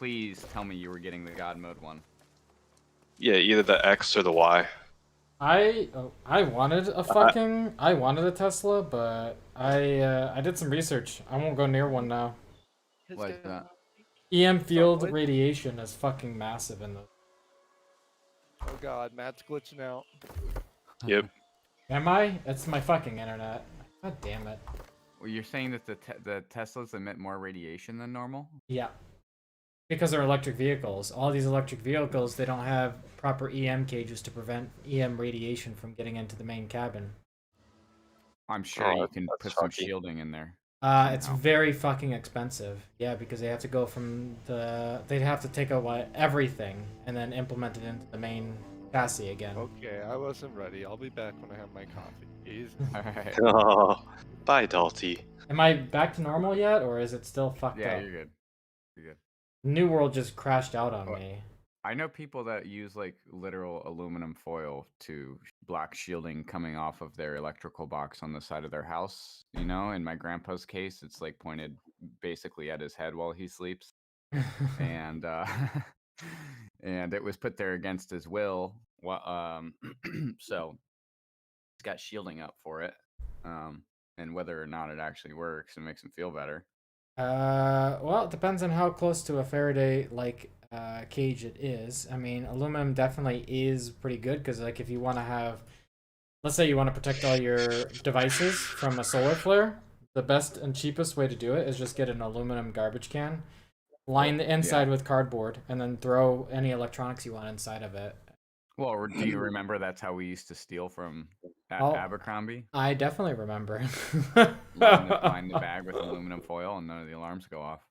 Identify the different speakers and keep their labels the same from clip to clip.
Speaker 1: please tell me you were getting the God mode one.
Speaker 2: Yeah, either the X or the Y.
Speaker 3: I wanted a Tesla, but I did some research. I won't go near one now.
Speaker 1: What is that?
Speaker 3: EM field
Speaker 4: what?
Speaker 3: radiation is fucking massive in the.
Speaker 4: Oh god, Matt's glitching out.
Speaker 2: Yep.
Speaker 3: Am I? It's my fucking internet. God damn it.
Speaker 1: Well, you're saying that the Teslas emit more radiation than normal?
Speaker 3: Yeah. Because they're electric vehicles. All these electric vehicles, they don't have proper EM cages to prevent EM radiation from getting into the main cabin.
Speaker 1: I'm sure you can
Speaker 2: that's
Speaker 1: put some
Speaker 2: funky.
Speaker 1: shielding in there.
Speaker 3: It's
Speaker 1: Somehow.
Speaker 3: very fucking expensive. Yeah, because they have to go from they'd have to take away everything and then implement it into the main chassis again.
Speaker 4: Okay, I wasn't ready. I'll be back when I have my coffee. Jesus.
Speaker 1: Alright.
Speaker 2: Oh, bye, Dalty.
Speaker 3: Am I back to normal yet, or is it still fucked
Speaker 1: Yeah,
Speaker 3: up?
Speaker 1: you're good. You're good.
Speaker 3: New World just crashed out on
Speaker 1: What?
Speaker 3: me.
Speaker 1: I know people that use like literal aluminum foil to block shielding coming off of their electrical box on the side of their house. You know, in my grandpa's case, it's like pointed basically at his head while he sleeps, and and it was put there against his will. So it's got shielding up for it, and whether or not it actually works, it makes him feel better.
Speaker 3: Well, it depends on how close to a Faraday cage it is. I mean, aluminum definitely is pretty good because, like, if you want to have, let's say you want to protect all your devices from a solar flare, the best and cheapest way to do it is just get an aluminum garbage can, line the inside with cardboard, and then throw any electronics you want inside of it.
Speaker 1: Well, do you remember that's how we used to steal from Abercrombie?
Speaker 3: I definitely remember.
Speaker 1: line the bag with aluminum foil, and none of the alarms go off.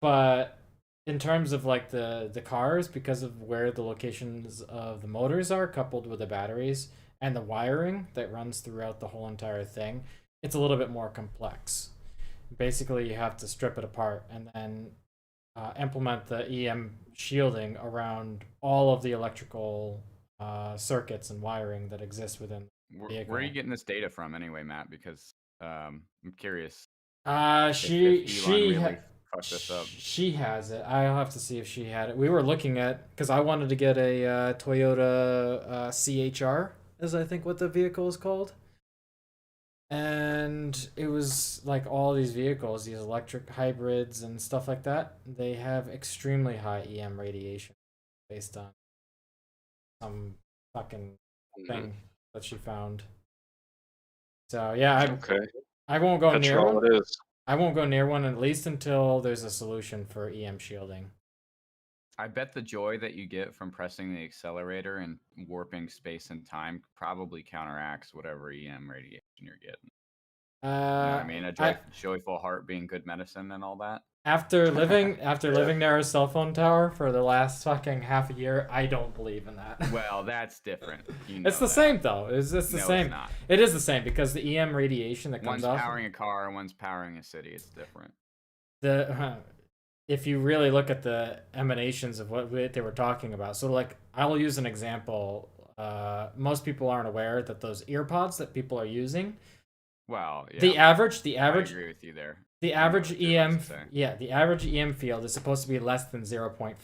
Speaker 3: But in terms of like the cars, because of where the locations of the motors are, coupled with the batteries and the wiring that runs throughout the whole entire thing, it's a little bit more complex. Basically, you have to strip it apart and then implement the EM shielding around all of the electrical circuits and wiring that exist within the vehicle.
Speaker 1: Where are you getting this data from anyway, Matt? Because I'm curious.
Speaker 3: She
Speaker 1: fucked this up.
Speaker 3: She has it. I'll have to see if she had it. We were looking at, because I wanted to get a Toyota CHR, is I think what the vehicle is called. And it was like all these vehicles, these electric hybrids and stuff like that, they have extremely high EM radiation based on some fucking thing that she found. So yeah, I won't go near one.
Speaker 2: It is.
Speaker 3: I won't go near one at least until there's a solution for EM shielding.
Speaker 1: I bet the joy that you get from pressing the accelerator and warping space and time probably counteracts whatever EM radiation you're getting. You know what I mean? A joyful heart being good medicine and all that.
Speaker 3: After living near a cell phone tower for the last fucking half a year, I don't believe in that.
Speaker 1: Well, that's different. You know
Speaker 3: it's the same though. It's the same.
Speaker 1: It's not.
Speaker 3: It is the same because the EM radiation that comes off.
Speaker 1: One's powering a car and one's powering a city. It's different.
Speaker 3: If you really look at the emanations of what they were talking about, so like I will use an example. Most people aren't aware that those earpods that people are using.
Speaker 1: Well, yeah.
Speaker 3: The average.
Speaker 1: I agree with you there.
Speaker 3: The average EM, the average EM field is supposed to be less than 0.5.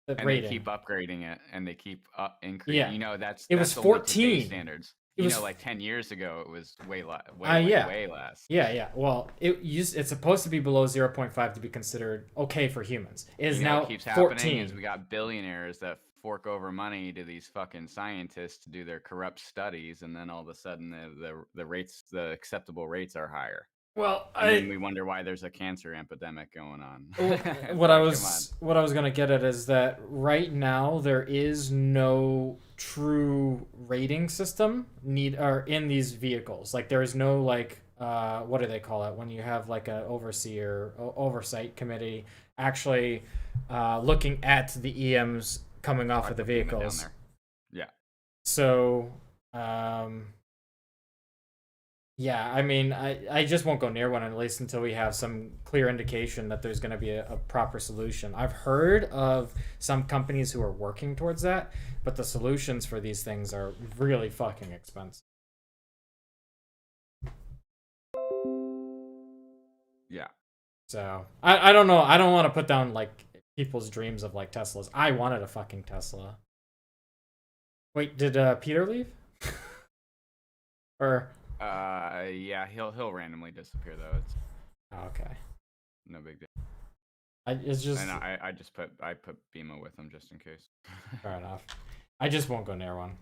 Speaker 1: And they keep upgrading it, and they keep increasing.
Speaker 3: Yeah.
Speaker 1: You know, that's
Speaker 3: was 14
Speaker 1: standards.
Speaker 3: It was,
Speaker 1: like 10 years ago, it was way less.
Speaker 3: Way
Speaker 1: less.
Speaker 3: Yeah. Well, it's supposed to be below 0.5 to be considered okay for humans. It is now
Speaker 1: what keeps
Speaker 3: 14.
Speaker 1: happening is we got billionaires that fork over money to these fucking scientists to do their corrupt studies, and then all of a sudden the acceptable rates are higher.
Speaker 3: Well,
Speaker 1: and then we wonder why there's a cancer epidemic going on.
Speaker 3: What I was gonna get at is that right now there is no true rating system in these vehicles. Like there is no what do they call it when you have like an oversight committee actually looking at the EMs coming off of the vehicles.
Speaker 1: Yeah.
Speaker 3: So yeah, I mean, I just won't go near one at least until we have some clear indication that there's going to be a proper solution. I've heard of some companies who are working towards that, but the solutions for these things are really fucking expensive.
Speaker 1: Yeah.
Speaker 3: So I don't know. I don't want to put down like people's dreams of like Teslas. I wanted a fucking Tesla. Wait, did Peter leave? Or
Speaker 1: Yeah, he'll randomly disappear though. It's
Speaker 3: oh, okay.
Speaker 1: no big deal.
Speaker 3: It's just
Speaker 1: And I just put Bima with him just in case.
Speaker 3: fair enough. I just won't go near one.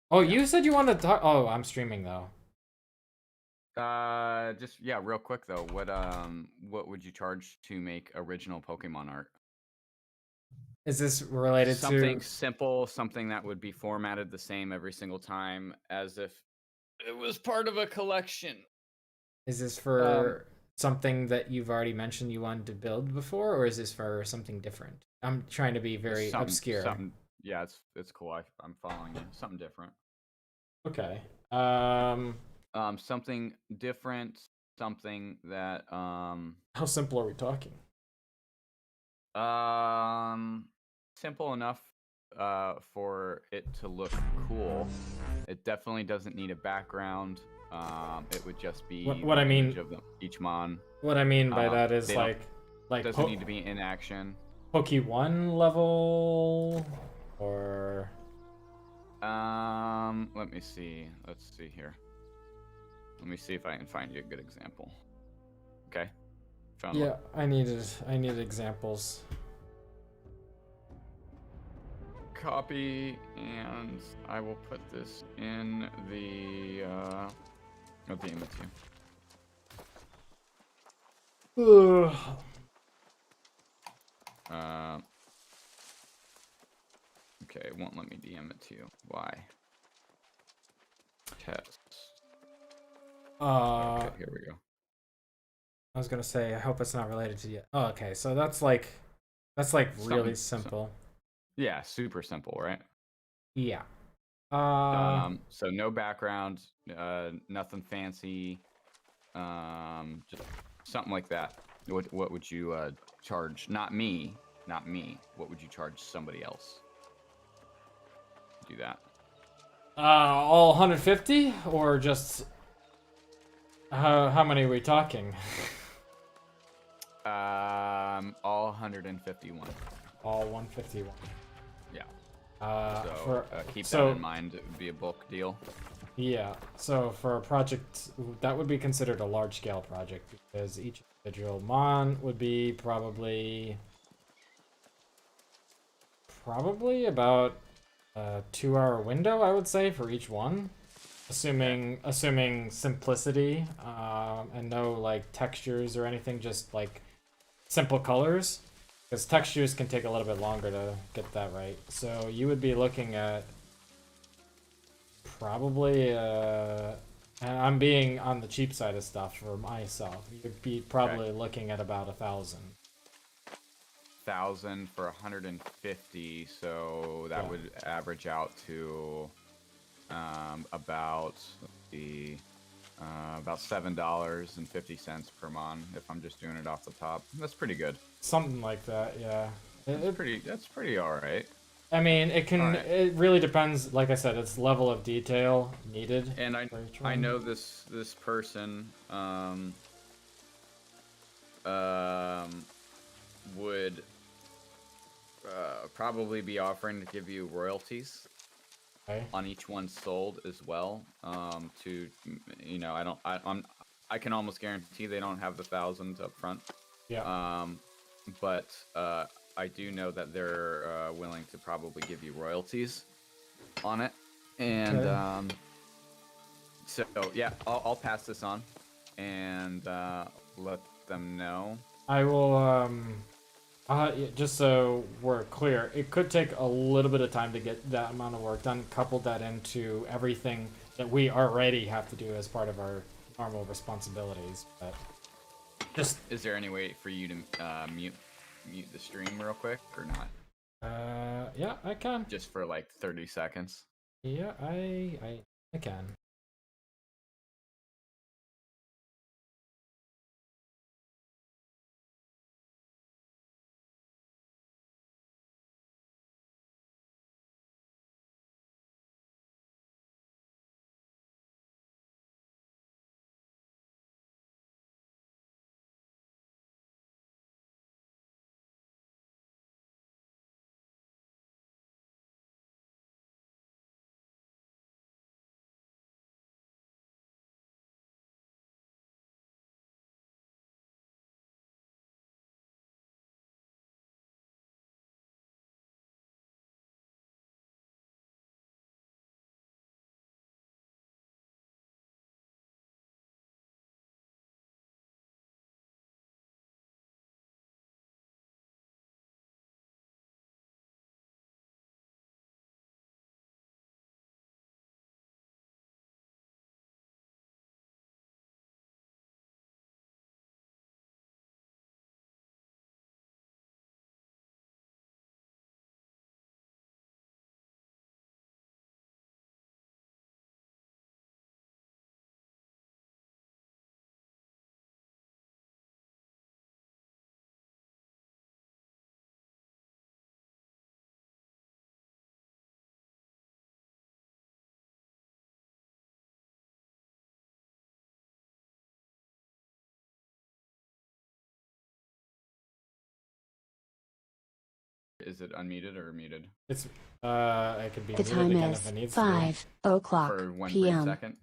Speaker 3: Oh, you said you wanted to talk. Oh, I'm streaming though.
Speaker 1: Just yeah, real quick though. What would you charge to make original Pokemon art?
Speaker 3: Is this related
Speaker 1: Something
Speaker 3: to?
Speaker 1: simple, something that would be formatted the same every single time, as if it was part of a collection.
Speaker 3: Is this for something that you've already mentioned you wanted to build before, or is this for something different? I'm trying to be very obscure.
Speaker 1: Something. Yeah, it's cool. I'm following you. Something different.
Speaker 3: Okay.
Speaker 1: Something different. Something that
Speaker 3: How simple are we talking?
Speaker 1: simple enough for it to look cool. It definitely doesn't need a background. It would just be
Speaker 3: What I mean.
Speaker 1: image of each mon.
Speaker 3: What I mean by that is like
Speaker 1: doesn't need to be in action.
Speaker 3: Poke1 level, or
Speaker 1: let me see. Let's see here. Let me see if I can find you a good example. Okay. Found one.
Speaker 3: yeah, I needed examples.
Speaker 1: Copy, and I will put this in the I'll DM it to you.
Speaker 3: Ugh.
Speaker 1: Okay, it won't let me DM it to you. Why? Test. Okay, here we go.
Speaker 3: I was gonna say, I hope it's not related to you. Oh, okay, so that's like really simple.
Speaker 1: Yeah, super simple, right?
Speaker 3: Yeah.
Speaker 1: So no background, nothing fancy, just something like that. What would you charge? Not me. What would you charge somebody else? Do that.
Speaker 3: All 150, or just how many are we talking?
Speaker 1: All 151.
Speaker 3: All 151.
Speaker 1: Yeah.
Speaker 3: So
Speaker 1: Keep that in mind. It would be a bulk deal.
Speaker 3: Yeah. So for a project that would be considered a large-scale project, because each individual mon would be probably about a 2-hour window, I would say, for each one, assuming simplicity, and no like textures or anything, just like simple colors, because textures can take a little bit longer to get that right. So you would be looking at probably and I'm being on the cheap side of stuff for myself. You'd be probably looking at about 1,000.
Speaker 1: 1,000 for 150, so that would average out to about about $7.50 per mon if I'm just doing it off the top. That's pretty good.
Speaker 3: Something like that, yeah.
Speaker 1: That's pretty all right.
Speaker 3: I mean, it can.
Speaker 1: Right.
Speaker 3: It really depends. Like I said, it's level of detail needed.
Speaker 1: And I know this person would probably be offering to give you royalties on each one sold as well. To I can almost guarantee they don't have the thousands up front.
Speaker 3: Yeah.
Speaker 1: But I do know that they're willing to probably give you royalties on it, and so yeah, I'll pass this on and let them know.
Speaker 3: I will. Just so we're clear, it could take a little bit of time to get that amount of work done. Couple that into everything that we already have to do as part of our normal responsibilities. But just
Speaker 1: is there any way for you to mute the stream real quick or not?
Speaker 3: Yeah, I can.
Speaker 1: Just for like 30 seconds.
Speaker 3: Yeah, I can.
Speaker 1: Is it unmuted or muted?
Speaker 3: It's it could be
Speaker 5: The
Speaker 3: muted
Speaker 5: time
Speaker 3: again
Speaker 5: is
Speaker 3: if it needs to.
Speaker 5: 5:00
Speaker 1: For 1 brief
Speaker 5: p.m.
Speaker 1: second?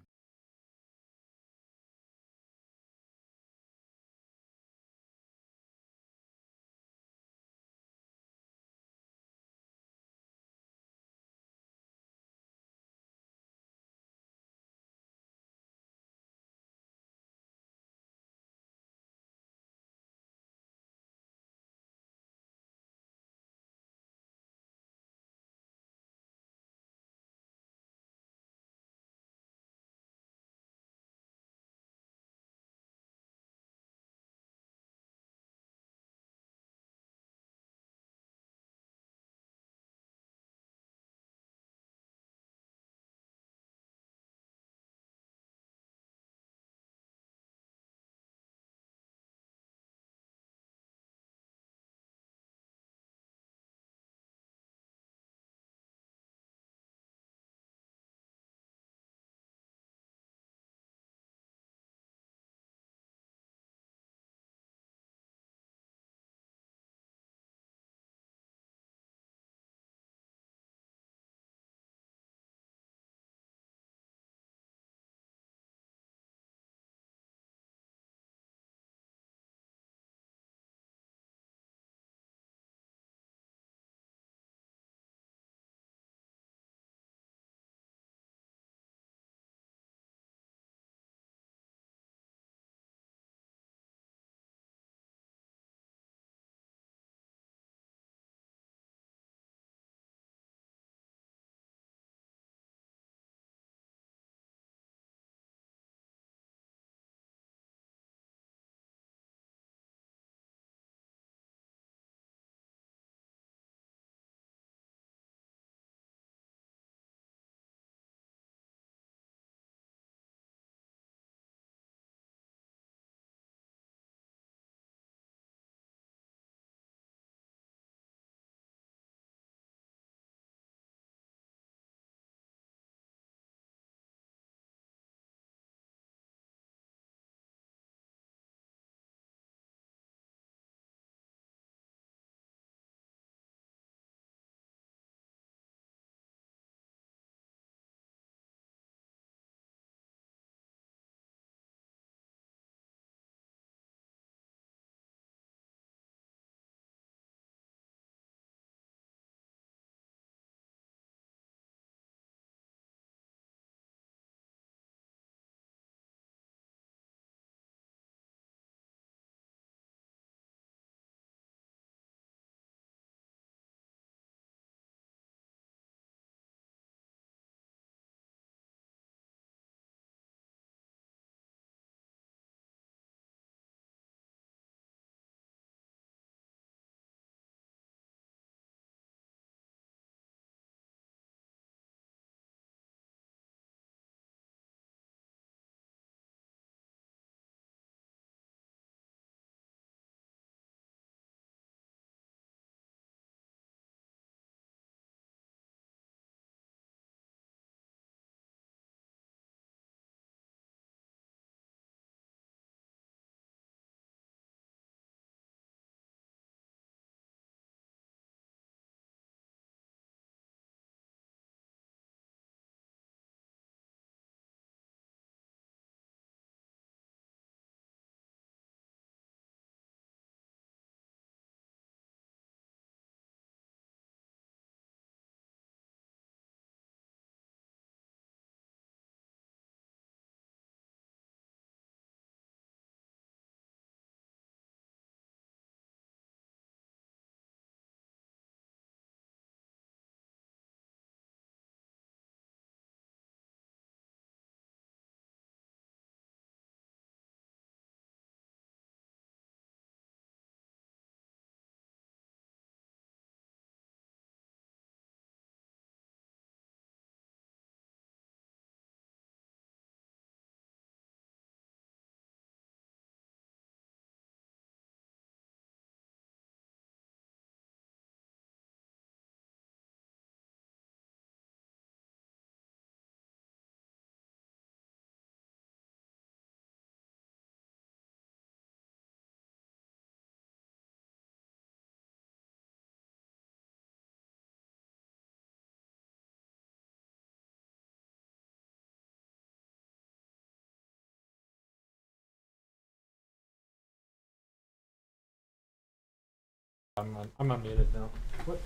Speaker 3: I'm unmuted now. What?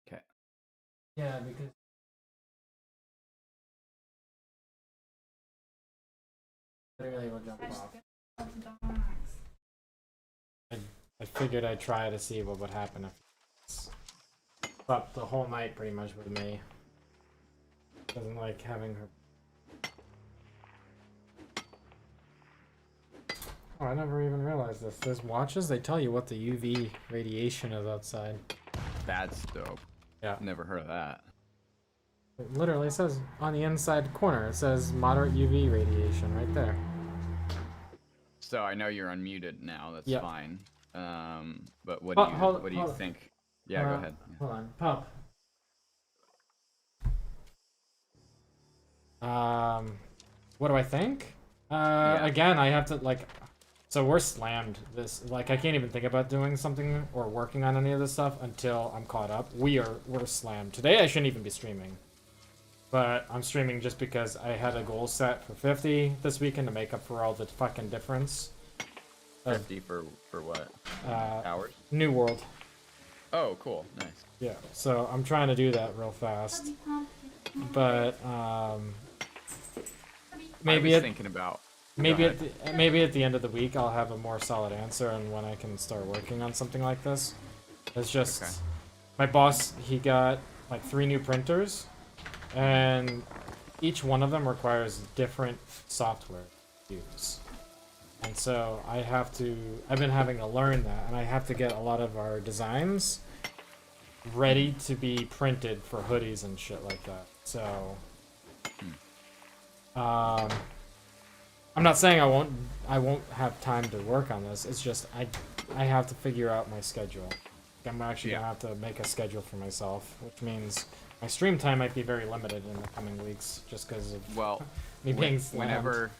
Speaker 1: Okay.
Speaker 3: Yeah, because. Literally will jump off. I figured I'd try to see what would happen if it's up the whole night pretty much with me. Doesn't like having her. Oh, I never even realized this. There's watches, they tell you what the UV radiation is outside.
Speaker 1: That's dope.
Speaker 3: Yeah.
Speaker 1: Never heard of that.
Speaker 3: It literally says on the inside corner, it says moderate UV radiation right there.
Speaker 1: So I know you're unmuted now. That's
Speaker 3: Yep.
Speaker 1: fine. But what
Speaker 3: Oh,
Speaker 1: do you
Speaker 3: hold on.
Speaker 1: think? Yeah, go ahead.
Speaker 3: Hold on, Pup. What do I think?
Speaker 1: Yeah.
Speaker 3: Again, I have to like. So we're slammed. This like I can't even think about doing something or working on any of this stuff until I'm caught up. We're slammed. Today I shouldn't even be streaming, but I'm streaming just because I had a goal set for 50 this weekend to make up for all the fucking difference.
Speaker 1: 50 for what? Hours?
Speaker 3: New World.
Speaker 1: Oh, cool. Nice.
Speaker 3: Yeah. So I'm trying to do that real fast, but maybe
Speaker 1: I was thinking about.
Speaker 3: maybe at the end of the week I'll have a more solid answer on when I can start working on something like this. It's just
Speaker 1: Okay.
Speaker 3: my boss, he got like 3 new printers, and each one of them requires different software to use. And so I've been having to learn that, and I have to get a lot of our designs ready to be printed for hoodies and shit like that. So I'm not saying I won't have time to work on this. It's just I have to figure out my schedule. I'm actually gonna have to make a schedule for myself, which means my stream time might be very limited in the coming weeks, just because of me being slammed.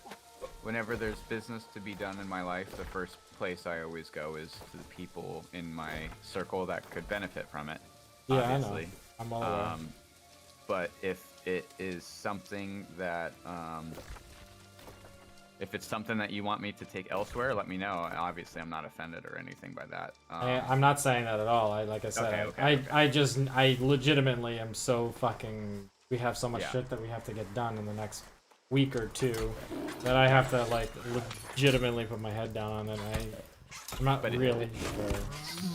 Speaker 1: Whenever there's business to be done in my life, the first place I always go is to the people in my circle that could benefit from it.
Speaker 3: Yeah,
Speaker 1: obviously.
Speaker 3: I know. I'm well aware.
Speaker 1: But if it is something that if it's something that you want me to take elsewhere, let me know. Obviously, I'm not offended or anything by that.
Speaker 3: I'm not saying that at all. Like I said, I legitimately am so fucking. We have so much shit that we have to get done in the next week or two that I have to like legitimately put my head down on it. I'm not really sure.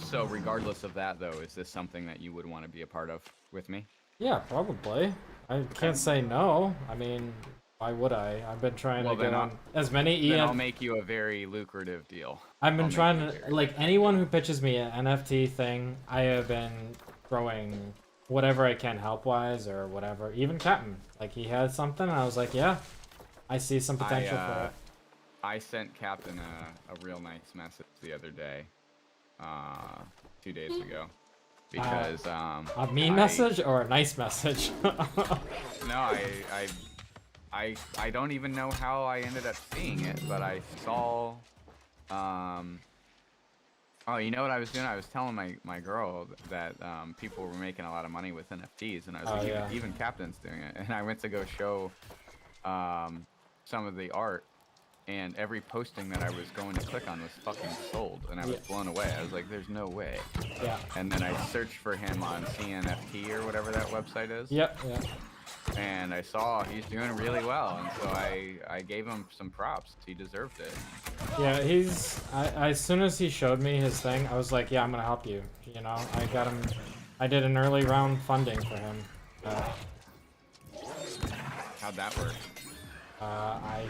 Speaker 1: So regardless of that, though, is this something that you would want to be a part of with me?
Speaker 3: Yeah, probably. I can't say no. I mean, why would I? I've been trying to get on as many
Speaker 1: Then I'll make you a very lucrative deal.
Speaker 3: I've been trying to, like, anyone who pitches me an NFT thing, I have been throwing whatever I can help-wise or whatever. Even Captain. Like, he had something, and I was like, yeah, I see some potential for it.
Speaker 1: I sent Captain a real nice message the other day, 2 days ago, because
Speaker 3: a mean message or a nice message?
Speaker 1: No, I don't even know how I ended up seeing it, but I saw, oh, you know what I was doing? I was telling my girl that people were making a lot of money with NFTs, and I was like, even Captain's doing it. And I went to go show some of the art, and every posting that I was going to click on was fucking sold, and I was blown away. I was like, there's no way.
Speaker 3: Yeah.
Speaker 1: And then I searched for him on CNFT or whatever that website is.
Speaker 3: Yep, yeah.
Speaker 1: And I saw he's doing really well, and so I gave him some props. He deserved it.
Speaker 3: Yeah, as soon as he showed me his thing, I was like, yeah, I'm gonna help you. You know, I got him. I did an early round funding for him.
Speaker 1: How'd that work?
Speaker 3: I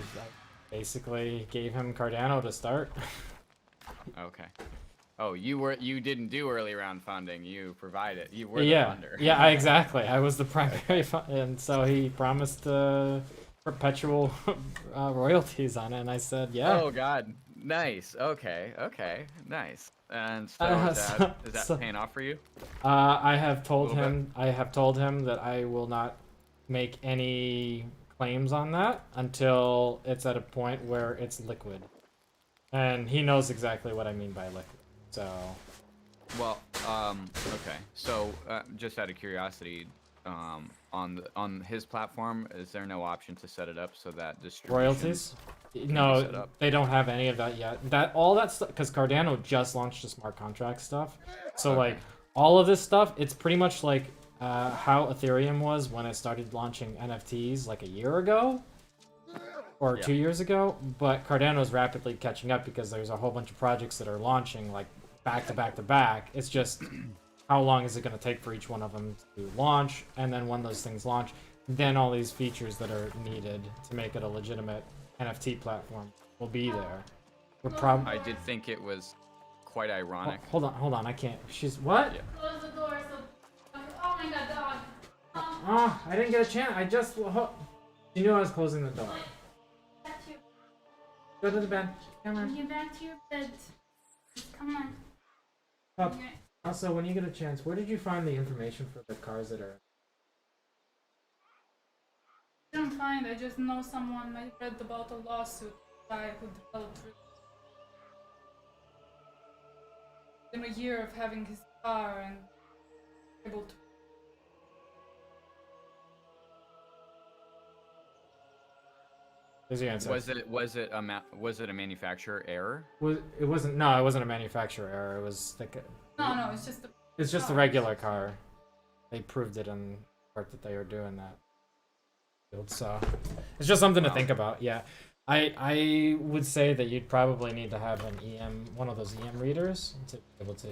Speaker 3: basically gave him Cardano to start.
Speaker 1: Okay. Oh, you didn't do early round funding. You provided. You were the funder.
Speaker 3: Yeah, exactly. I was the primary and so he promised perpetual royalties on it, and I said, yeah.
Speaker 1: Oh God, nice. Okay, nice. And so is that paying off for you?
Speaker 3: I have told him that I will not make any claims on that until it's at a point where it's liquid, and he knows exactly what I mean by liquid. So,
Speaker 1: well, okay. So, just out of curiosity, on his platform, is there no option to set it up so that distribution
Speaker 3: Royalties?
Speaker 1: can be set
Speaker 3: No,
Speaker 1: up?
Speaker 3: they don't have any of that yet. All that stuff, because Cardano just launched the smart contract stuff. So
Speaker 1: Okay.
Speaker 3: like all of this stuff, it's pretty much like how Ethereum was when it started launching NFTs like a year ago or
Speaker 1: Yeah.
Speaker 3: 2 years ago. But Cardano is rapidly catching up because there's a whole bunch of projects that are launching like back to back to back. It's just how long is it going to take for each one of them to launch, and then when those things launch, then all these features that are needed to make it a legitimate NFT platform will be there. We're
Speaker 1: I did think it was quite ironic.
Speaker 3: Hold on, I can't. She's what?
Speaker 1: Yeah.
Speaker 5: Close the door so. Oh my god, dog.
Speaker 3: Oh, I didn't get a chance. I just. She knew I was closing the door.
Speaker 5: Back to your,
Speaker 3: Go to the bed. Come on.
Speaker 5: get back to your bed. Come on.
Speaker 3: Pup.
Speaker 5: Okay.
Speaker 3: Also, when you get a chance, where did you find the information for the cars that are?
Speaker 5: I don't find. I just know someone. I read about a lawsuit guy who developed it. In a year of having his car and able to.
Speaker 3: There's your answer.
Speaker 1: Was it a manufacturer error?
Speaker 3: It wasn't. No, it wasn't a manufacturer error. It was like.
Speaker 5: No, it's just the.
Speaker 3: It's just a regular car. They proved it in part that they were doing that. So it's just something to think about. Yeah, I would say that you'd probably need to have an one of those EM readers to be able to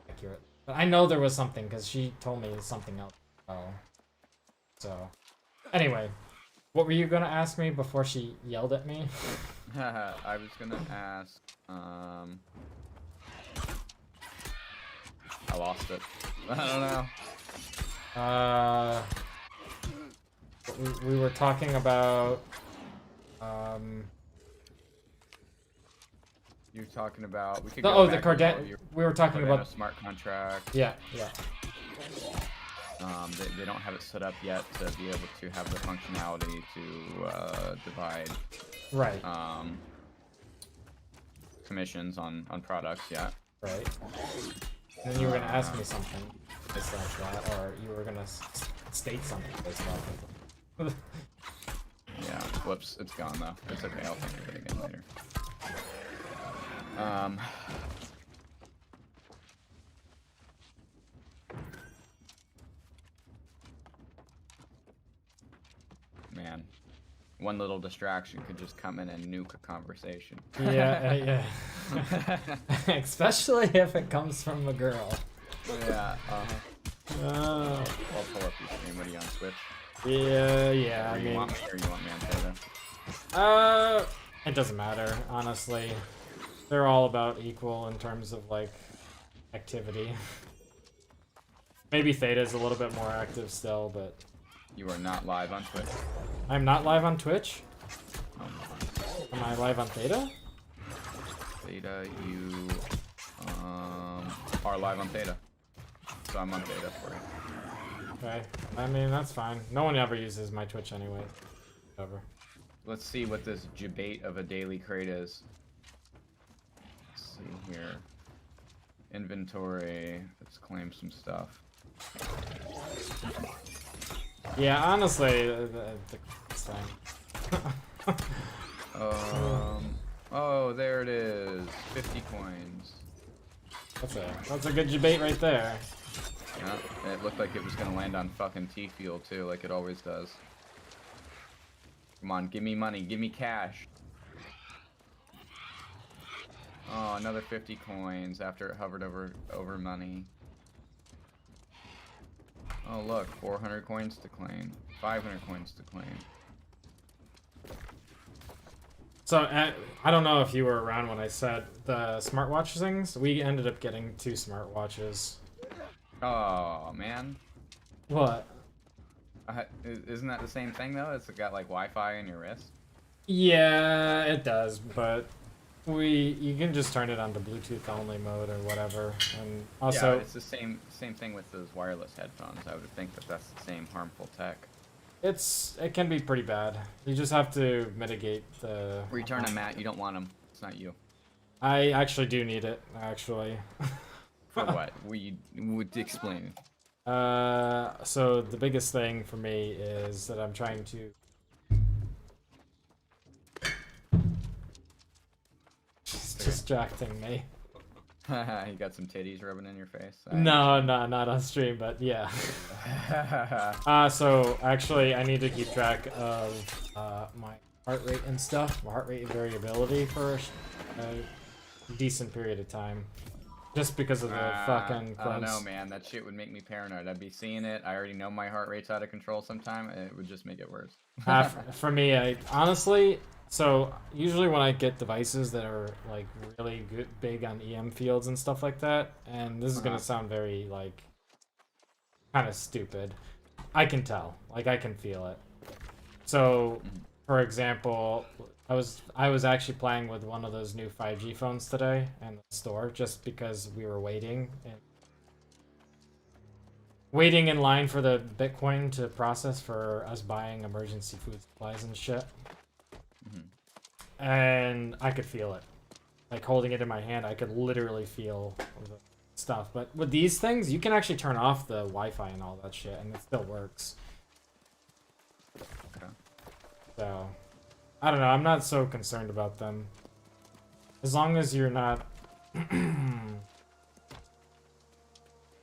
Speaker 3: accurate. But I know there was something because she told me something else. Oh, so anyway, what were you gonna ask me before she yelled at me?
Speaker 1: I was gonna ask. I lost it. I don't know.
Speaker 3: We were talking about
Speaker 1: You're talking about we could
Speaker 3: the
Speaker 1: go
Speaker 3: the
Speaker 1: back to
Speaker 3: Cardano. We were talking
Speaker 1: Cardano
Speaker 3: about
Speaker 1: smart contract.
Speaker 3: yeah.
Speaker 1: They don't have it set up yet to be able to have the functionality to divide
Speaker 3: Right.
Speaker 1: commissions on products yet.
Speaker 3: Right. And then you were gonna ask me something based off that, or you were gonna state something based off of.
Speaker 1: Yeah. Whoops. It's gone though. It's okay. I'll think of it again later. Man, one little distraction could just come in and nuke a conversation.
Speaker 3: Yeah. Especially if it comes from a girl.
Speaker 1: Yeah.
Speaker 3: Oh.
Speaker 1: I'll pull up your stream. What are you on Switch?
Speaker 3: Yeah. I
Speaker 1: Or you
Speaker 3: mean,
Speaker 1: want me or you want me on Twitter?
Speaker 3: it doesn't matter, honestly. They're all about equal in terms of like activity. Maybe Theta's a little bit more active still, but
Speaker 1: You are not live on Twitch.
Speaker 3: I'm not live on Twitch.
Speaker 1: Oh,
Speaker 3: Am I live on Theta?
Speaker 1: Theta, you are live on Theta. So I'm on Theta for you.
Speaker 3: Okay. I mean, that's fine. No one ever uses my Twitch anyway. Whatever.
Speaker 1: Let's see what this debate of a daily crate is. Let's see here. Inventory. Let's claim some stuff.
Speaker 3: Yeah, honestly, it's fine.
Speaker 1: Oh, there it is. 50 coins.
Speaker 3: That's a good debate right there.
Speaker 1: Yeah, it looked like it was gonna land on fucking T-Fuel too, like it always does. Come on, give me money, give me cash. Oh, another 50 coins after it hovered over money. Oh look, 400 coins to claim, 500 coins to claim.
Speaker 3: So, I don't know if you were around when I said the smartwatch things. We ended up getting 2 smartwatches.
Speaker 1: Oh man,
Speaker 3: What?
Speaker 1: isn't that the same thing though? It's got like Wi-Fi in your wrist.
Speaker 3: Yeah, it does, but you can just turn it on to Bluetooth only mode or whatever. And also,
Speaker 1: Yeah, it's the same thing with those wireless headphones. I would think that that's the same harmful tech.
Speaker 3: it can be pretty bad. You just have to mitigate the.
Speaker 1: Return them, Matt. You don't want them. It's not you.
Speaker 3: I actually do need it, actually.
Speaker 1: For what? We would explain.
Speaker 3: So the biggest thing for me is that I'm trying to. It's distracting me.
Speaker 1: You got some titties rubbing in your face.
Speaker 3: No, not on stream, but yeah. So actually, I need to keep track of my heart rate and stuff, my heart rate variability for a decent period of time, just because of the fucking.
Speaker 1: I don't know, man. That shit would make me paranoid. I'd be seeing it. I already know my heart rate's out of control sometime, and it would just make it worse.
Speaker 3: For me, I honestly. So usually when I get devices that are like really good, big on EM fields and stuff like that, and this is gonna sound very like kind of stupid, I can tell, like I can feel it. So, for example, I was actually playing with one of those new 5G phones today in the store just because we were waiting in line for the Bitcoin to process for us buying emergency food supplies and shit. And I could feel it. Like holding it in my hand, I could literally feel the stuff. But with these things, you can actually turn off the Wi-Fi and all that shit, and it still works.
Speaker 1: Okay.
Speaker 3: So, I don't know. I'm not so concerned about them. As long as you're not...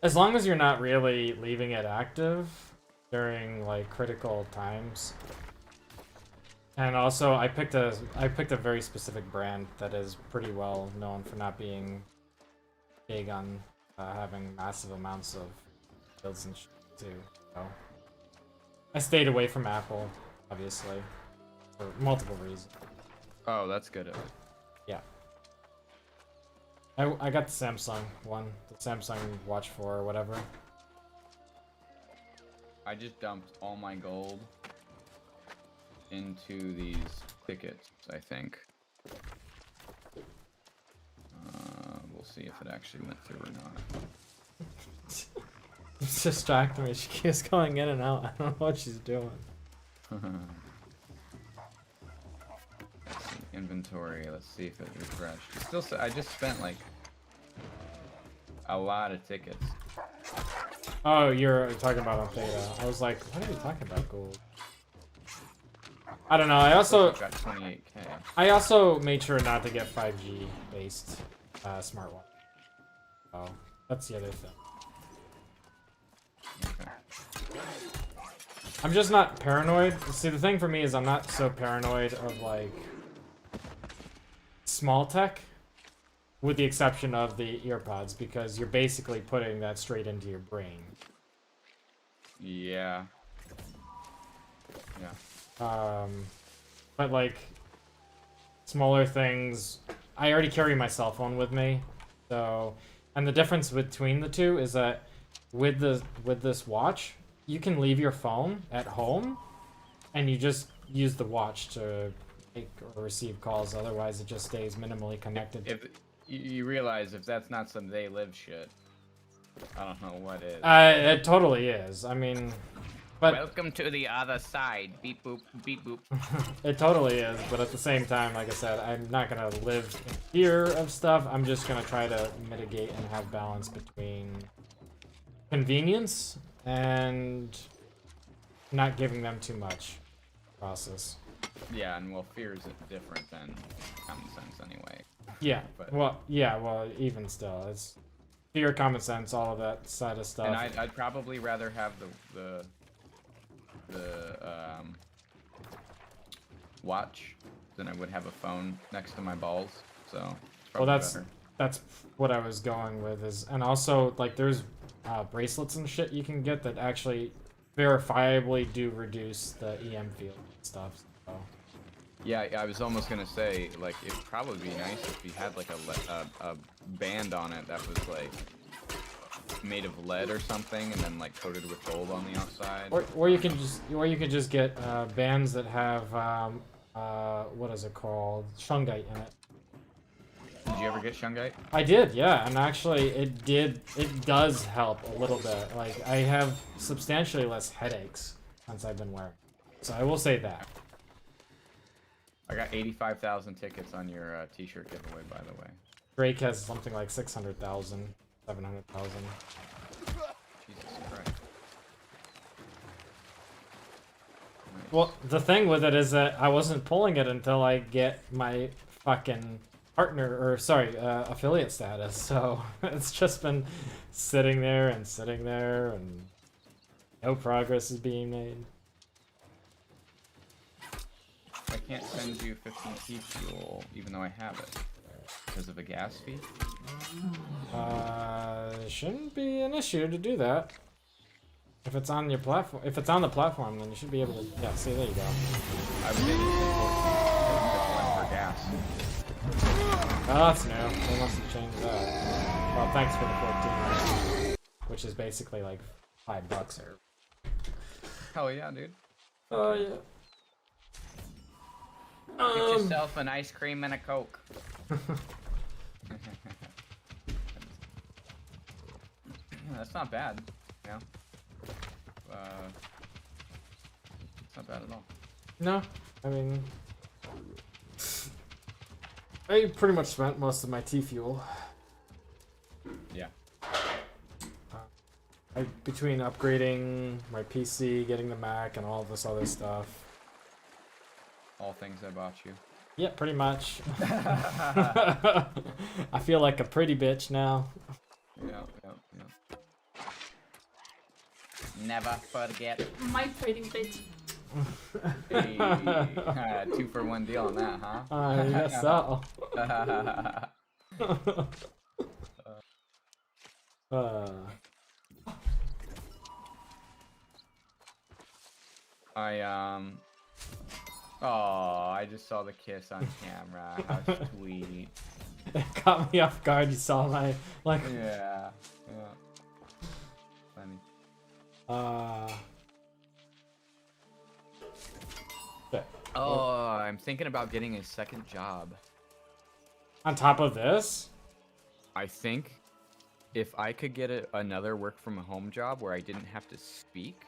Speaker 3: as long as you're not really leaving it active during, like, critical times... And also, I picked a very specific brand that is pretty well known for not being big on having massive amounts of builds and shit too. So I stayed away from Apple, obviously, for multiple reasons.
Speaker 1: Oh, that's good.
Speaker 3: Yeah. I got the Samsung one, the Samsung Watch 4 or whatever.
Speaker 1: I just dumped all my gold into these tickets, I think. We'll see if it actually went through or not.
Speaker 3: It's distracting me. She keeps going in and out. I don't know what she's doing.
Speaker 1: Inventory. Let's see if it refreshed. Still, I just spent like a lot of tickets.
Speaker 3: Oh, you're talking about on data. I was like, what are you talking about, gold? I don't know. I also
Speaker 1: got 28K.
Speaker 3: I also made sure not to get 5G based smartwatch. Oh, that's the other thing.
Speaker 1: Okay.
Speaker 3: I'm just not paranoid. See, the thing for me is I'm not so paranoid of like small tech, with the exception of the earpods, because you're basically putting that straight into your brain.
Speaker 1: Yeah. Yeah.
Speaker 3: But like smaller things, I already carry my cell phone with me, so, and the difference between the two is that with this watch, you can leave your phone at home, and you just use the watch to make or receive calls. Otherwise, it just stays minimally connected.
Speaker 1: If you realize if that's not some they live shit, I don't know what is.
Speaker 3: It totally is. I mean. But
Speaker 1: welcome to the other side. Beep boop, beep boop.
Speaker 3: It totally is, but at the same time, like I said, I'm not gonna live in fear of stuff. I'm just gonna try to mitigate and have balance between convenience and not giving them too much process.
Speaker 1: Yeah, and well, fear is different than common sense anyway.
Speaker 3: Yeah.
Speaker 1: But,
Speaker 3: well, even still, it's fear, common sense, all of that side of stuff.
Speaker 1: and I'd probably rather have the watch than I would have a phone next to my balls. So it's
Speaker 3: well,
Speaker 1: better.
Speaker 3: that's what I was going with and also like there's bracelets and shit you can get that actually verifiably do reduce the EM field and stuff. So.
Speaker 1: Yeah, I was almost gonna say like it'd probably be nice if you had like a band on it that was like made of lead or something, and then like coated with gold on the outside.
Speaker 3: Or you can just get bands that have what is it called, shungite in it.
Speaker 1: Did you ever get shungite?
Speaker 3: I did, yeah, and actually it does help a little bit. Like I have substantially less headaches since I've been wearing it. So I will say that.
Speaker 1: I got 85,000 tickets on your t-shirt giveaway, by the way.
Speaker 3: Drake has something like 600,000, 700,000.
Speaker 1: Jesus Christ.
Speaker 3: Well, the thing with it is that I wasn't pulling it until I get my fucking partner, or sorry, affiliate status. So it's just been sitting there, and no progress is being made.
Speaker 1: I can't send you 15p fuel, even though I have it. Because of a gas fee?
Speaker 3: Shouldn't be an issue to do that. If it's on your platform, if it's on the platform, then you should be able to. Yeah, see, there you go.
Speaker 1: I would think it's for gas.
Speaker 3: Oh, that's new. They must have changed that. Well, thanks for the 14, which is basically like $5 or.
Speaker 1: Hell yeah, dude.
Speaker 3: Oh yeah.
Speaker 1: Get yourself an ice cream and a Coke. That's not bad, you know? It's not bad at all.
Speaker 3: No, I mean, I pretty much spent most of my T-fuel.
Speaker 1: Yeah.
Speaker 3: Between upgrading my PC, getting the Mac, and all this other stuff.
Speaker 1: All things I bought you.
Speaker 3: Yeah, pretty much. I feel like a pretty bitch now.
Speaker 1: Yeah. Never forget.
Speaker 5: My pretty bitch.
Speaker 1: Hey, 2-for-1 deal on that, huh?
Speaker 3: I guess so.
Speaker 1: Oh, I just saw the kiss on camera. How sweet.
Speaker 3: It caught me off guard. You saw my like.
Speaker 1: Yeah. Funny. Oh, I'm thinking about getting a second job.
Speaker 3: On top of this?
Speaker 1: I think if I could get another work from home job where I didn't have to speak,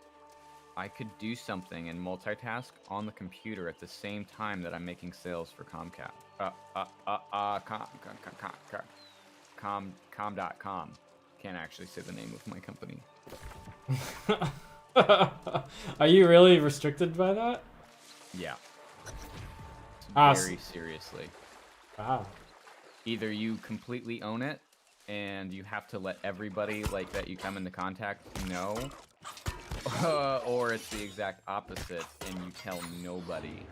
Speaker 1: I could do something and multitask on the computer at the same time that I'm making sales for Comcast. Com.com. Can't actually say the name of my company.
Speaker 3: Are you really restricted by that?
Speaker 1: Yeah. Very seriously.
Speaker 3: Wow.
Speaker 1: Either you completely own it and you have to let everybody like that you come into contact know, or it's the exact opposite and you tell nobody.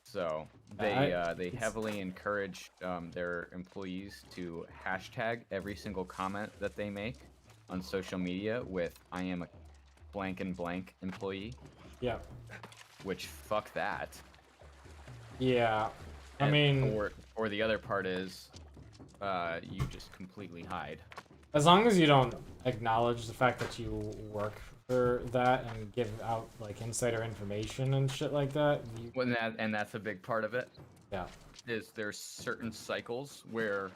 Speaker 1: So they heavily encourage their employees to hashtag every single comment that they make on social media with "I am a blank and blank employee."
Speaker 3: Yeah.
Speaker 1: Which fuck that.
Speaker 3: Yeah. I mean,
Speaker 1: or the other part is you just completely hide.
Speaker 3: As long as you don't acknowledge the fact that you work for that and give out like insider information and shit like that.
Speaker 1: And that's a big part of it.
Speaker 3: Yeah.
Speaker 1: Is there's certain cycles where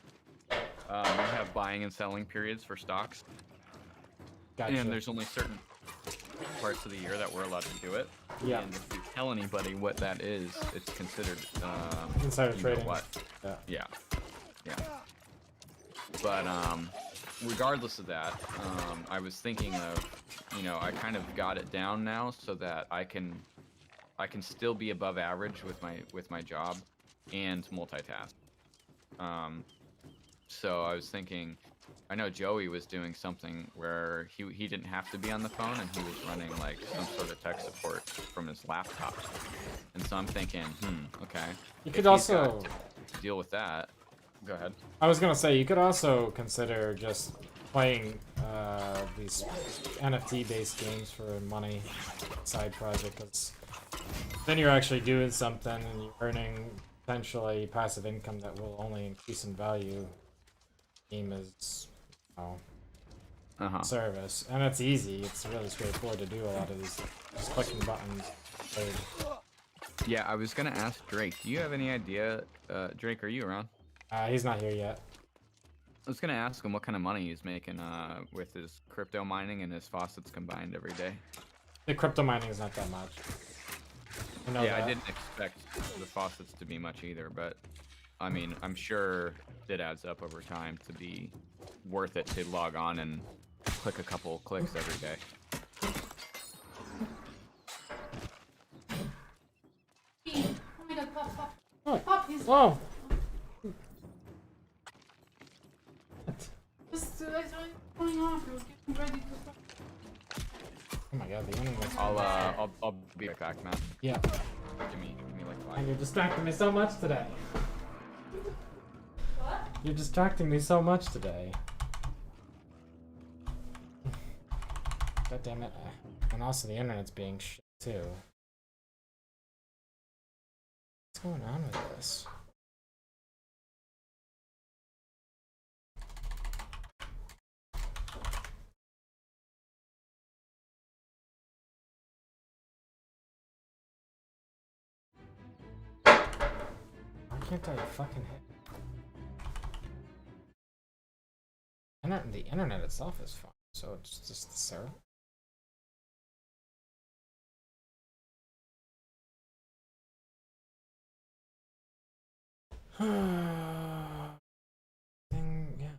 Speaker 1: you have buying and selling periods for stocks.
Speaker 3: Gotcha.
Speaker 1: And there's only certain parts of the year that we're allowed to do it.
Speaker 3: Yeah.
Speaker 1: And if you tell anybody what that is, it's considered
Speaker 3: insider trading.
Speaker 1: What?
Speaker 3: Yeah.
Speaker 1: But regardless of that, I was thinking of, I kind of got it down now so that I can still be above average with my job and multitask. So I was thinking, I know Joey was doing something where he didn't have to be on the phone and he was running like some sort of tech support from his laptop. And so I'm thinking, okay.
Speaker 3: You could also
Speaker 1: deal with that. Go ahead.
Speaker 3: I was gonna say you could also consider just playing these NFT-based games for money, side project. Cause then you're actually doing something and you're earning potentially passive income that will only increase in value. Game is, service, and it's easy. It's really straightforward to do a lot of these. Just clicking buttons.
Speaker 1: Yeah, I was gonna ask Drake. Do you have any idea? Drake, are you around?
Speaker 3: He's not here yet.
Speaker 1: I was gonna ask him what kind of money he's making with his crypto mining and his faucets combined every day.
Speaker 3: The crypto mining is not that much.
Speaker 1: I didn't expect the faucets to be much either, but I mean, I'm sure it adds up over time to be worth it to log on and click a couple clicks every day.
Speaker 3: Whoa!
Speaker 5: Just, I saw you going off. You was getting ready to start.
Speaker 3: Oh my god, the internet's
Speaker 1: I'll be right back, man.
Speaker 3: Yeah.
Speaker 1: Give me like
Speaker 3: And
Speaker 1: 5.
Speaker 3: you're distracting me so much today.
Speaker 5: What?
Speaker 3: You're distracting me so much today. God damn it. And also the internet's being shit too. What's going on with this? Why can't I fucking hit? The internet itself is fine, so it's just the server. Yeah.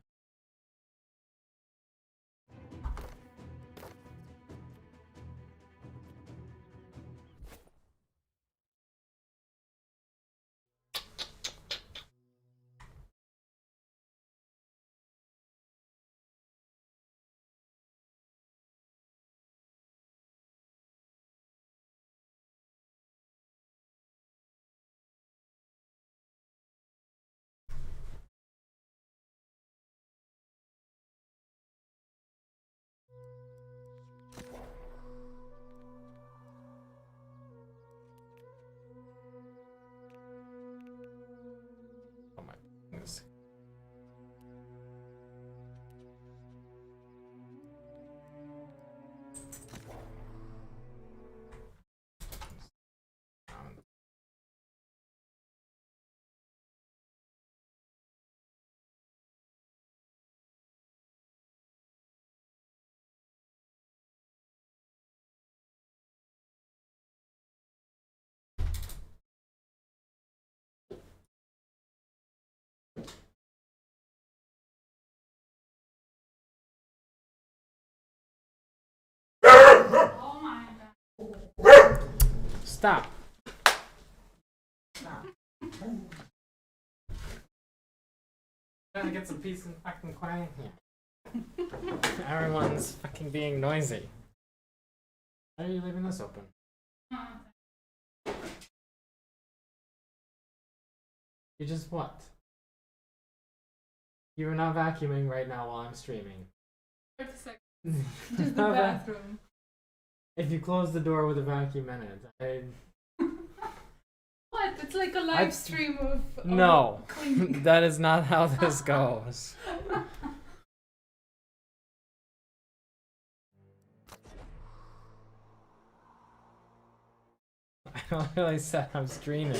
Speaker 3: Oh my goodness.
Speaker 5: Oh my god.
Speaker 3: Stop. Stop. Trying to get some peace and fucking quiet here. Everyone's fucking being noisy. Why are you leaving this open? You just what? You are not vacuuming right now while I'm streaming.
Speaker 5: 30 seconds. Just the
Speaker 3: Not va-
Speaker 5: bathroom.
Speaker 3: If you close the door with a vacuum in it,
Speaker 5: What? It's like a live stream of
Speaker 3: no,
Speaker 5: cleaning.
Speaker 3: that is not how this goes. I don't really said I'm streaming.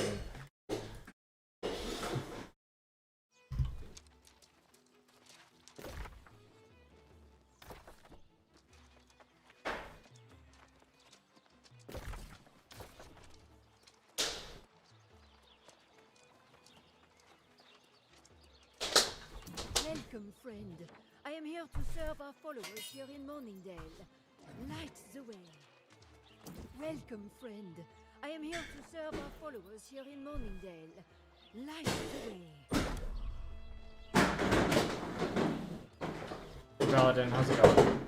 Speaker 6: Welcome, friend. I am here to serve our followers here in Morningdale. Light the way. Welcome, friend. I am here to serve our followers here in Morningdale. Light the way.
Speaker 3: Paladin, how's it going?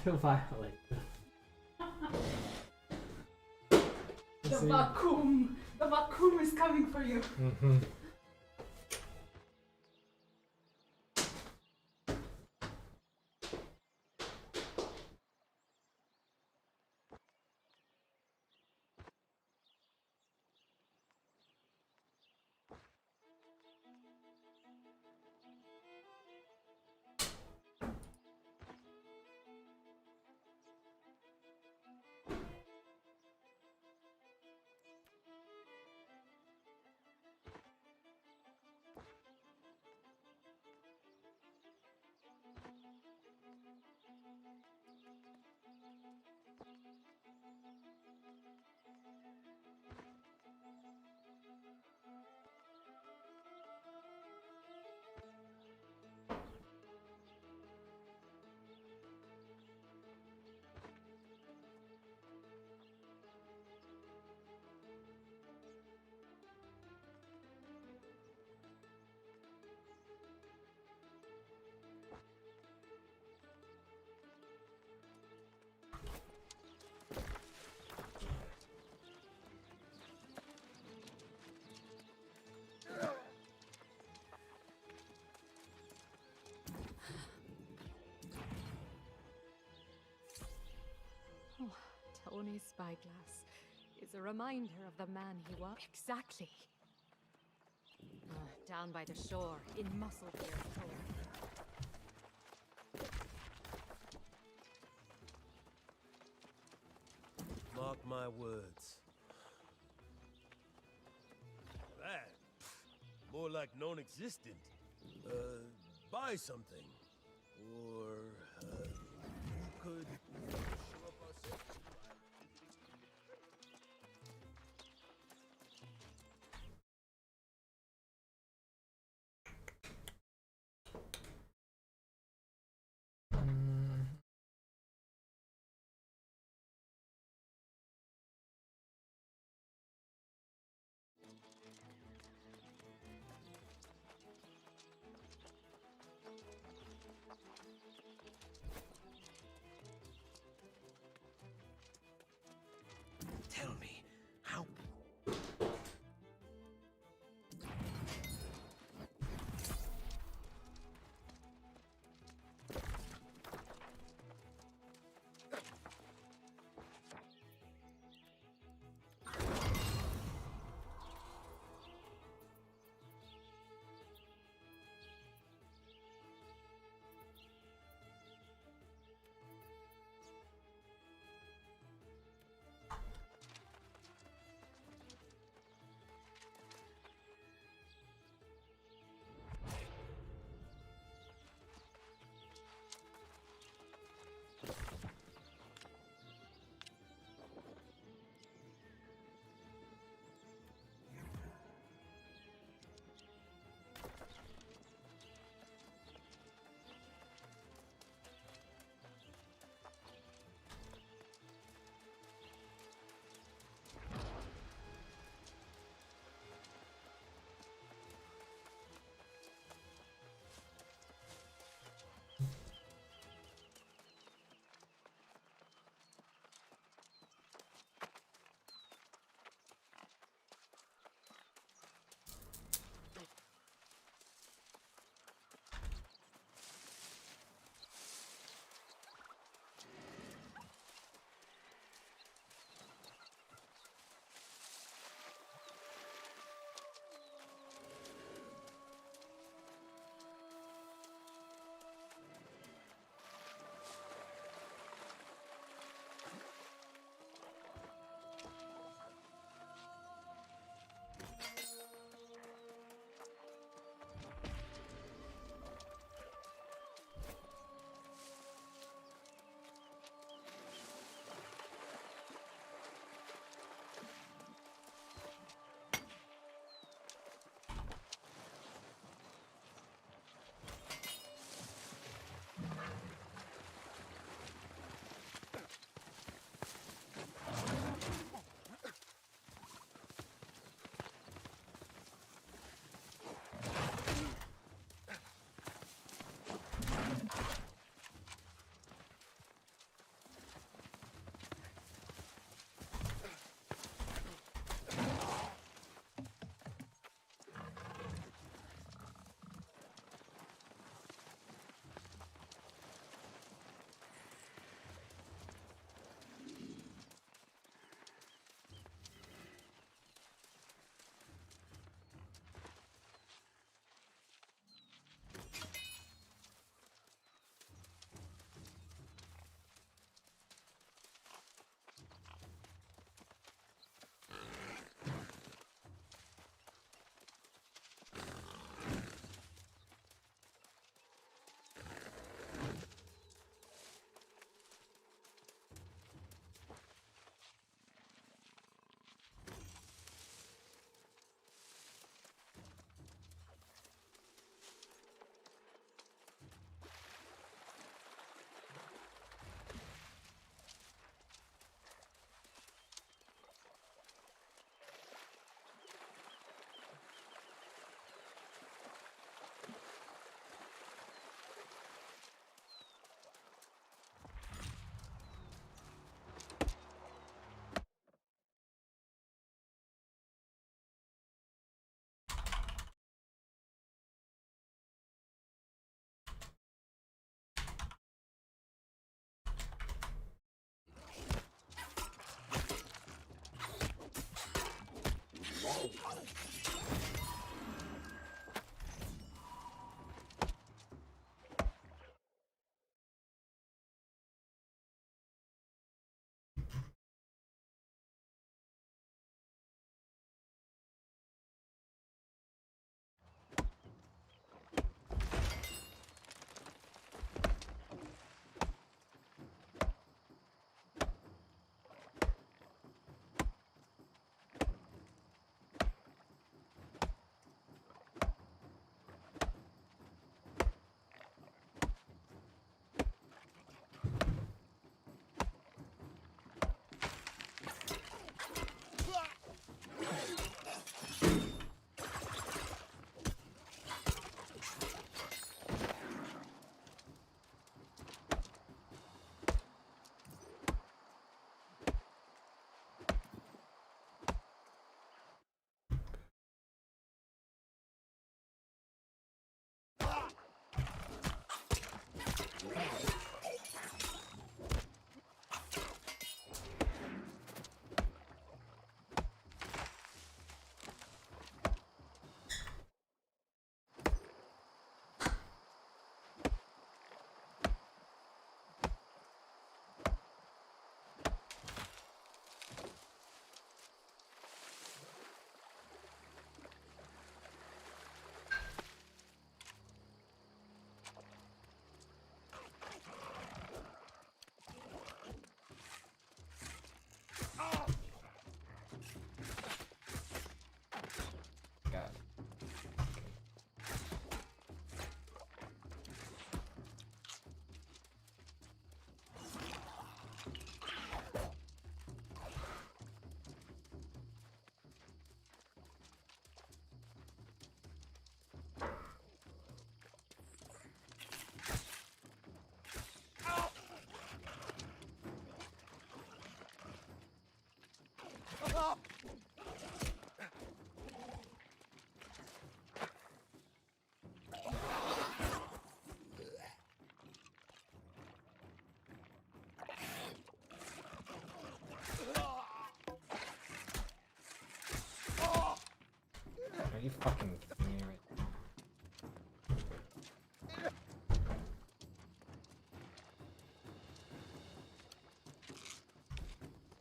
Speaker 3: Ultraviolet.
Speaker 5: The vacuum! The vacuum is coming for you!
Speaker 3: Mm-hmm.
Speaker 6: Oh, Tony's spyglass is a reminder of the man he was. Exactly. Down by the shore, in Musselbeer Cove.
Speaker 7: Mark my words. That, more like non-existent. Buy something. Or, you could show up ourselves.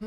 Speaker 1: Oh,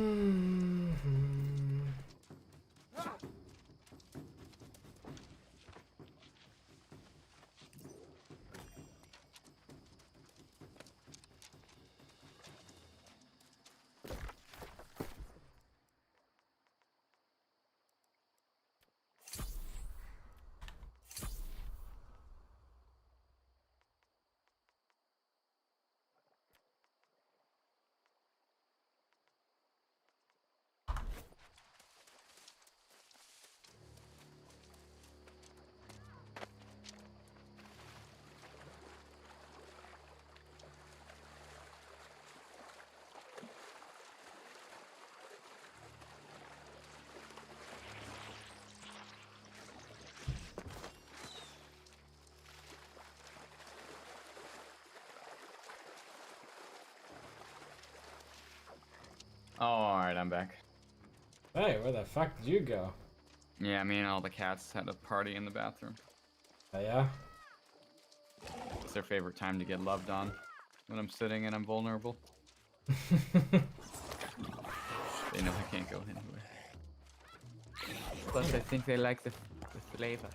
Speaker 1: alright, I'm back.
Speaker 3: Hey, where the fuck did you go?
Speaker 1: Yeah, me and all the cats had a party in the bathroom.
Speaker 3: Oh, yeah?
Speaker 1: It's their favorite time to get loved on. When I'm sitting and I'm vulnerable. They know I can't go anywhere. Plus, I think they like the flavor.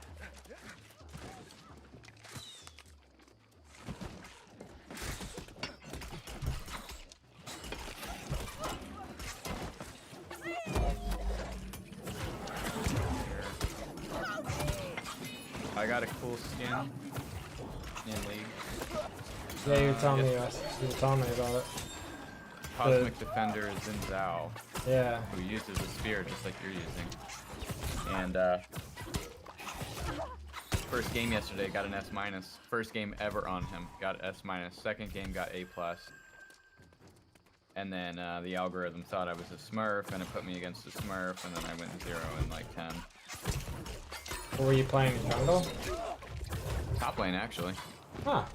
Speaker 1: I got a cool skin in League.
Speaker 3: Yeah, you were telling me about it.
Speaker 1: Cosmic Defender is in Zhao,
Speaker 3: Yeah.
Speaker 1: who uses a spear just like you're using. And first game yesterday got an S-. First game ever on him got S-. Second game got A+. And then the algorithm thought I was a Smurf, and it put me against a Smurf, and then I went 0 and like 10.
Speaker 3: Were you playing jungle?
Speaker 1: Top lane, actually.
Speaker 3: Huh.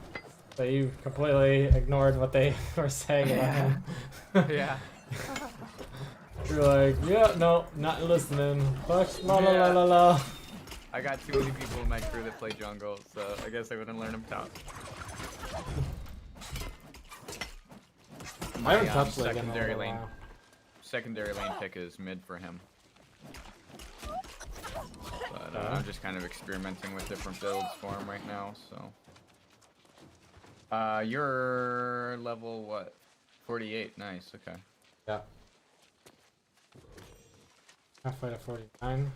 Speaker 3: So you completely ignored what they were saying about him.
Speaker 1: Yeah.
Speaker 3: You're like, yeah, no, not listening. Fuck, la la la la la.
Speaker 1: I got too many people in my crew that play jungle, so I guess I wouldn't learn them top.
Speaker 3: I haven't touched
Speaker 1: secondary lane. Secondary lane pick is mid for him. But I'm just kind of experimenting with different builds for him right now, so. You're level what? 48. Nice. Okay.
Speaker 3: Yeah. Halfway to 49.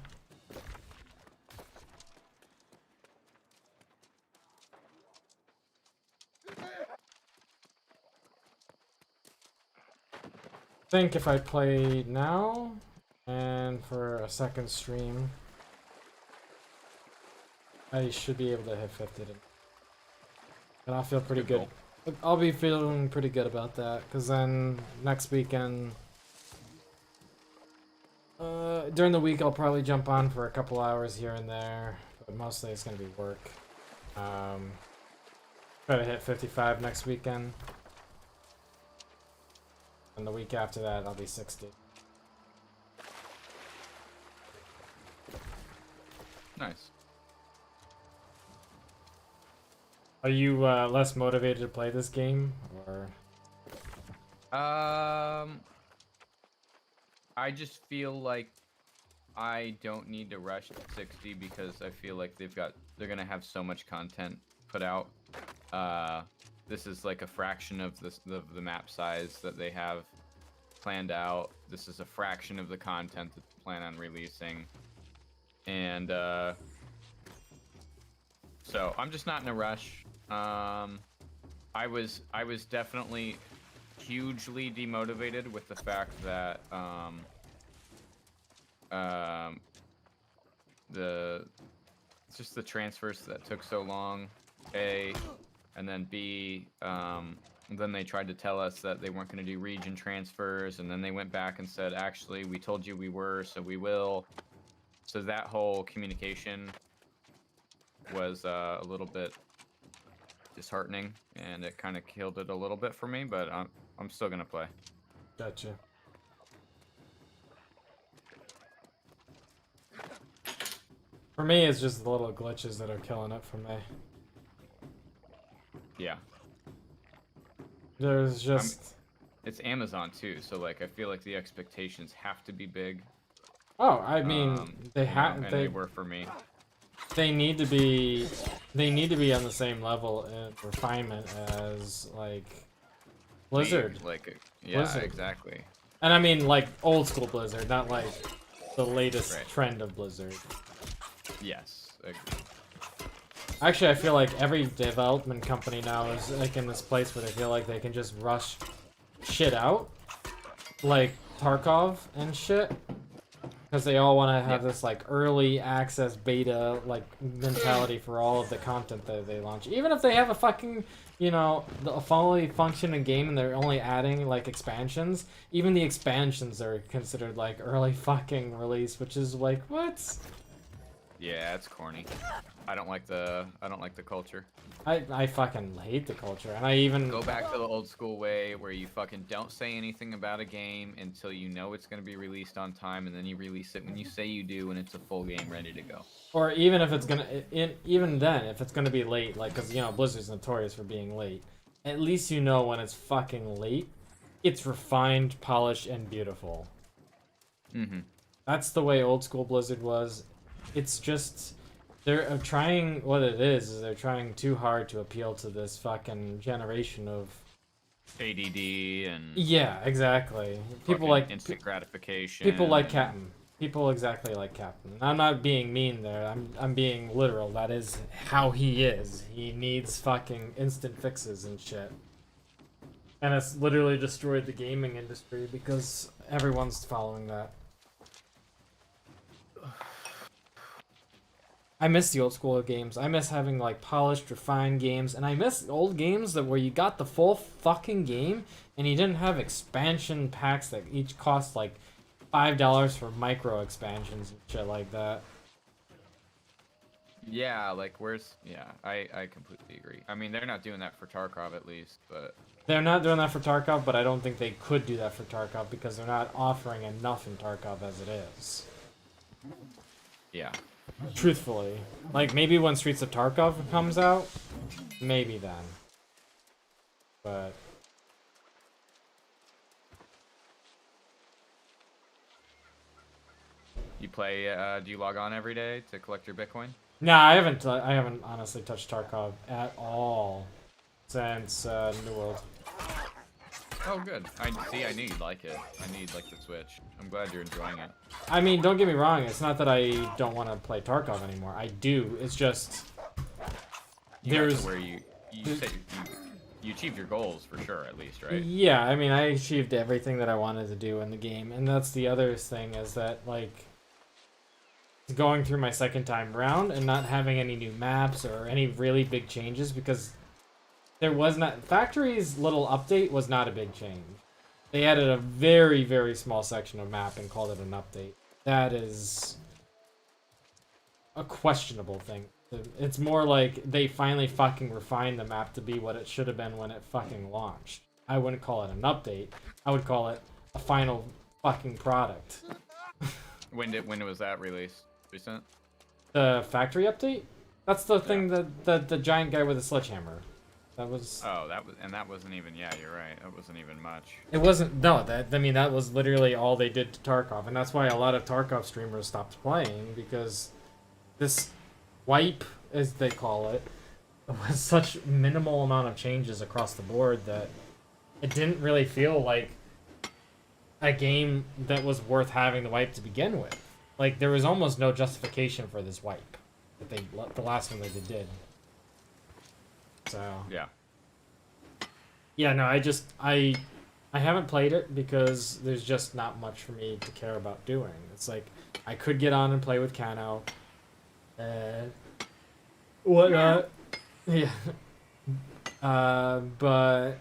Speaker 3: I think if I play now and for a second stream, I should be able to hit 50. And I'll feel pretty good. I'll be feeling pretty good about that, because then next weekend, during the week I'll probably jump on for a couple hours here and there, but mostly it's going to be work. Try to hit 55 next weekend. And the week after that, I'll be 60.
Speaker 1: Nice.
Speaker 3: Are you less motivated to play this game, or?
Speaker 1: I just feel like I don't need to rush to 60 because I feel like they're gonna have so much content put out. This is like a fraction of the map size that they have planned out. This is a fraction of the content that they plan on releasing, and so I'm just not in a rush. I was definitely hugely demotivated with the fact that the transfers that took so long, A, and then B, then they tried to tell us that they weren't going to do region transfers, and then they went back and said, actually, we told you we were, so we will. So that whole communication was a little bit disheartening, and it kind of killed it a little bit for me, but I'm still gonna play.
Speaker 3: Gotcha. For me, it's just the little glitches that are killing it for me.
Speaker 1: Yeah.
Speaker 3: There's just
Speaker 1: It's Amazon too, so like I feel like the expectations have to be big.
Speaker 3: Oh, I mean, they
Speaker 1: you know,
Speaker 3: have
Speaker 1: and they were for me.
Speaker 3: they need to be on the same level in refinement as like Blizzard.
Speaker 1: Like, yeah,
Speaker 3: Blizzard.
Speaker 1: exactly.
Speaker 3: And I mean like old school Blizzard, not like the latest
Speaker 1: Right.
Speaker 3: trend of Blizzard.
Speaker 1: Yes.
Speaker 3: Actually, I feel like every development company now is like in this place where they feel like they can just rush shit out, like Tarkov and shit, because they all want to have this like early access beta like mentality for all of the content that they launch, even if they have a fucking, you know, a fully functioning game and they're only adding like expansions. Even the expansions are considered like early fucking release, which is like what?
Speaker 1: Yeah, it's corny. I don't like the culture.
Speaker 3: I fucking hate the culture, and I even
Speaker 1: Go back to the old school way where you fucking don't say anything about a game until you know it's going to be released on time, and then you release it when you say you do, and it's a full game ready to go.
Speaker 3: or even if it's gonna, even then, if it's gonna be late, like, cause you know Blizzard's notorious for being late. At least you know when it's fucking late, it's refined, polished, and beautiful.
Speaker 1: Mm-hmm.
Speaker 3: That's the way old school Blizzard was. It's just they're trying. What it is they're trying too hard to appeal to this fucking generation of
Speaker 1: ADD and
Speaker 3: yeah, exactly. People
Speaker 1: fucking
Speaker 3: like
Speaker 1: instant gratification.
Speaker 3: people like
Speaker 1: and-
Speaker 3: Captain. People exactly like Captain. I'm not being mean there. I'm being literal. That is how he is. He needs fucking instant fixes and shit. And it's literally destroyed the gaming industry because everyone's following that. I miss the old school of games. I miss having like polished, refined games, and I miss old games that where you got the full fucking game and you didn't have expansion packs that each cost like $5 for micro expansions and shit like that.
Speaker 1: Yeah, like I completely agree. I mean, they're not doing that for Tarkov at least, but
Speaker 3: They're not doing that for Tarkov, but I don't think they could do that for Tarkov because they're not offering enough in Tarkov as it is.
Speaker 1: yeah.
Speaker 3: Truthfully. Like, maybe when Streets of Tarkov comes out, maybe then. But...
Speaker 1: You play, do you log on every day to collect your Bitcoin?
Speaker 3: Nah, I haven't honestly touched Tarkov at all since New World.
Speaker 1: Oh, good. I knew you'd like it. I knew you'd like the Switch. I'm glad you're enjoying it.
Speaker 3: I mean, don't get me wrong, it's not that I don't want to play Tarkov anymore. I do. It's just...
Speaker 1: You got to
Speaker 3: there's...
Speaker 1: where you said you achieved your goals for sure, at least, right?
Speaker 3: Yeah, I mean, I achieved everything that I wanted to do in the game, and that's the other thing, is that, like, going through my second time around and not having any new maps or any really big changes, because there was not... Factory's little update was not a big change. They added a very, very small section of map and called it an update. That is a questionable thing. It's more like they finally fucking refined the map to be what it should have been when it fucking launched. I wouldn't call it an update. I would call it a final fucking product.
Speaker 1: When was that released? Recent?
Speaker 3: The factory update? That's the thing that the giant guy with a sledgehammer. That was...
Speaker 1: Oh, that wasn't even, yeah, you're right. That wasn't even much.
Speaker 3: It wasn't... No, that was literally all they did to Tarkov. And that's why a lot of Tarkov streamers stopped playing, because this wipe, as they call it, was such minimal amount of changes across the board that it didn't really feel like a game that was worth having the wipe to begin with. Like, there was almost no justification for this wipe. The last one that they did. So...
Speaker 1: Yeah.
Speaker 3: Yeah, no, I haven't played it because there's just not much for me to care about doing. It's like, I could get on and play with Kano, and whatnot. Yeah. But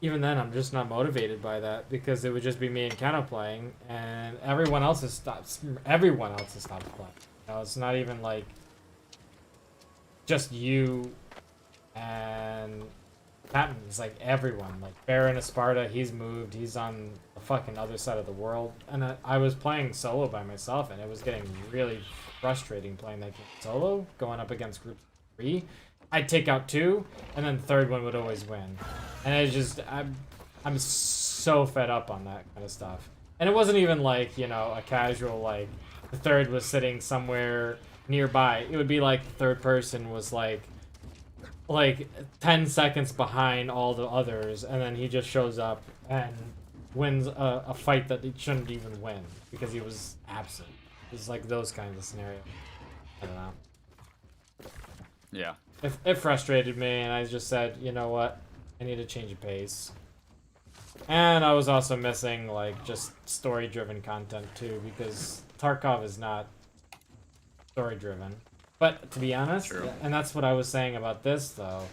Speaker 3: even then, I'm just not motivated by that because it would just be me and Kano playing, and everyone else has stopped. Everyone else has stopped playing. You know, it's not even like just you and Captain. It's like everyone. Like Baron of Sparta, he's moved. He's on the fucking other side of the world. And I was playing solo by myself, and it was getting really frustrating playing that game solo, going up against groups of 3. I'd take out 2, and then the third one would always win. And I I'm so fed up on that kind of stuff. And it wasn't even like, you know, a casual, like, the third was sitting somewhere nearby. It would be like the third person was like 10 seconds behind all the others, and then he just shows up and wins a fight that he shouldn't even win because he was absent. It's like those kinds of scenarios. I don't know.
Speaker 1: Yeah.
Speaker 3: It frustrated me, and I just said, you know what? I need to change of pace. And I was also missing, like, just story-driven content, too, because Tarkov is not story-driven. But, to be honest,
Speaker 1: True.
Speaker 3: and that's what I was saying about this, though,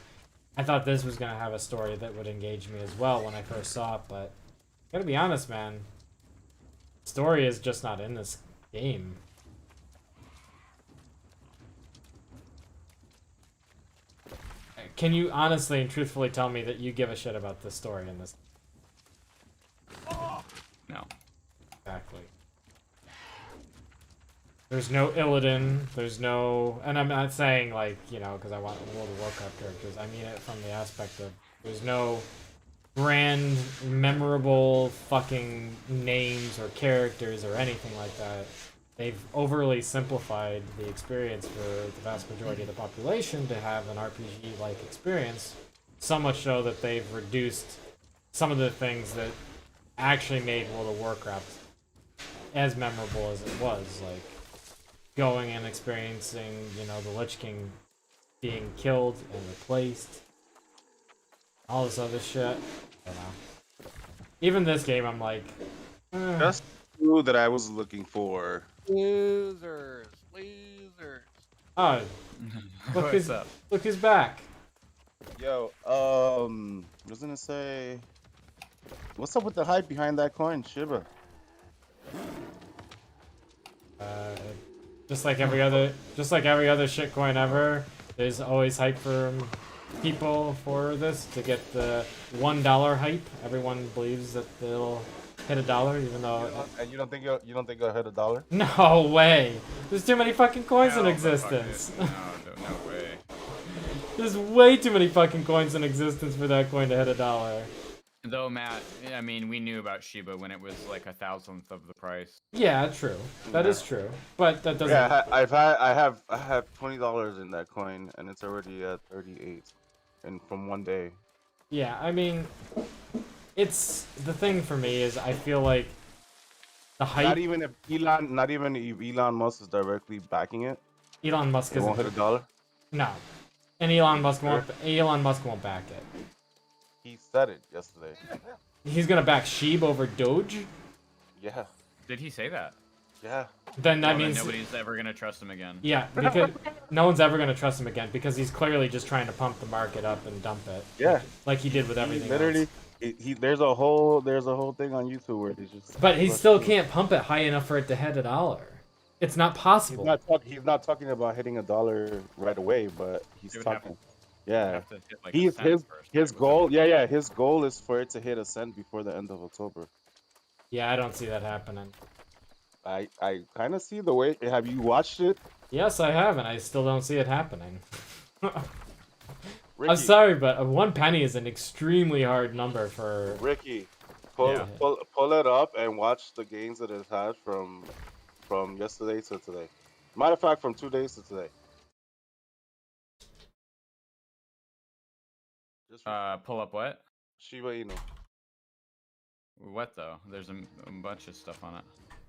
Speaker 3: I thought this was going to have a story that would engage me as well when I first saw it, but gotta be honest, man. Story is just not in this game. Can you honestly and truthfully tell me that you give a shit about the story in this?
Speaker 1: No.
Speaker 3: Exactly. There's no Illidan, there's no... And I'm not saying, like, you know, because I want World of Warcraft characters. I mean it from the aspect of there's no grand, memorable fucking names or characters or anything like that. They've overly simplified the experience for the vast majority of the population to have an RPG-like experience. So much so that they've reduced some of the things that actually made World of Warcraft as memorable as it was. Like, going and experiencing, you know, the Lich King being killed and replaced. All this other shit. I don't know. Even this game, I'm like...
Speaker 8: That's the that I was looking for.
Speaker 4: Losers. Losers.
Speaker 3: Oh,
Speaker 1: What's up?
Speaker 3: look who's back.
Speaker 8: Yo, I was gonna say, what's up with the hype behind that coin, Shiba?
Speaker 3: Just like every other shitcoin ever, there's always hype from people for this to get the $1 hype. Everyone believes that they'll hit $1, even though.
Speaker 8: And you don't think you'll hit $1?
Speaker 3: No way! There's too many fucking coins in
Speaker 1: No,
Speaker 3: existence.
Speaker 1: No, no way.
Speaker 3: There's way too many fucking coins in existence for that coin to hit $1.
Speaker 1: Though, Matt, I mean, we knew about Shiba when it was like 1,000th of the price.
Speaker 3: Yeah, true. That is true. But that doesn't.
Speaker 8: Yeah, I have $20 in that coin, and it's already at 38, and from one day.
Speaker 3: Yeah, I mean, it's the thing for me is I feel like the hype.
Speaker 8: Not even if Elon Musk is directly backing it.
Speaker 3: Elon Musk
Speaker 8: It won't hit $1.
Speaker 3: No, and Elon Musk won't back it.
Speaker 8: He said it yesterday.
Speaker 3: He's gonna back Sheeb over Doge.
Speaker 8: Yeah,
Speaker 1: Did he say that?
Speaker 8: yeah.
Speaker 3: Then that
Speaker 1: Well, then
Speaker 3: means
Speaker 1: nobody's ever gonna trust him again.
Speaker 3: yeah, because no one's ever gonna trust him again because he's clearly just trying to pump the market up and dump it.
Speaker 8: Yeah.
Speaker 3: like he did with everything.
Speaker 8: Literally,
Speaker 3: else.
Speaker 8: there's a whole thing on YouTube where he's just.
Speaker 3: But he still can't pump it high enough for it to hit $1. It's not possible.
Speaker 8: He's not talking about hitting $1 right away, but he's
Speaker 1: It would have
Speaker 8: talking.
Speaker 1: to-
Speaker 8: Yeah.
Speaker 1: have to hit, like, a
Speaker 8: His
Speaker 1: cent first,
Speaker 8: his
Speaker 1: right?
Speaker 8: goal. Yeah. His goal is for it to hit a cent before the end of October.
Speaker 3: Yeah, I don't see that happening.
Speaker 8: I kind of see the way. Have you watched it?
Speaker 3: Yes, I have, and I still don't see it happening.
Speaker 8: Ricky,
Speaker 3: I'm sorry, but 1 penny is an extremely hard number for.
Speaker 8: Ricky, pull it up and watch the gains that it had from yesterday to today. Matter of fact, from 2 days to today. Just
Speaker 1: Pull up what?
Speaker 8: Shiba Inu.
Speaker 1: What though? There's a bunch of stuff on it.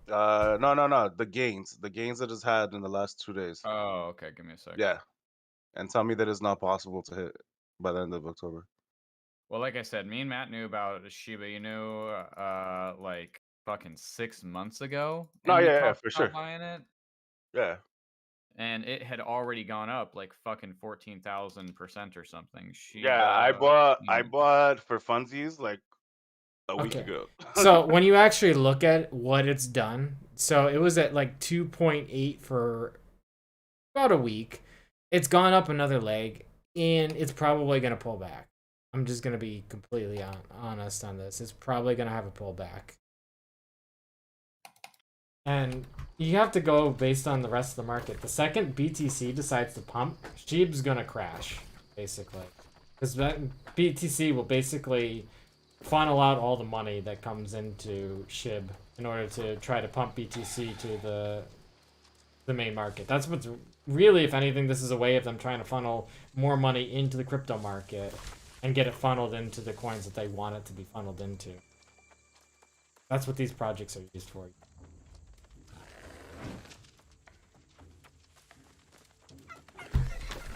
Speaker 8: No. The gains that it's had in the last 2 days.
Speaker 1: Oh, okay. Give me a sec.
Speaker 8: Yeah, and tell me that it's not possible to hit by the end of October.
Speaker 1: Well, like I said, me and Matt knew about Shiba Inu, like fucking 6 months ago.
Speaker 8: No,
Speaker 1: and we
Speaker 8: yeah,
Speaker 1: talked
Speaker 8: for
Speaker 1: about
Speaker 8: sure.
Speaker 1: Buying it,
Speaker 8: Yeah,
Speaker 1: and it had already gone up like fucking 14,000% or something.
Speaker 8: yeah. I
Speaker 1: Inu.
Speaker 8: bought for funsies like a week
Speaker 3: Okay.
Speaker 8: ago.
Speaker 3: So when you actually look at what it's done, so it was at like 2.8 for about a week. It's gone up another leg, and it's probably gonna pull back. I'm just gonna be completely honest on this. It's probably gonna have a pullback, and you have to go based on the rest of the market. The second BTC decides to pump, Sheeb's gonna crash, basically, because BTC will basically funnel out all the money that comes into SHIB in order to try to pump BTC to the main market. That's what's really, if anything, this is a way of them trying to funnel more money into the crypto market and get it funneled into the coins that they want it to be funneled into. That's what these projects are used for.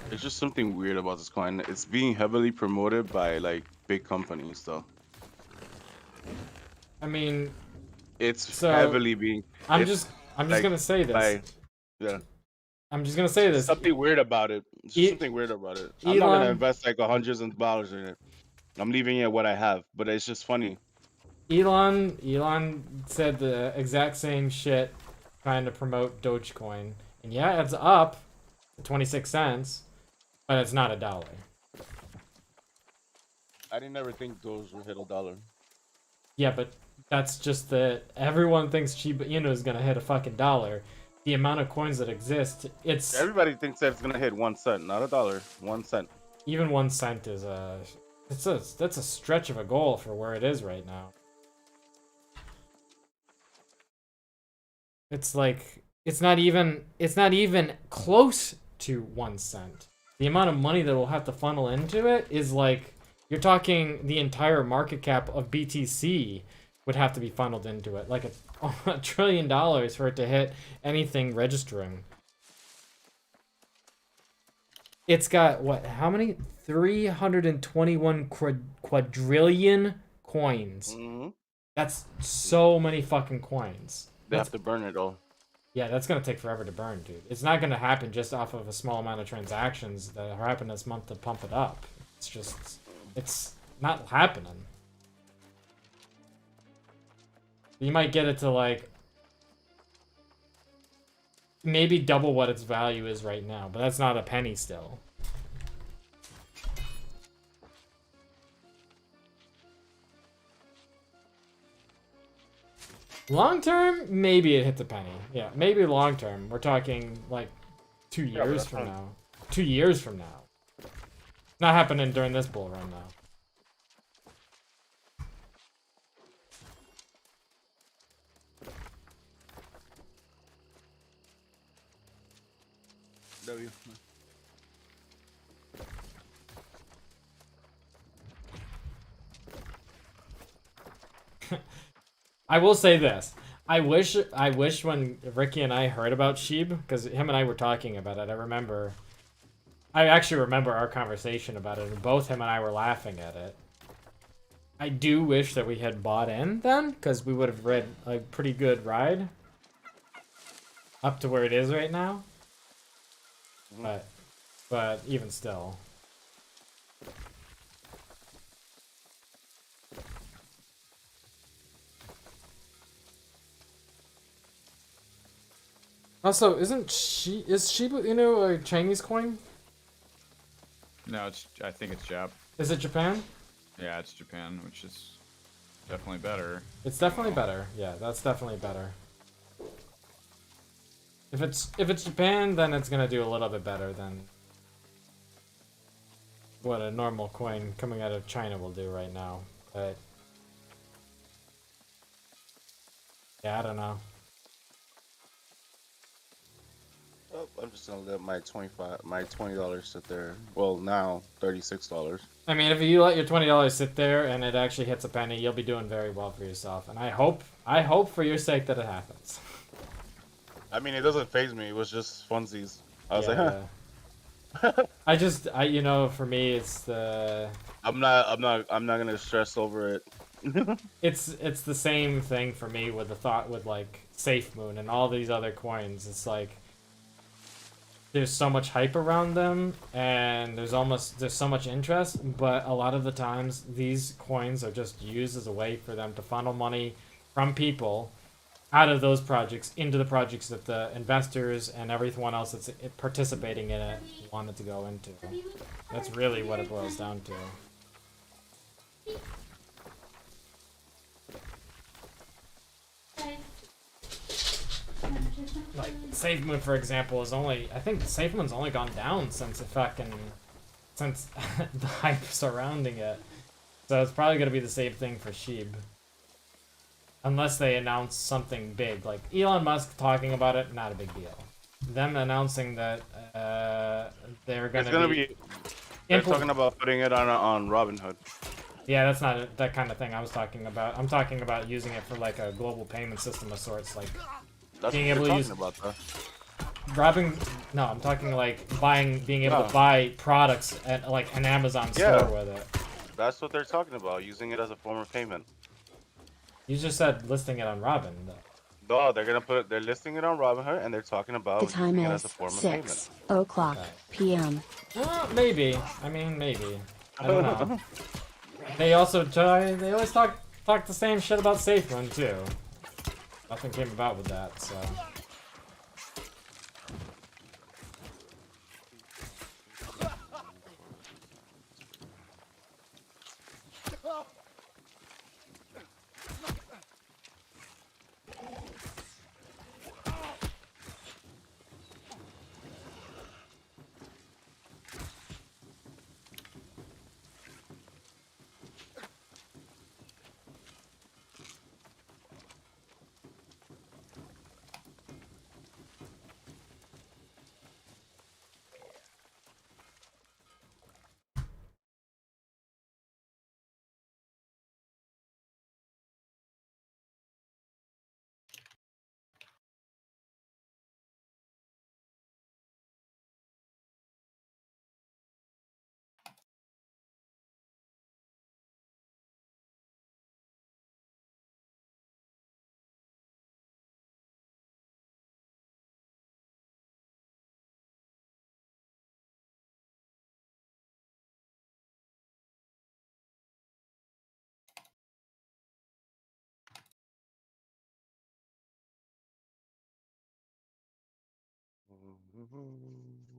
Speaker 8: It's just something weird about this coin. It's being heavily promoted by like big companies, though.
Speaker 3: I mean,
Speaker 8: It's
Speaker 3: So,
Speaker 8: heavily being.
Speaker 3: I'm
Speaker 8: it's
Speaker 3: just
Speaker 8: like
Speaker 3: gonna say this.
Speaker 8: by- yeah.
Speaker 3: I'm just gonna say this.
Speaker 8: Something weird about it. It's
Speaker 3: E-
Speaker 8: something weird about it. I'm not gonna
Speaker 3: Elon-
Speaker 8: invest like hundreds of dollars in it. I'm leaving it what I have, but it's just funny.
Speaker 3: Elon said the exact same shit trying to promote Dogecoin. And yeah, it's up to 26 cents, but it's not $1.
Speaker 8: I didn't ever think those would hit $1.
Speaker 3: Yeah, but that's just that everyone thinks Shiba Inu is gonna hit a fucking dollar. The amount of coins that exist, it's
Speaker 8: Everybody thinks that it's gonna hit 1 cent, not $1. 1 cent.
Speaker 3: even 1 cent is that's a stretch of a goal for where it is right now. It's like it's not even close to 1 cent. The amount of money that will have to funnel into it is like you're talking the entire market cap of BTC would have to be funneled into it, like $1 trillion for it to hit anything registering. It's got what? How many? 321 quadrillion coins.
Speaker 8: Mm-hmm.
Speaker 3: That's so many fucking coins.
Speaker 8: They have to burn it all.
Speaker 3: Yeah, that's gonna take forever to burn, dude. It's not gonna happen just off of a small amount of transactions that happen this month to pump it up. It's not happening. You might get it to like maybe double what its value is right now, but that's not a penny still. Long term, maybe it hits a penny. Yeah, maybe long term. We're talking like 2 years from now. 2 years from now. Not happening during this bull run now.
Speaker 8: W.
Speaker 3: I will say this. I wish when Ricky and I heard about Sheeb, because him and I were talking about it, I actually remember our conversation about it, and both him and I were laughing at it. I do wish that we had bought in then, because we would have read a pretty good ride up to where it is right now. But even still. Also, is Shiba Inu a Chinese coin?
Speaker 1: No, I think it's Jap.
Speaker 3: Is it Japan?
Speaker 1: Yeah, it's Japan, which is definitely better.
Speaker 3: It's definitely better. Yeah, that's definitely better. If it's Japan, then it's gonna do a little bit better than what a normal coin coming out of China will do right now. But yeah, I don't know.
Speaker 8: Oh, I'm just gonna let my $20 sit there. Well, now $36.
Speaker 3: I mean, if you let your $20 sit there and it actually hits a penny, you'll be doing very well for yourself. And I hope for your sake that it happens.
Speaker 8: I mean, it doesn't phase me. It was just funsies. I was like,
Speaker 3: huh. I you know, for me, it's the.
Speaker 8: I'm not gonna stress over it.
Speaker 3: It's the same thing for me with the thought with like Safe Moon and all these other coins. It's like there's so much hype around them and there's so much interest, but a lot of the times these coins are just used as a way for them to funnel money from people out of those projects into the projects that the investors and everyone else that's participating in it wanted to go into. That's really what it boils down to. Like Safe Moon, for example, is I think Safe Moon's only gone down since the hype surrounding it. So it's probably gonna be the same thing for Sheeb. Unless they announce something big, like Elon Musk talking about it, not a big deal. Them announcing that they're
Speaker 8: It's gonna be. They're talking about putting it on Robinhood.
Speaker 3: Yeah, that's not that kind of thing I was talking about. I'm talking about using it for like a global payment system of sorts, like
Speaker 8: That's
Speaker 3: being
Speaker 8: what
Speaker 3: able
Speaker 8: they're
Speaker 3: to use
Speaker 8: talking about, though.
Speaker 3: robbing. No, I'm talking like being able to buy products at like an Amazon store with it.
Speaker 8: That's what they're talking about, using it as a form of payment.
Speaker 3: You just said listing it on Robin, though.
Speaker 8: No, they're gonna put it. They're listing it on Robinhood, and they're talking about using it as a form of payment.
Speaker 9: 6:00 p.m.
Speaker 3: Maybe. I mean, maybe. I don't know. They also try. They always talk the same shit about SafeRun too. Nothing came about with that, so.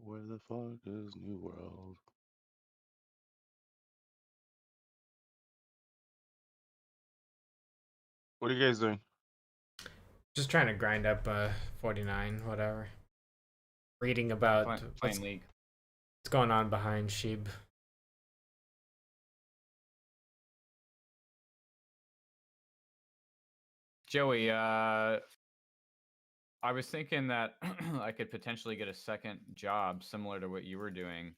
Speaker 8: Where the fuck is New World? What are you guys doing?
Speaker 3: Just trying to grind up 49, whatever. Reading about
Speaker 1: playing League.
Speaker 3: what's going on behind Sheeb.
Speaker 1: Joey, I was thinking that I could potentially get a second job similar to what you were doing,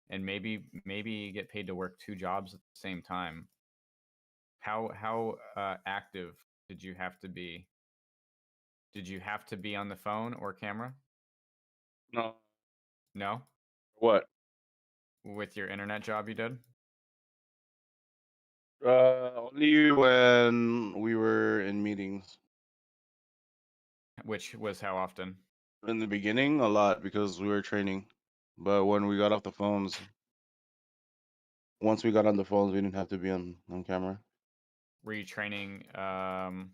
Speaker 1: and maybe get paid to work 2 jobs at the same time. How active did you have to be? Did you have to be on the phone or camera?
Speaker 8: No.
Speaker 1: No?
Speaker 8: What?
Speaker 1: With your internet job you did?
Speaker 8: Only when we were in meetings.
Speaker 1: Which was how often?
Speaker 8: In the beginning, a lot because we were training. But when we got off the phones, once we got on the phones, we didn't have to be on camera.
Speaker 1: Were you training on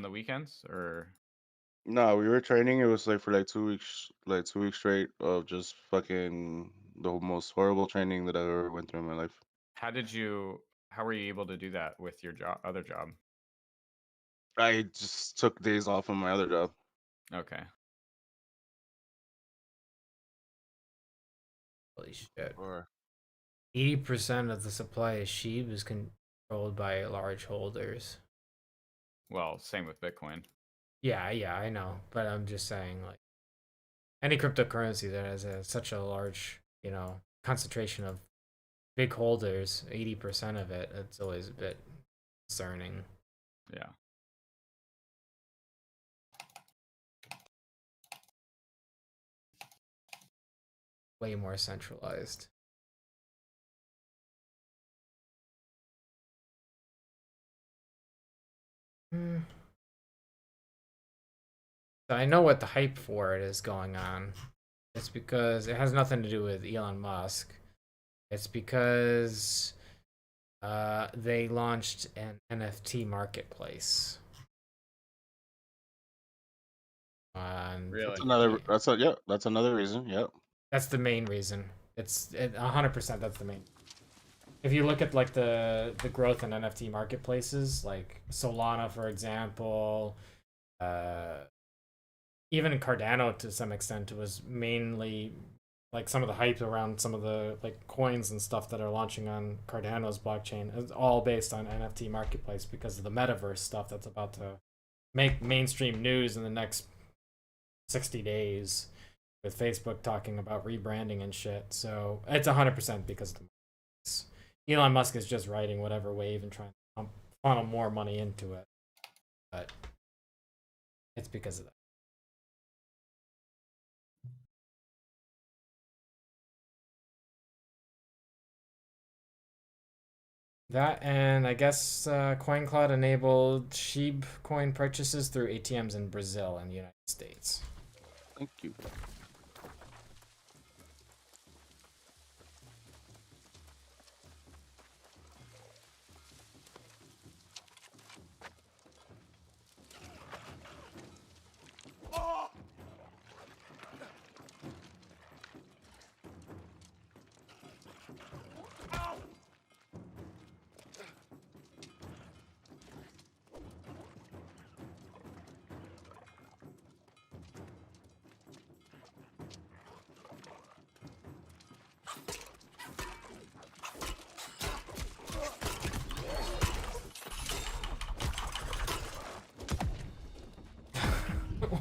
Speaker 1: the weekends or?
Speaker 8: No, we were training. It was like for like 2 weeks, like 2 weeks straight of just fucking the most horrible training that I ever went through in my life.
Speaker 1: How were you able to do that with your other job?
Speaker 8: I just took days off on my other job.
Speaker 1: Okay.
Speaker 3: Holy shit.
Speaker 8: Or
Speaker 3: 80% of the supply of Sheeb is controlled by large holders.
Speaker 1: Well, same with Bitcoin.
Speaker 3: Yeah, I know, but I'm just saying, like, any cryptocurrency that has such a large, concentration of big holders, 80% of it, it's always a bit concerning.
Speaker 1: Yeah.
Speaker 3: Way more centralized. So I know what the hype for it is going on. It's because it has nothing to do with Elon Musk. It's because they launched an NFT marketplace.
Speaker 1: Really?
Speaker 8: That's another reason. Yep.
Speaker 3: That's the main reason. It's 100%. That's the main. If you look at like the growth in NFT marketplaces, like Solana, for example, even Cardano to some extent was mainly like some of the hype around some of the like coins and stuff that are launching on Cardano's blockchain is all based on NFT marketplace because of the metaverse stuff that's about to make mainstream news in the next 60 days with Facebook talking about rebranding and shit. So it's 100% because of the markets. Elon Musk is just riding whatever wave and trying to funnel more money into it. But it's because of that. That and I guess CoinCloud enabled SHIB coin purchases through ATMs in Brazil and the United States.
Speaker 8: Thank you.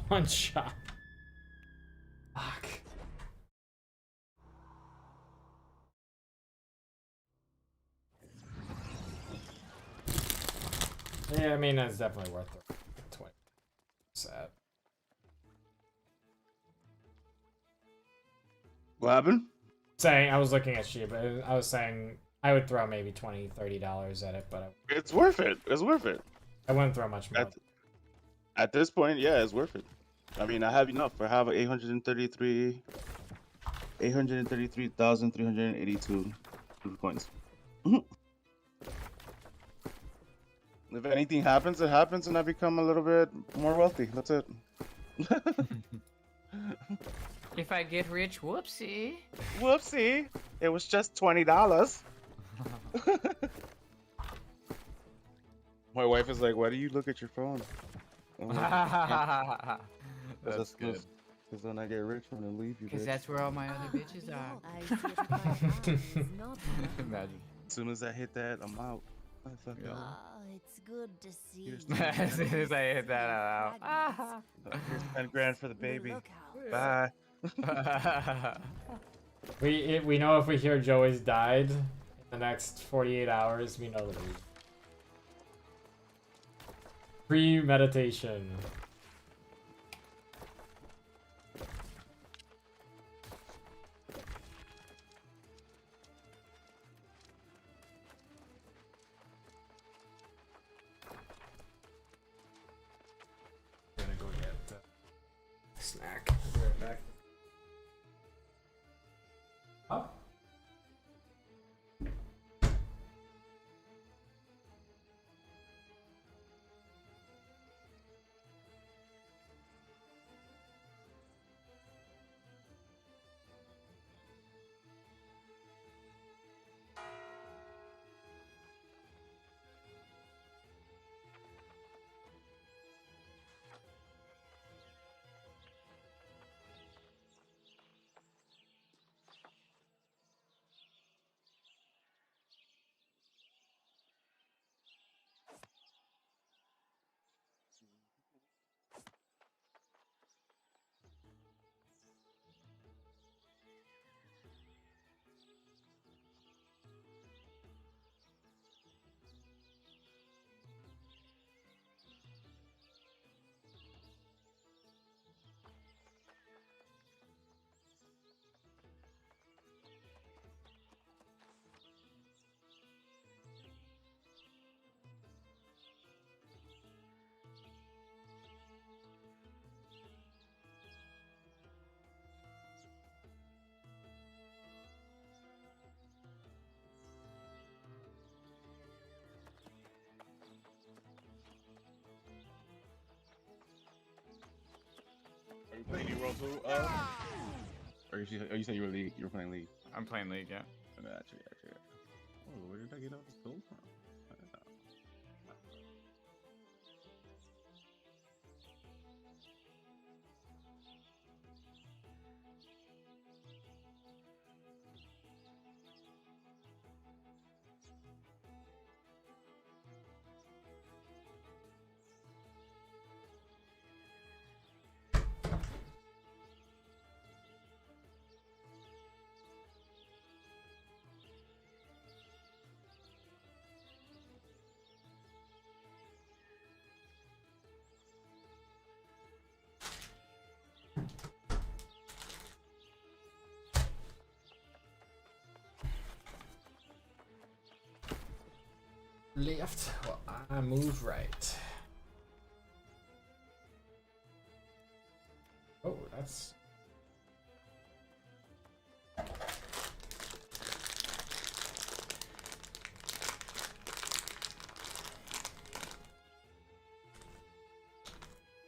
Speaker 3: One shot. Fuck. Yeah, I mean that's definitely worth it. 20. Sad.
Speaker 8: What happened?
Speaker 3: Saying I was looking at Shiba. I was saying I would throw maybe $20-$30 at it, but
Speaker 8: It's worth it. It's worth it.
Speaker 3: I wouldn't throw much more.
Speaker 8: At this point, yeah, it's worth it. I mean, I have enough. I have 833,382 coins. If anything happens, it happens, and I become a little bit more wealthy. That's it.
Speaker 1: If I get rich, whoopsie.
Speaker 8: Whoopsie! It was just $20. My wife is like, "Why do you look at your phone?"
Speaker 1: That's good.
Speaker 8: Because when I get rich, I'm gonna leave you.
Speaker 1: Because that's where all my other bitches are.
Speaker 6: I see that my heart is not
Speaker 1: Imagine.
Speaker 8: As soon as I hit that, I'm out. I fucking
Speaker 6: Oh, it's good to see
Speaker 8: Here's
Speaker 6: you.
Speaker 1: As soon as I hit that out.
Speaker 8: Here's 10 grand for the baby.
Speaker 6: Look out.
Speaker 8: Bye.
Speaker 3: We know if we hear Joey's died in the next 48 hours, we know that we premeditation. I'm gonna go get a snack. I'll be right back. Oh.
Speaker 8: Are you playing New World 2? Or you said you were League? You were playing League?
Speaker 1: I'm playing League, yeah.
Speaker 8: Actually. Oh, where did I get all this gold from?
Speaker 3: left while I move right. Oh, that's...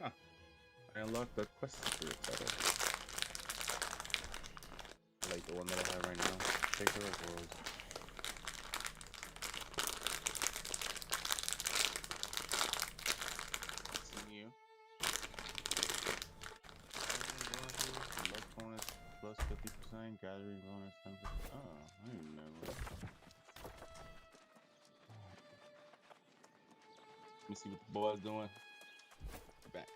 Speaker 1: Huh. I unlocked the quest spirit title. I like the one that I have right now. Taker of Worlds. See you. Luck bonus plus 50%, gathering bonus 10%. Oh, I didn't know. Let me see what the boy's doing. Back.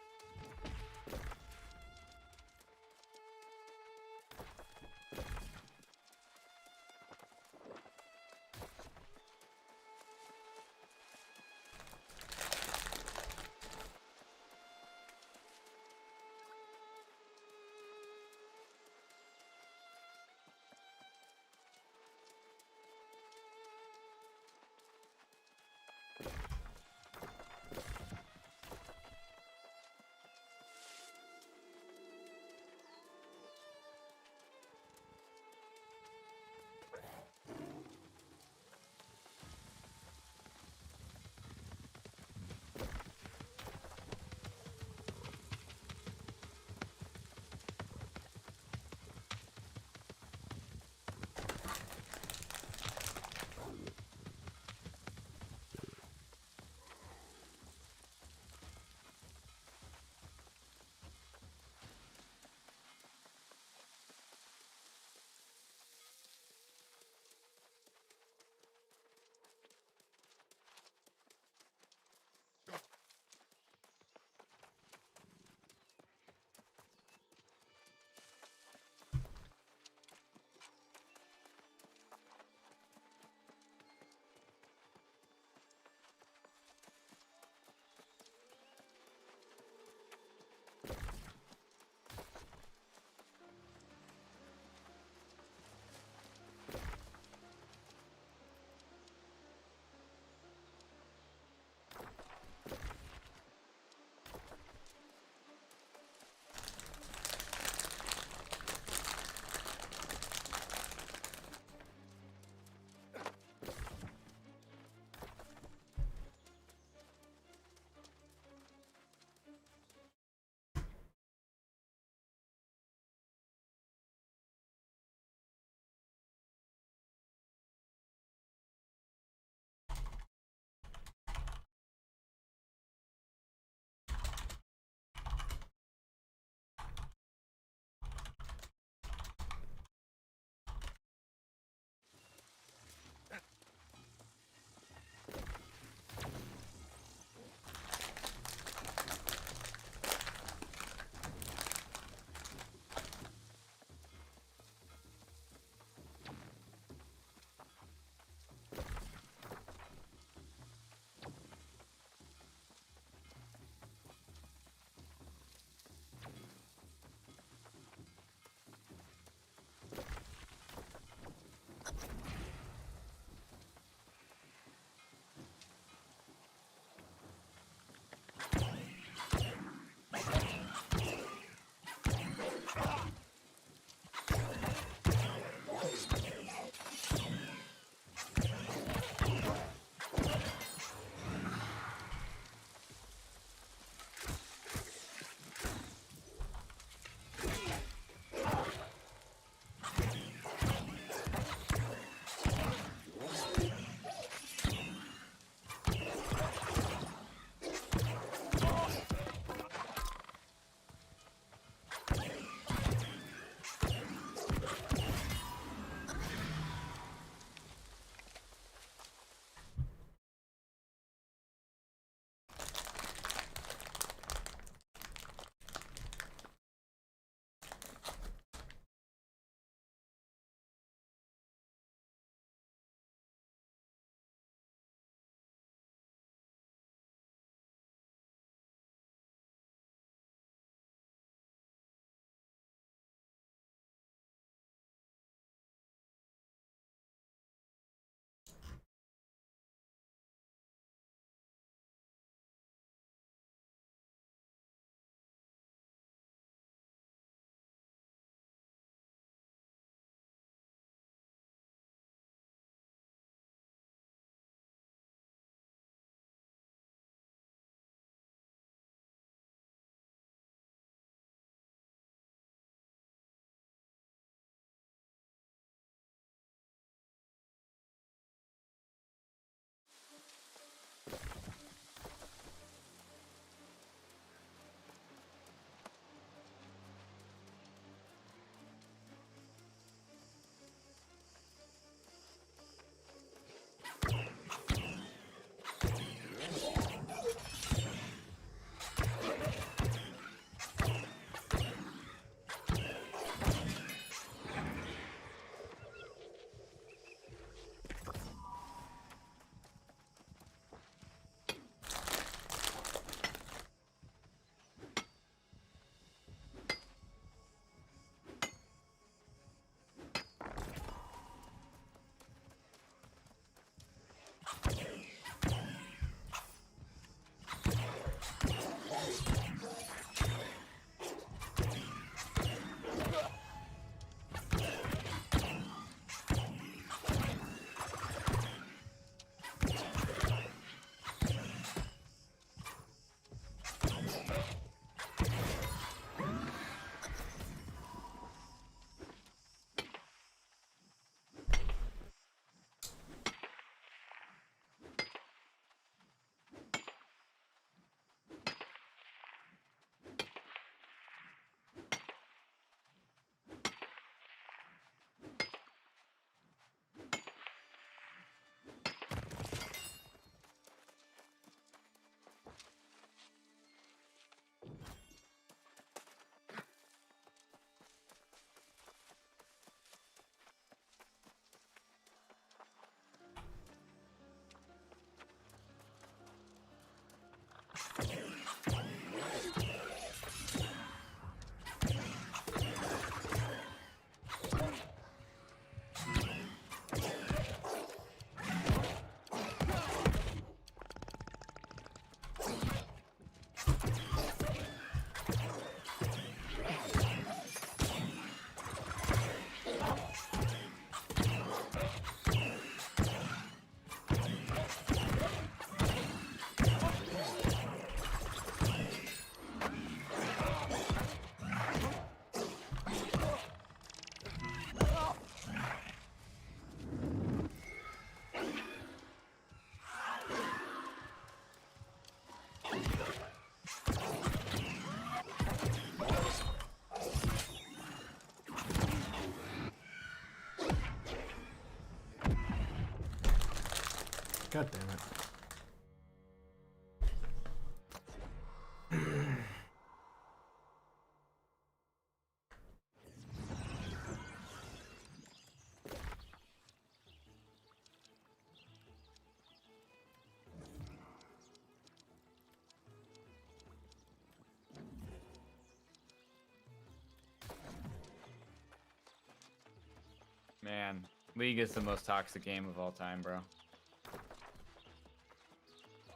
Speaker 1: Man, League is the most toxic game of all time, bro.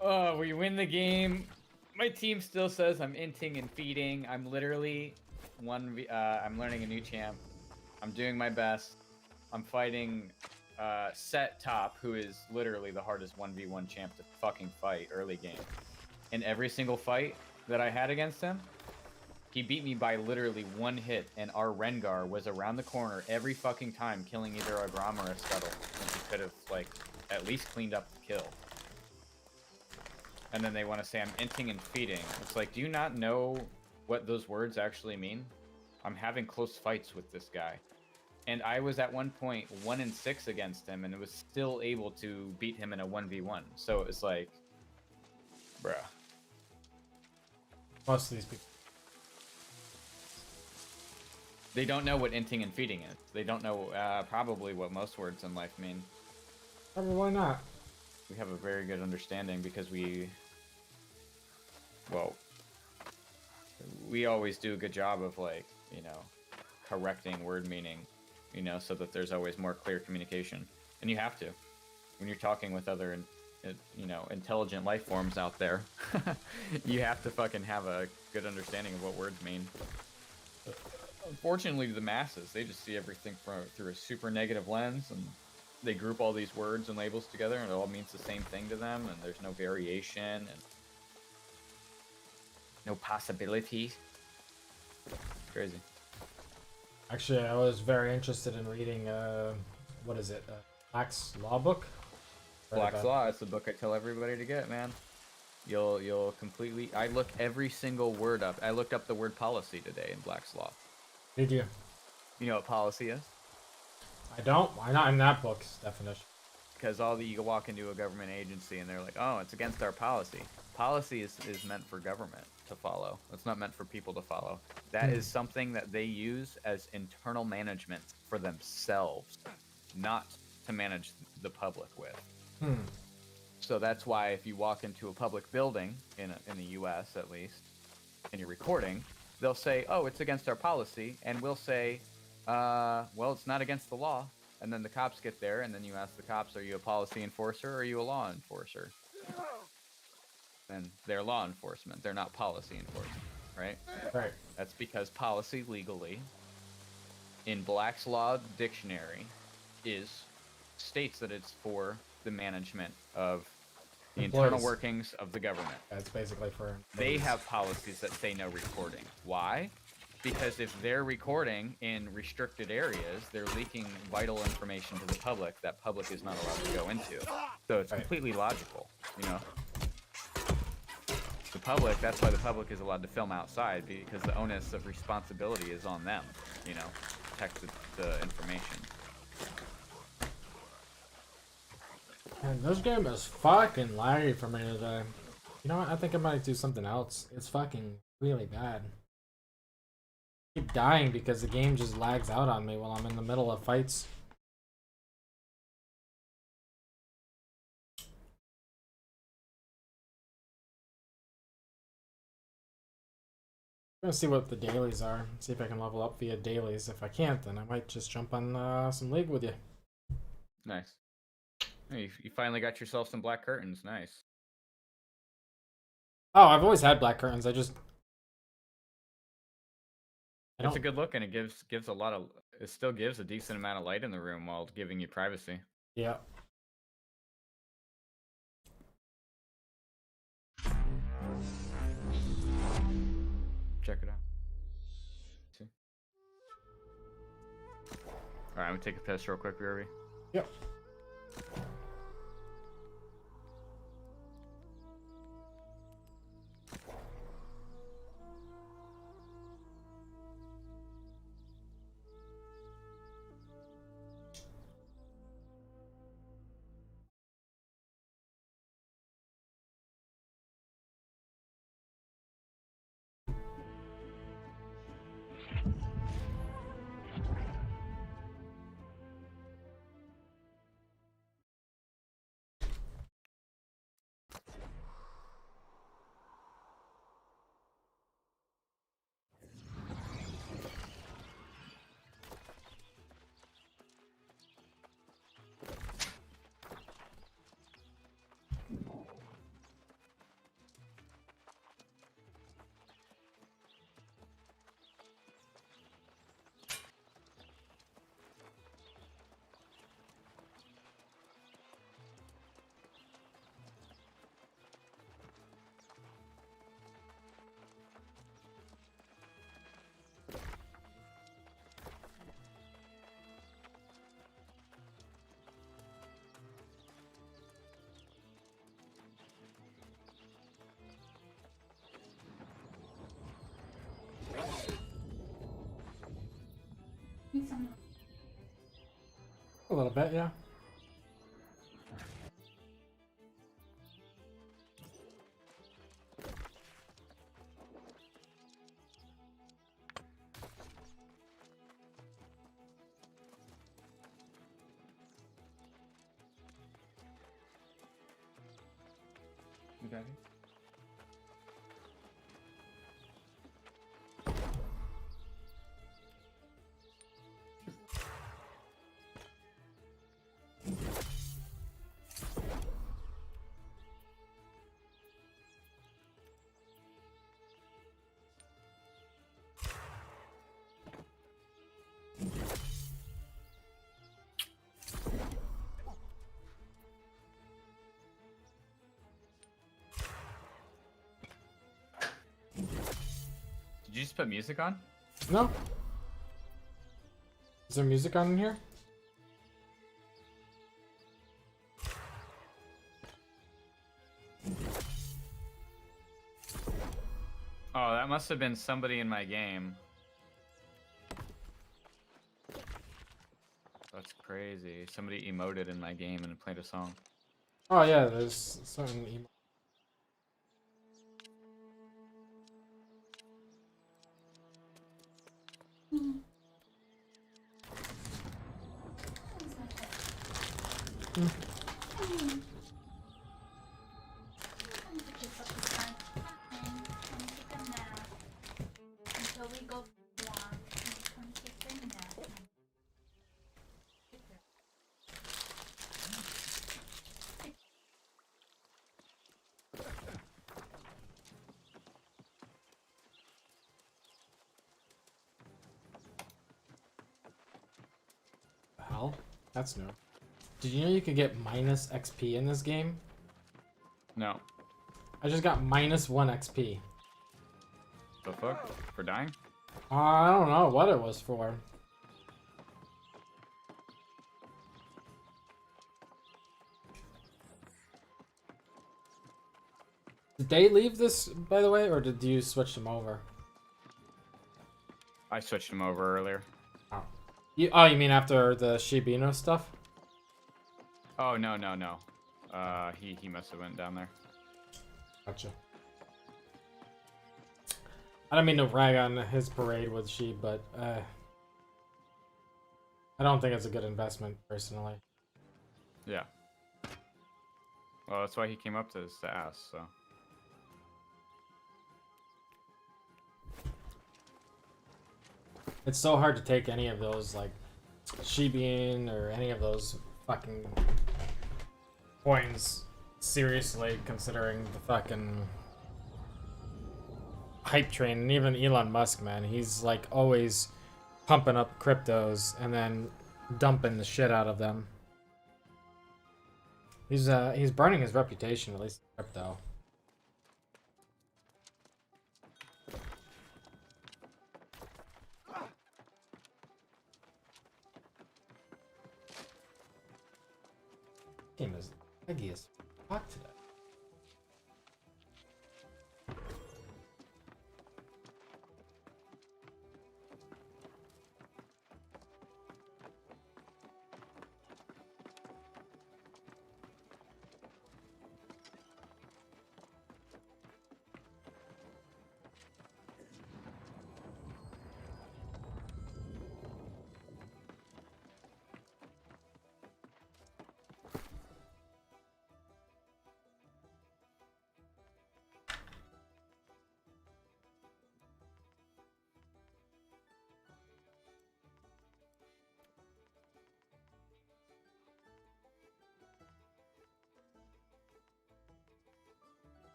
Speaker 1: Oh, we win the game. My team still says I'm inting and feeding. I'm literally I'm learning a new champ. I'm doing my best. I'm fighting Set Top, who is literally the hardest 1v1 champ to fucking fight early game. In every single fight that I had against him, he beat me by literally one hit, and our Rengar was around the corner every fucking time, killing either a Braum or a Scuttle, when he could have, like, at least cleaned up the kill. And then they want to say I'm inting and feeding. It's like, do you not know what those words actually mean? I'm having close fights with this guy. And I was at one point 1-6 against him, and was still able to beat him in a 1v1. So it was like, bruh.
Speaker 3: Most of these people.
Speaker 1: They don't know what inting and feeding is. They don't know probably what most words in life mean.
Speaker 3: Probably not.
Speaker 1: We have a very good understanding because we always do a good job of, like, you know, correcting word meaning, you know, so that there's always more clear communication. And you have to. When you're talking with other, you know, intelligent life forms out there, you have to fucking have a good understanding of what words mean. Unfortunately, the masses, they just see everything through a super negative lens, and they group all these words and labels together, and it all means the same thing to them, and there's no variation and no possibilities. Crazy.
Speaker 3: Actually, I was very interested in reading, what is it? Black's Law book?
Speaker 1: Black's Law, it's the book I tell everybody to get, man. You'll completely... I look every single word up. I looked up the word policy today in Black's Law.
Speaker 3: Did you?
Speaker 1: You know what policy is?
Speaker 3: I don't. Why not in that book's definition?
Speaker 1: Because you walk into a government agency and they're like, oh, it's against our policy. Policy is meant for government to follow. It's not meant for people to follow. That is something that they use as internal management for themselves, not to manage the public with. So that's why if you walk into a public building, in the US at least, and you're recording, they'll say, oh, it's against our policy, and we'll say, well, it's not against the law. And then the cops get there, and then you ask the cops, are you a policy enforcer or are you a law enforcer? And they're law enforcement. They're not policy enforcement, right?
Speaker 3: Right.
Speaker 1: That's because policy legally, in Black's Law Dictionary, states that it's for the management of the internal workings of the government.
Speaker 3: That's basically for...
Speaker 1: They have policies that say no recording. Why? Because if they're recording in restricted areas, they're leaking vital information to the public that public is not allowed to go into. So it's completely logical, you know? The public, that's why the public is allowed to film outside, because the onus of responsibility is on them, you know, protect the information.
Speaker 3: Man, this game is fucking laggy for me today. You know what? I think I might do something else. It's fucking really bad. I keep dying because the game just lags out on me while I'm in the middle of fights. I'm gonna see what the dailies are. See if I can level up via dailies. If I can't, then I might just jump on some League with you.
Speaker 1: Nice. Hey, you finally got yourself some black curtains. Nice.
Speaker 3: Oh, I've always had black curtains. It's
Speaker 1: a good look, and it gives a lot of. It still gives a decent amount of light in the room while giving you privacy.
Speaker 3: Yeah.
Speaker 1: Check it out. See. All right, I'm gonna take a piss real quick, BRB.
Speaker 3: Yep. bit, yeah.
Speaker 1: You got it? Did you just put music on?
Speaker 3: No. Is there music on in here?
Speaker 1: Oh, that must have been somebody in my game. That's crazy. Somebody emoted in my game and played a song.
Speaker 3: Oh yeah, there's certain emo.
Speaker 5: Until we go for a walk and come take a nap.
Speaker 3: Hell, that's new. Did you know you could get minus XP in this game?
Speaker 1: No.
Speaker 3: I just got minus 1 XP.
Speaker 1: The fuck? For dying?
Speaker 3: I don't know what it was for. Did they leave this, by the way, or did you switch them over?
Speaker 1: I switched him over earlier.
Speaker 3: Oh, you mean after the Shibino stuff?
Speaker 1: Oh, no, no, no. He must have went down there.
Speaker 3: Gotcha. I don't mean to rag on his parade with Sheep, but I don't think it's a good investment, personally.
Speaker 1: Yeah. Well, that's why he came up to this to ask, so.
Speaker 3: It's so hard to take any of those, like, Shibian or any of those fucking coins seriously, considering the fucking hype train. And even Elon Musk, man, he's like always pumping up cryptos and then dumping the shit out of them. He's burning his reputation, at least in crypto. Game is laggy as fuck today.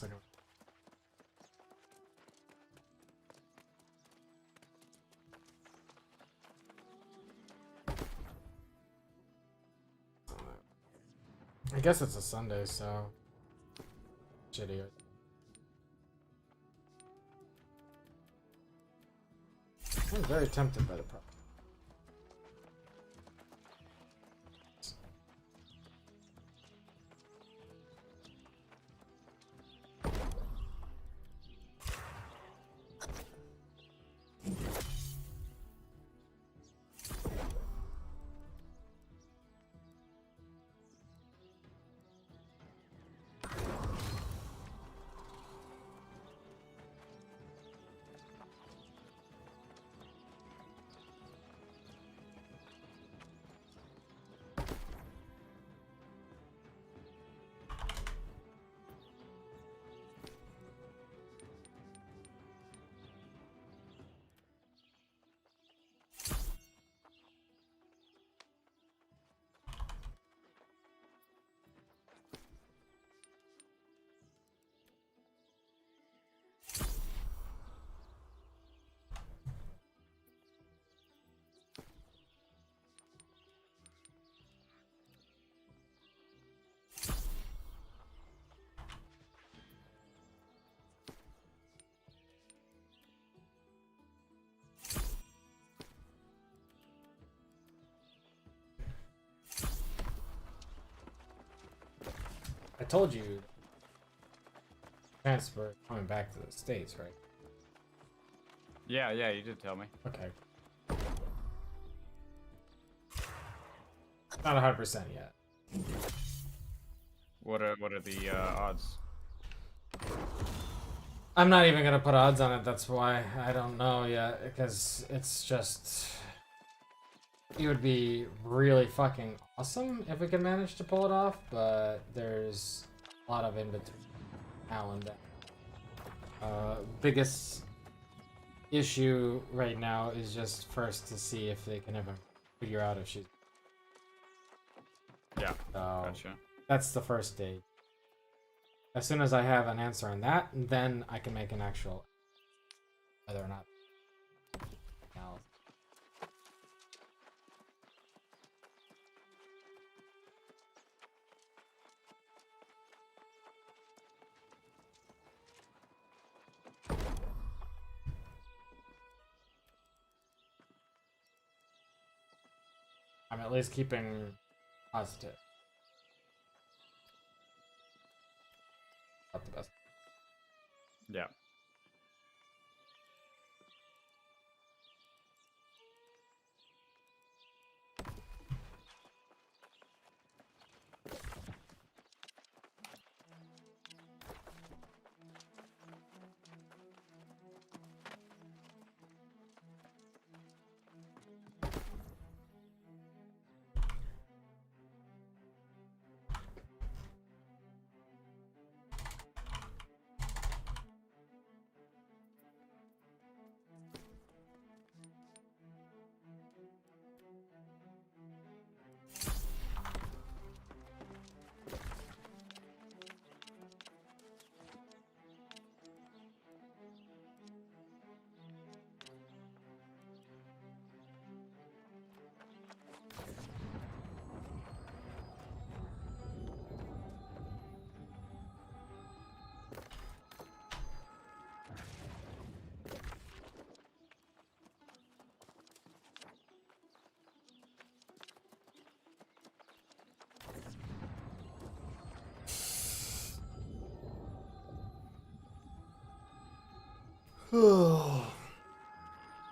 Speaker 3: looks like. I guess it's a Sunday, so shitty. I'm very tempted by the prop. I told you transfer coming back to the States, right?
Speaker 1: Yeah, you did tell me.
Speaker 3: Okay. Not 100% yet.
Speaker 1: What are the odds?
Speaker 3: I'm not even gonna put odds on it, that's why I don't know yet, because it's just... It would be really fucking awesome if we could manage to pull it off, but there's a lot of in between now and then. Biggest issue right now is just first to see if they can ever figure out if she's...
Speaker 1: Yeah,
Speaker 3: So
Speaker 1: gotcha.
Speaker 3: that's the first stage. As soon as I have an answer on that, then I can make an actual whether or not. Now, I'm at least keeping positive. Not the best.
Speaker 1: Yeah.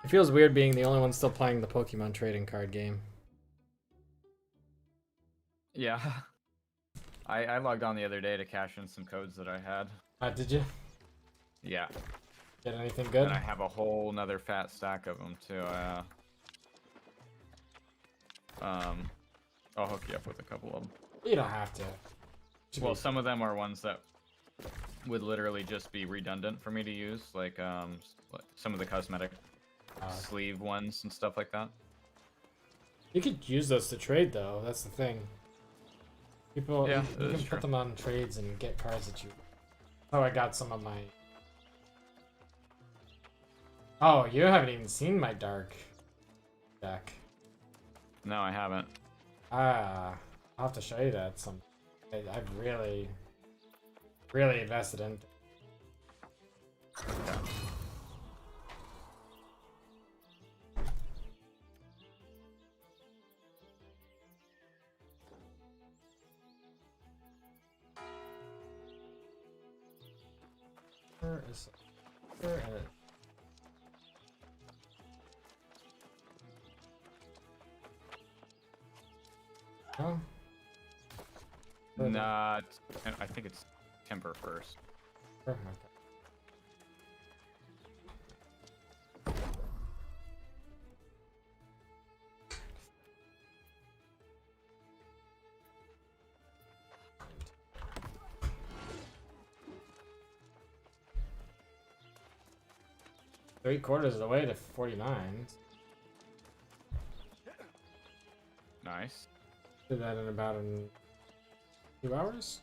Speaker 3: It feels weird being the only one still playing the Pokemon trading card game.
Speaker 1: Yeah. I logged on the other day to cash in some codes that I had.
Speaker 3: Did you
Speaker 1: Yeah.
Speaker 3: get anything good?
Speaker 1: And I have a whole nother fat stack of them too. I'll hook you up with a couple of them.
Speaker 3: You don't have to.
Speaker 1: Well, some of them are ones that would literally just be redundant for me to use, like some of the cosmetic sleeve ones and stuff like that.
Speaker 3: You could use those to trade, though. That's the thing. People,
Speaker 1: Yeah,
Speaker 3: you
Speaker 1: that
Speaker 3: can
Speaker 1: is
Speaker 3: put
Speaker 1: true.
Speaker 3: them on trades and get cards that you Oh, I got some of my... Oh, you haven't even seen my dark deck.
Speaker 1: No, I haven't.
Speaker 3: Ah, I'll have to show you that some. I've really, really invested in. Where is it? Where is it? Oh.
Speaker 1: Not. I think it's timber first.
Speaker 3: Okay. 3/4 of the way to 49.
Speaker 1: Nice.
Speaker 3: Did that in about 2 hours.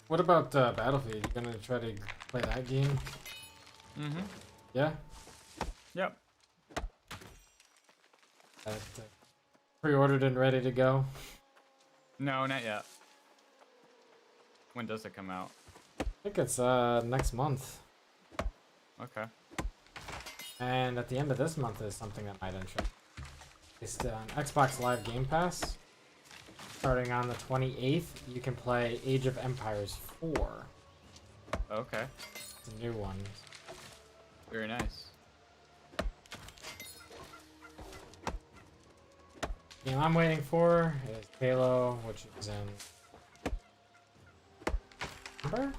Speaker 3: What about Battlefield? You gonna try to play that game?
Speaker 1: Mm-hmm.
Speaker 3: Yeah.
Speaker 1: Yep.
Speaker 3: Pre-ordered and ready to go.
Speaker 1: No, not yet. When does it come out?
Speaker 3: I think it's next month.
Speaker 1: Okay.
Speaker 3: And at the end of this month is something that might interest. It's on Xbox Live Game Pass. Starting on the 28th, you can play Age of Empires 4.
Speaker 1: Okay.
Speaker 3: It's a new one.
Speaker 1: Very nice.
Speaker 3: The game I'm waiting for is Halo, which is in November?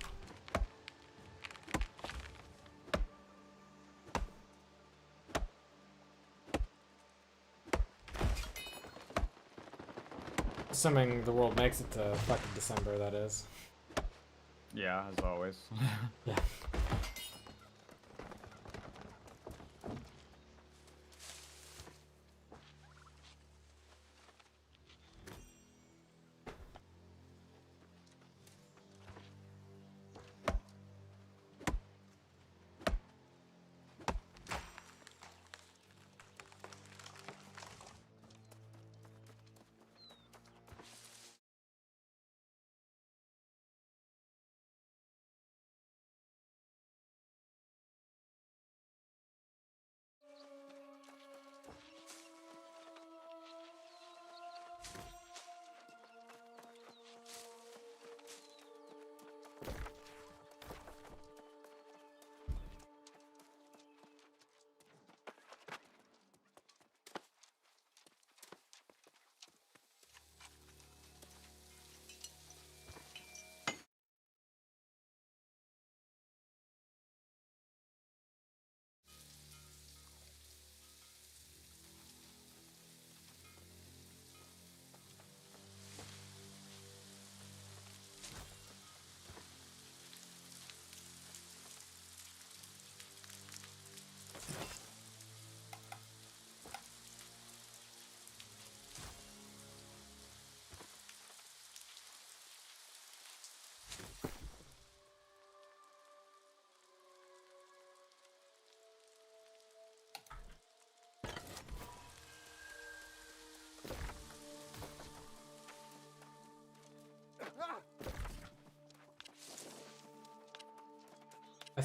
Speaker 3: Assuming the world makes it to fucking December, that is.
Speaker 1: Yeah, as always.
Speaker 3: Yeah.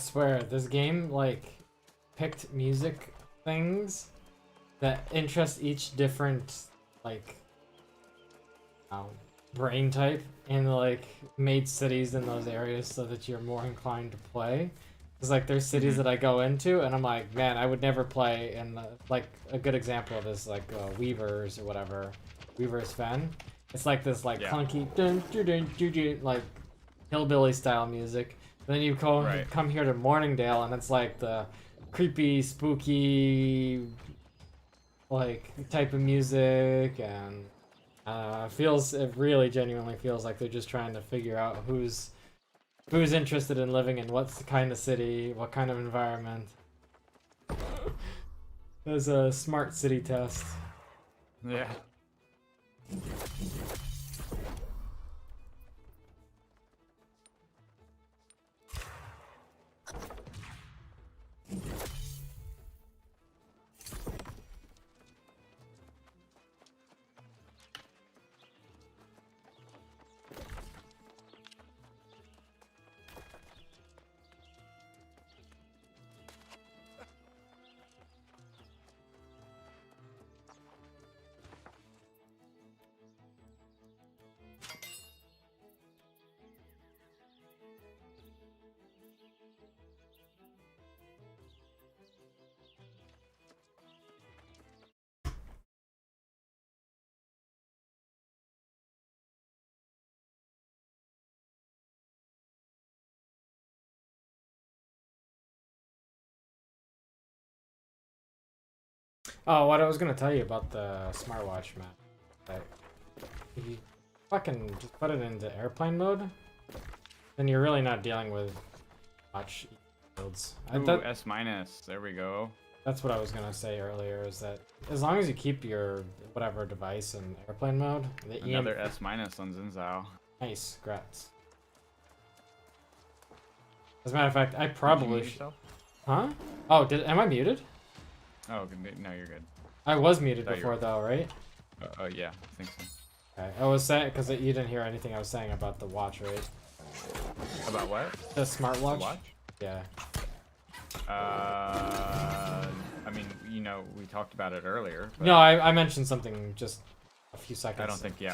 Speaker 3: swear, this game like picked music things that interest each different like brain type and like made cities in those areas so that you're more inclined to play. It's like there's cities that I go into and I'm like, man, I would never play. And like a good example of this, like Weavers or whatever, Weavers Fen. It's like this like clunky dun, dun, dun, dun, dun, like hillbilly style music. Then you come here to Morningdale and it's like the creepy, spooky like type of music, and it really genuinely feels like they're just trying to figure out who's interested in living in what kind of city, what kind of environment. There's a smart city test.
Speaker 1: Yeah.
Speaker 3: Oh, what I was gonna tell you about the smartwatch, man. Like, if you fucking just put it into airplane mode, then you're really not dealing with much fields.
Speaker 1: Ooh, S minus. There we go.
Speaker 3: That's what I was gonna say earlier. Is that as long as you keep your whatever device in airplane mode, the
Speaker 1: Another S minus on Zinzao.
Speaker 3: Nice, grats. As a matter of fact, I probably Huh? Oh, am I muted?
Speaker 1: Oh, no, you're good.
Speaker 3: I was muted before, though, right?
Speaker 1: Oh, yeah, I think so.
Speaker 3: Okay, I was saying because you didn't hear anything I was saying about the watch, right?
Speaker 1: About what?
Speaker 3: The smartwatch.
Speaker 1: The watch?
Speaker 3: Yeah.
Speaker 1: I mean, you know, we talked about it earlier.
Speaker 3: No, I mentioned something just a few seconds.
Speaker 1: I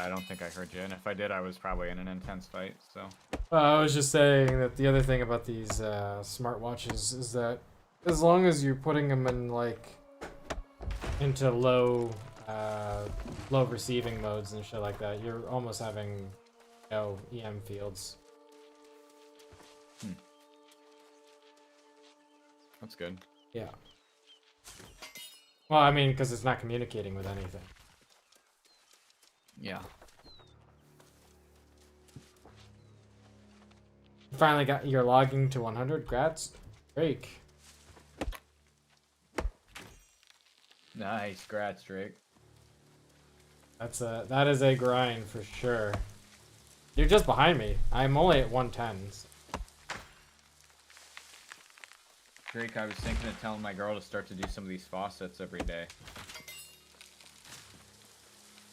Speaker 1: don't think I heard you, and if I did, I was probably in an intense fight. So.
Speaker 3: I was just saying that the other thing about these smartwatches is that as long as you're putting them in like into low receiving modes and shit like that, you're almost having no EM fields.
Speaker 1: That's good.
Speaker 3: Yeah. Well, I mean, because it's not communicating with anything.
Speaker 1: Yeah.
Speaker 3: You finally got your logging to 100. Grats, Drake.
Speaker 1: Nice, grats, Drake.
Speaker 3: That is a grind for sure. You're just behind me. I'm only at 110s.
Speaker 1: Drake, I was thinking of telling my girl to start to do some of these faucets every day.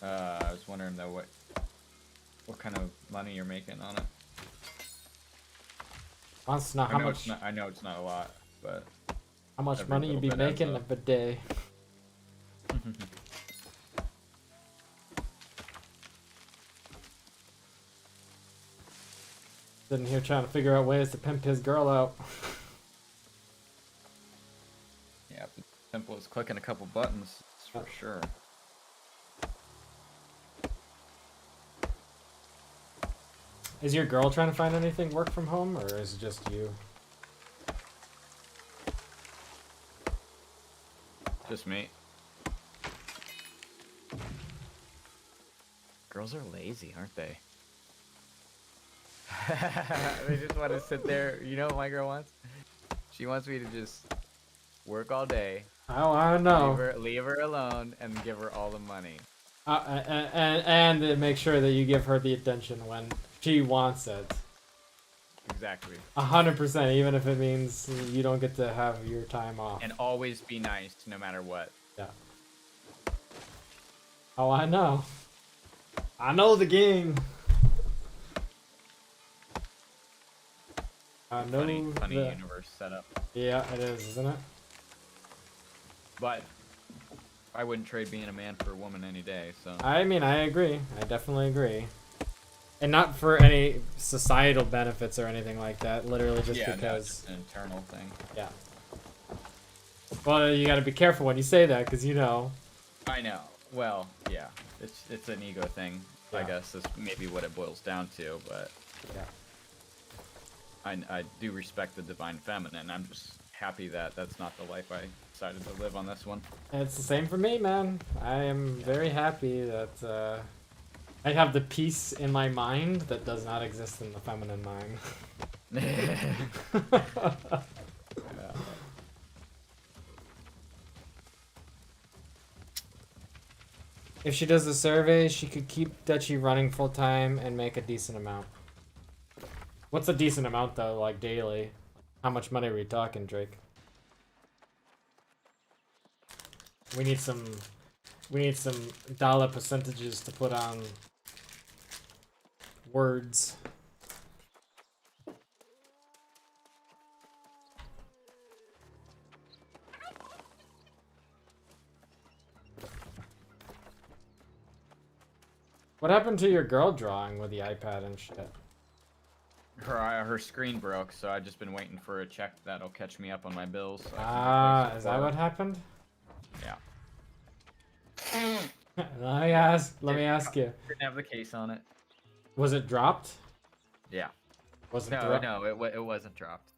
Speaker 1: I was wondering though what kind of money you're making on it.
Speaker 3: Wants to know how much.
Speaker 1: I know it's not a lot, but
Speaker 3: how much money you be making a day? Sitting here trying to figure out ways to pimp his girl out.
Speaker 1: Yeah, simple as clicking a couple buttons, for sure.
Speaker 3: Is your girl trying to find anything work from home, or is it just you?
Speaker 1: Just me. Girls are lazy, aren't they? They just want to sit there. You know what my girl wants? She wants me to just work all day.
Speaker 3: I don't know.
Speaker 1: Leave her alone and give her all the money.
Speaker 3: And make sure that you give her the attention when she wants it.
Speaker 1: Exactly.
Speaker 3: 100%, even if it means you don't get to have your time off.
Speaker 1: And always be nice, no matter what.
Speaker 3: Yeah. Oh, I know. I know the game. No,
Speaker 1: funny universe setup.
Speaker 3: Yeah, it is, isn't it?
Speaker 1: But I wouldn't trade being a man for a woman any day. So
Speaker 3: I mean, I agree. I definitely agree. And not for any societal benefits or anything like that. Literally just
Speaker 1: yeah,
Speaker 3: because.
Speaker 1: no, it's just an internal thing.
Speaker 3: Yeah. Well, you got to be careful when you say that, because you know.
Speaker 1: I know. Well, yeah, it's an ego thing.
Speaker 3: Yeah.
Speaker 1: I guess is maybe what it boils down to. But
Speaker 3: yeah,
Speaker 1: I do respect the divine feminine. I'm just happy that that's not the life I decided to live on this one.
Speaker 3: And it's the same for me, man. I am very happy that I have the peace in my mind that does not exist in the feminine mind.
Speaker 1: Yeah.
Speaker 3: If she does the survey, she could keep Dutchy running full time and make a decent amount. What's a decent amount though, like daily? How much money are we talking, Drake? We need some dollar percentages to put on words. What happened to your girl drawing with the iPad and shit?
Speaker 1: Her screen broke, so I've just been waiting for a check that'll catch me up on my bills. So
Speaker 3: Is that what happened?
Speaker 1: Yeah.
Speaker 3: Let me ask you.
Speaker 1: Didn't have the case on it.
Speaker 3: Was it dropped?
Speaker 1: Yeah.
Speaker 3: Was it
Speaker 1: No, it wasn't dropped.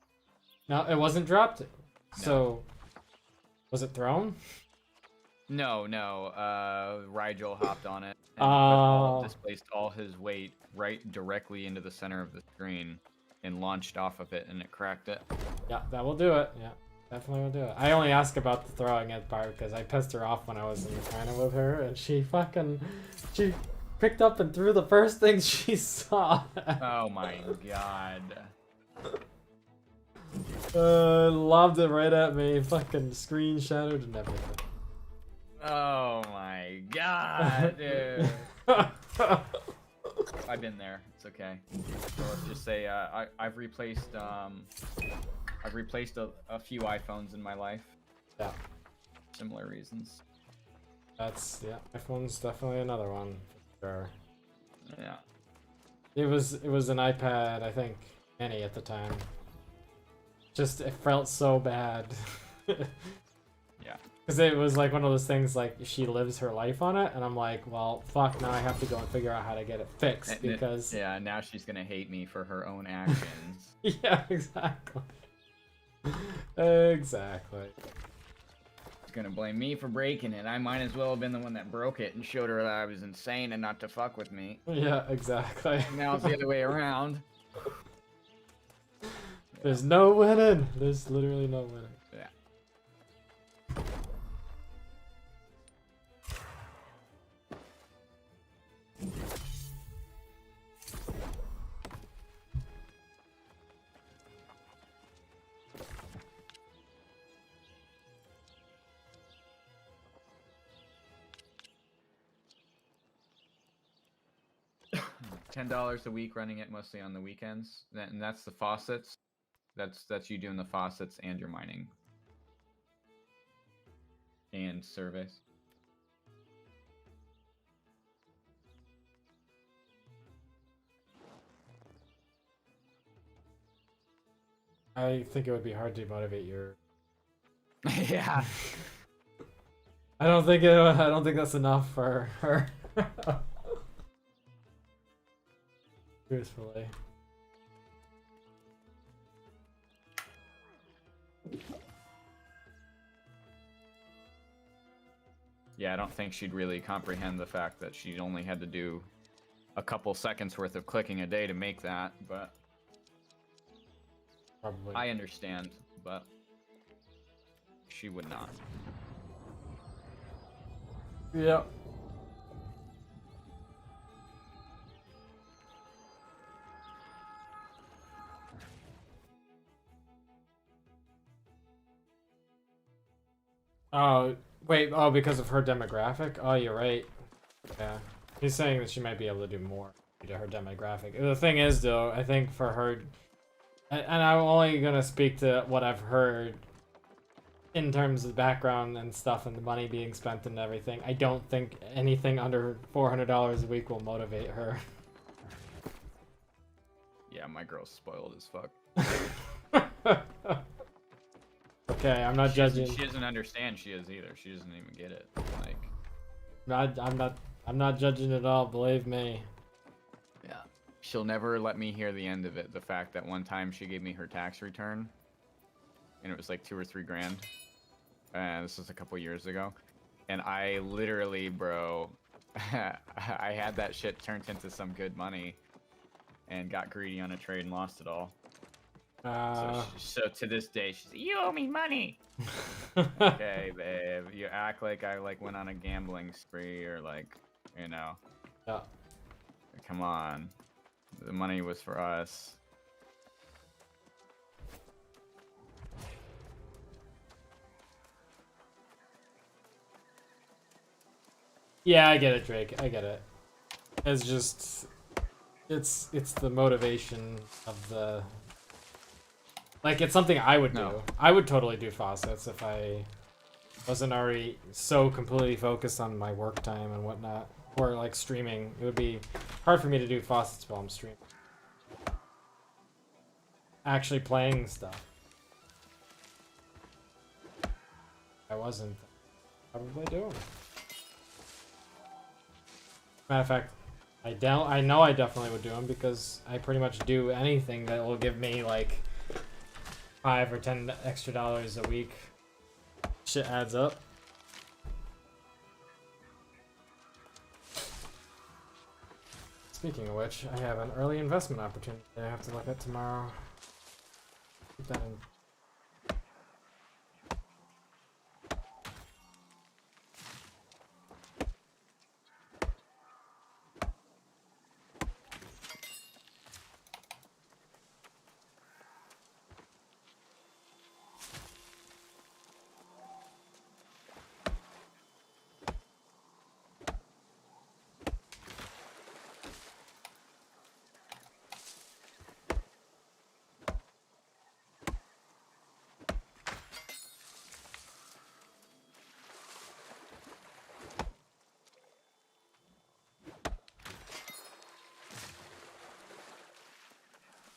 Speaker 3: No, it wasn't dropped? So, was it thrown?
Speaker 1: No. Rigel hopped on it and displaced all his weight right directly into the center of the screen and launched off of it, and it cracked it.
Speaker 3: Yeah, that will do it. Yeah, definitely will do it. I only ask about the throwing it part because I pissed her off when I was in China with her, and she picked up and threw the first thing she saw.
Speaker 1: Oh my god.
Speaker 3: Lobbed it right at me, fucking screen shattered and everything.
Speaker 1: Oh my god, dude. I've been there. It's okay. So let's just say I've replaced a few iPhones in my life.
Speaker 3: Yeah.
Speaker 1: Similar reasons.
Speaker 3: That's iPhone's definitely another one for sure.
Speaker 1: Yeah.
Speaker 3: It was an iPad, I think, Mini at the time. Just it felt so bad.
Speaker 1: Yeah.
Speaker 3: Because it was like one of those things like she lives her life on it, and I'm like, well, fuck, now I have to go and figure out how to get it fixed because...
Speaker 1: Yeah, now she's gonna hate me for her own actions.
Speaker 3: Yeah, exactly. Exactly.
Speaker 1: She's gonna blame me for breaking it. I might as well have been the one that broke it and showed her that I was insane and not to fuck with me.
Speaker 3: Yeah, exactly.
Speaker 1: Now it's the other way around.
Speaker 3: There's no winning. There's literally no winning.
Speaker 1: Yeah. $10 a week, running it mostly on the weekends, and that's the faucets. That's you doing the faucets and your mining and surveys.
Speaker 3: I think it would be hard to motivate your...
Speaker 1: Yeah.
Speaker 3: I don't think that's enough for her. Truthfully.
Speaker 1: Yeah, I don't think she'd really comprehend the fact that she only had to do a couple seconds worth of clicking a day to make that, but
Speaker 3: Probably.
Speaker 1: I understand, but she would not.
Speaker 3: Yep. Oh, wait. Oh, because of her demographic? Oh, you're right. Yeah. He's saying that she might be able to do more due to her demographic. The thing is, though, I think for her, And I'm only gonna speak to what I've heard in terms of the background and stuff and the money being spent and everything. I don't think anything under $400 a week will motivate her.
Speaker 1: Yeah, my girl's spoiled as fuck.
Speaker 3: Okay, I'm not judging.
Speaker 1: She doesn't understand she is either. She doesn't even get it. Like,
Speaker 3: I'm not judging at all. Believe me.
Speaker 1: yeah, she'll never let me hear the end of it. The fact that one time she gave me her tax return, and it was like 2 or 3 grand. This was a couple years ago, and I literally, bro, I had that shit turned into some good money, and got greedy on a trade and lost it all. So to this day, she's like, you owe me money. Okay, babe, you act like I went on a gambling spree or you know.
Speaker 3: Yeah.
Speaker 1: Come on, the money was for us.
Speaker 3: Yeah, I get it, Drake. I get it. It's just, it's the motivation of the. Like, it's something I would do. I would totally do faucets if I wasn't already so completely focused on my work time and whatnot. Or, like, streaming. It would be hard for me to do faucets while I'm streaming. Actually playing stuff. I wasn't. Probably doing. Matter of fact, I know I definitely would do them because I pretty much do anything that will give me, like, $5 or $10 extra a week. Shit adds up. Speaking of which, I have an early investment opportunity that I have to look at tomorrow. Keep that in.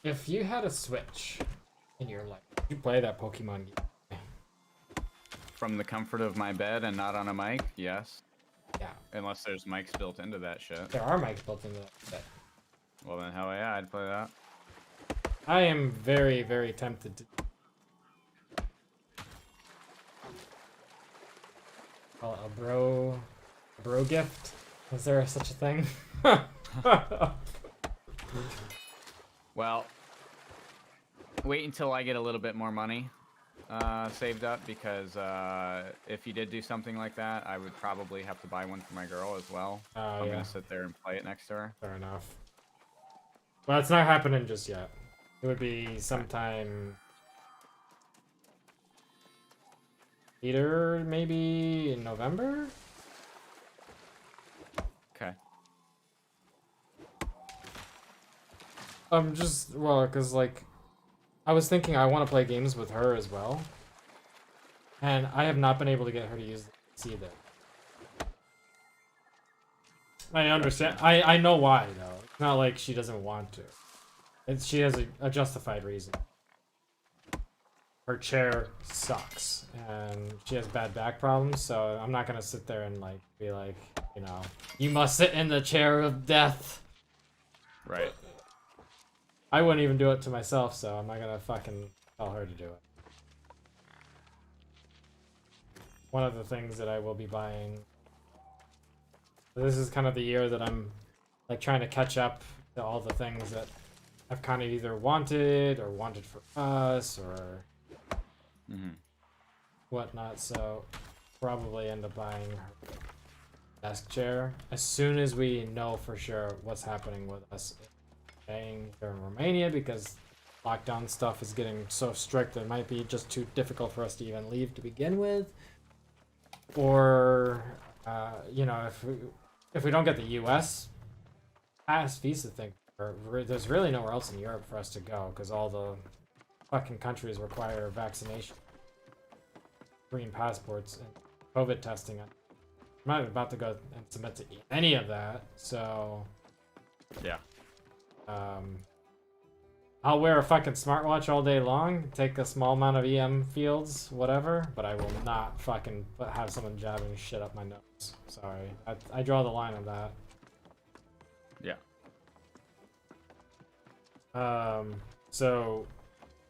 Speaker 3: If you had a Switch in your life, would you play that Pokemon game?
Speaker 1: From the comfort of my bed and not on a mic, yes.
Speaker 3: Yeah.
Speaker 1: Unless there's mics built into that shit.
Speaker 3: There are mics built into that.
Speaker 1: Well then, hell yeah, I'd play that.
Speaker 3: I am very, very tempted to. Call it a bro gift. Is there such a thing?
Speaker 1: Well, wait until I get a little bit more money saved up, because if you did do something like that, I would probably have to buy one for my girl as well. I'm gonna sit there and play it next to her.
Speaker 3: Fair enough. Well, it's not happening just yet. It would be sometime either maybe in November.
Speaker 1: Okay.
Speaker 3: Cause like, I was thinking I want to play games with her as well, and I have not been able to get her to use the PC there. I understand. I know why though. It's not like she doesn't want to. She has a justified reason. Her chair sucks, and she has bad back problems. So I'm not gonna sit there and like be like, you know, you must sit in the chair of death.
Speaker 1: Right.
Speaker 3: I wouldn't even do it to myself, so I'm not gonna fucking tell her to do it. One of the things that I will be buying. This is kind of the year that I'm like trying to catch up to all the things that I've kind of either wanted or wanted for us or whatnot. So probably end up buying her desk chair as soon as we know for sure what's happening with us staying there in Romania, because lockdown stuff is getting so strict that it might be just too difficult for us to even leave to begin with. Or you know, if we don't get the US pass visa thing, there's really nowhere else in Europe for us to go, because all the fucking countries require vaccination, green passports, and COVID testing. I'm not about to go and submit to any of that, so
Speaker 1: Yeah.
Speaker 3: I'll wear a fucking smartwatch all day long, take a small amount of EM fields, whatever, but I will not fucking have someone jabbing shit up my nose. Sorry. I draw the line on that.
Speaker 1: Yeah.
Speaker 3: So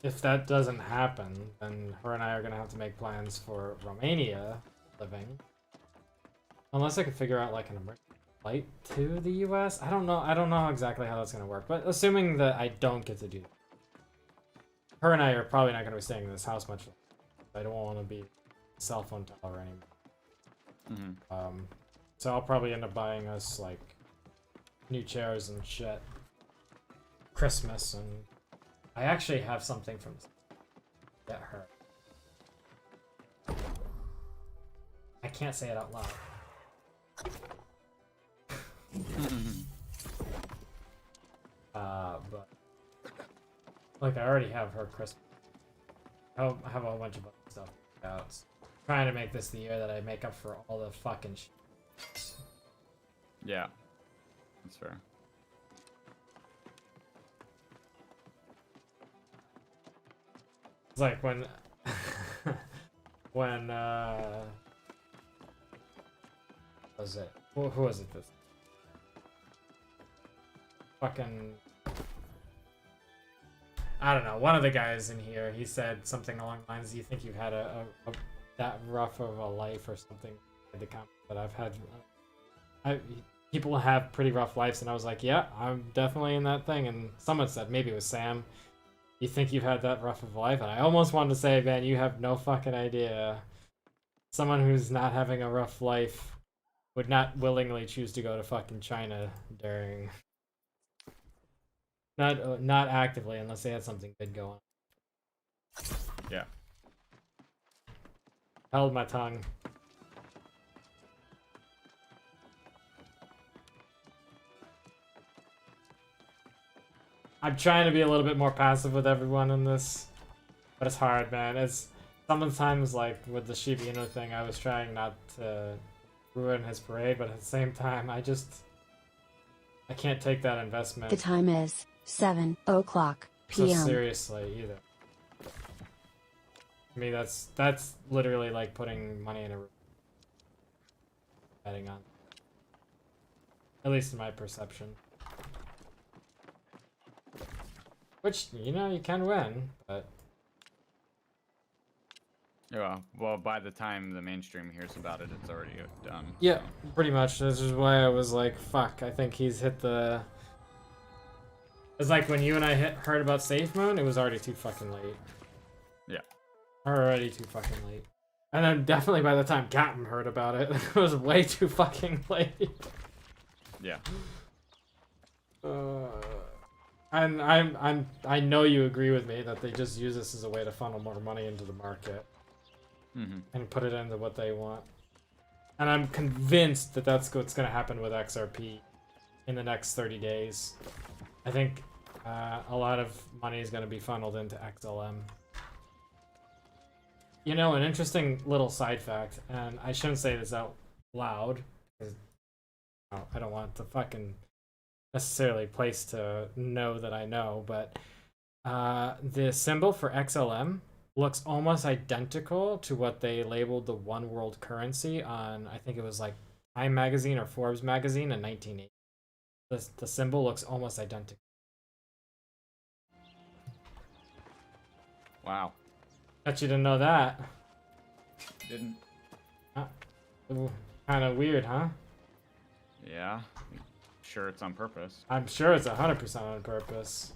Speaker 3: if that doesn't happen, then her and I are gonna have to make plans for Romania living. Unless I could figure out like an emergency flight to the US. I don't know exactly how that's gonna work, but assuming that I don't get to do that. Her and I are probably not gonna be staying in this house much longer. I don't want to be a cell phone tower anymore. So I'll probably end up buying us like new chairs and shit. Christmas, and I actually have something from get her. I can't say it out loud. But like I already have her Christmas. I have a whole bunch of other stuff out. Trying to make this the year that I make up for all the fucking shit.
Speaker 1: Yeah. That's fair.
Speaker 3: It's like when when was it? Who was it this? Fucking I don't know. One of the guys in here, he said something along the lines, "Do you think you've had a that rough of a life or something?" The comment that I've had, people have pretty rough lives, and I was like, "Yeah, I'm definitely in that thing." And someone said, maybe it was Sam, "You think you've had that rough of a life?" And I almost wanted to say, "Man, you have no fucking idea." Someone who's not having a rough life would not willingly choose to go to fucking China during. Not actively, unless they had something good going.
Speaker 1: Yeah.
Speaker 3: Held my tongue. I'm trying to be a little bit more passive with everyone in this, but it's hard, man. It's sometimes like with the Shiba thing, I was trying not to ruin his parade, but at the same time, I can't take that investment.
Speaker 9: The time is 7:00
Speaker 3: so
Speaker 9: p.m.
Speaker 3: seriously either. To me, that's literally like putting money in a betting on. At least in my perception. Which, you know, you can win, but...
Speaker 1: Yeah, well, by the time the mainstream hears about it, it's already done.
Speaker 3: Yeah,
Speaker 1: so.
Speaker 3: pretty much. This is why I was like, fuck, I think he's hit the... It's like when you and I heard about Safe Moon, it was already too fucking late.
Speaker 1: Yeah.
Speaker 3: Already too fucking late. And then definitely by the time Captain heard about it, it was way too fucking late.
Speaker 1: Yeah.
Speaker 3: And I know you agree with me that they just use this as a way to funnel more money into the market. And put it into what they want. And I'm convinced that that's what's going to happen with XRP in the next 30 days. I think a lot of money is going to be funneled into XLM. You know, an interesting little side fact, and I shouldn't say this out loud, because I don't want the fucking necessarily place to know that I know, but the symbol for XLM looks almost identical to what they labeled the one world currency on, I think it was like Time magazine or Forbes magazine in 1980. The symbol looks almost identical.
Speaker 1: Wow.
Speaker 3: Bet you didn't know that.
Speaker 1: Didn't.
Speaker 3: Kind of weird, huh?
Speaker 1: Yeah. Sure it's on purpose.
Speaker 3: I'm sure it's 100% on purpose.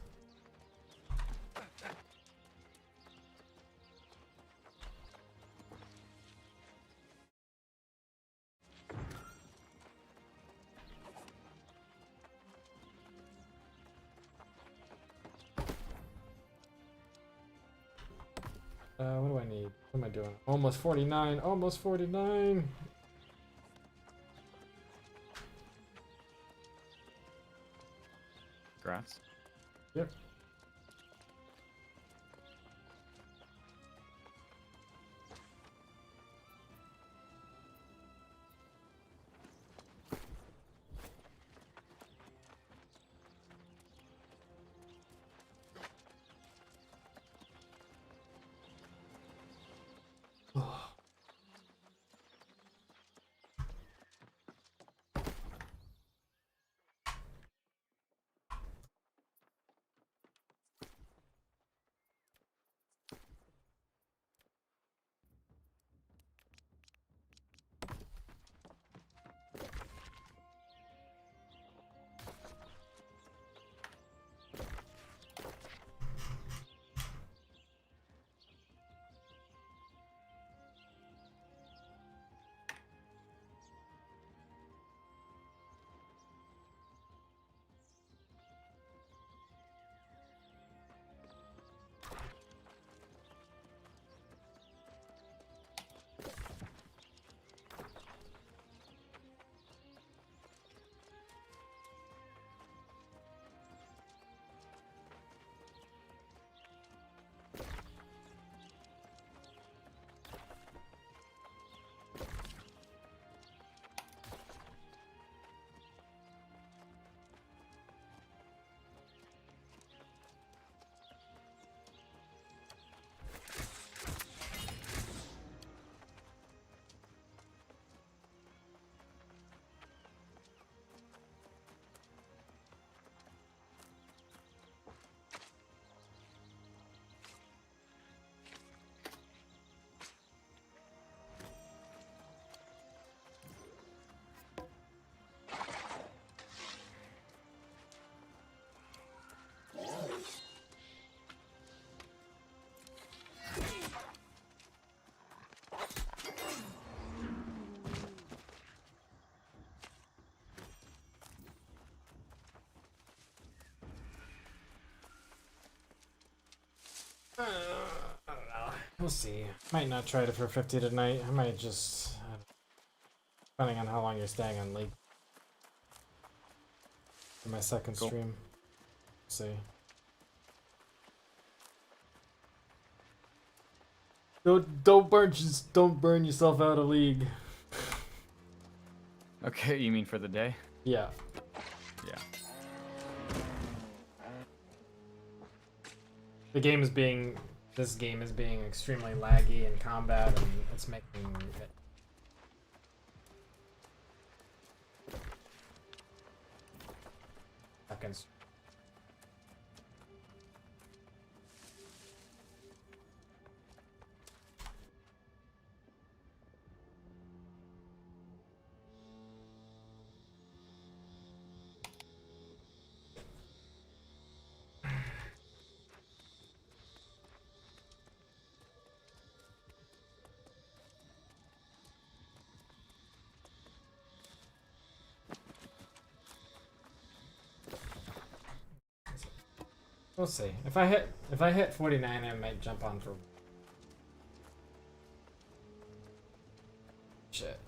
Speaker 3: What do I need? What am I doing? Almost 49. Almost 49.
Speaker 1: Grass.
Speaker 3: Yep. I don't know. We'll see. Might not try it for 50 tonight. I might just, depending on how long you're staying on League. For my second
Speaker 1: Cool.
Speaker 3: stream. See. Don't burn yourself out of League.
Speaker 1: Okay, you mean for the day?
Speaker 3: Yeah.
Speaker 1: Yeah.
Speaker 3: This game is being extremely laggy in combat, and it's making it seconds. We'll see. If I hit 49, I might jump on for shit.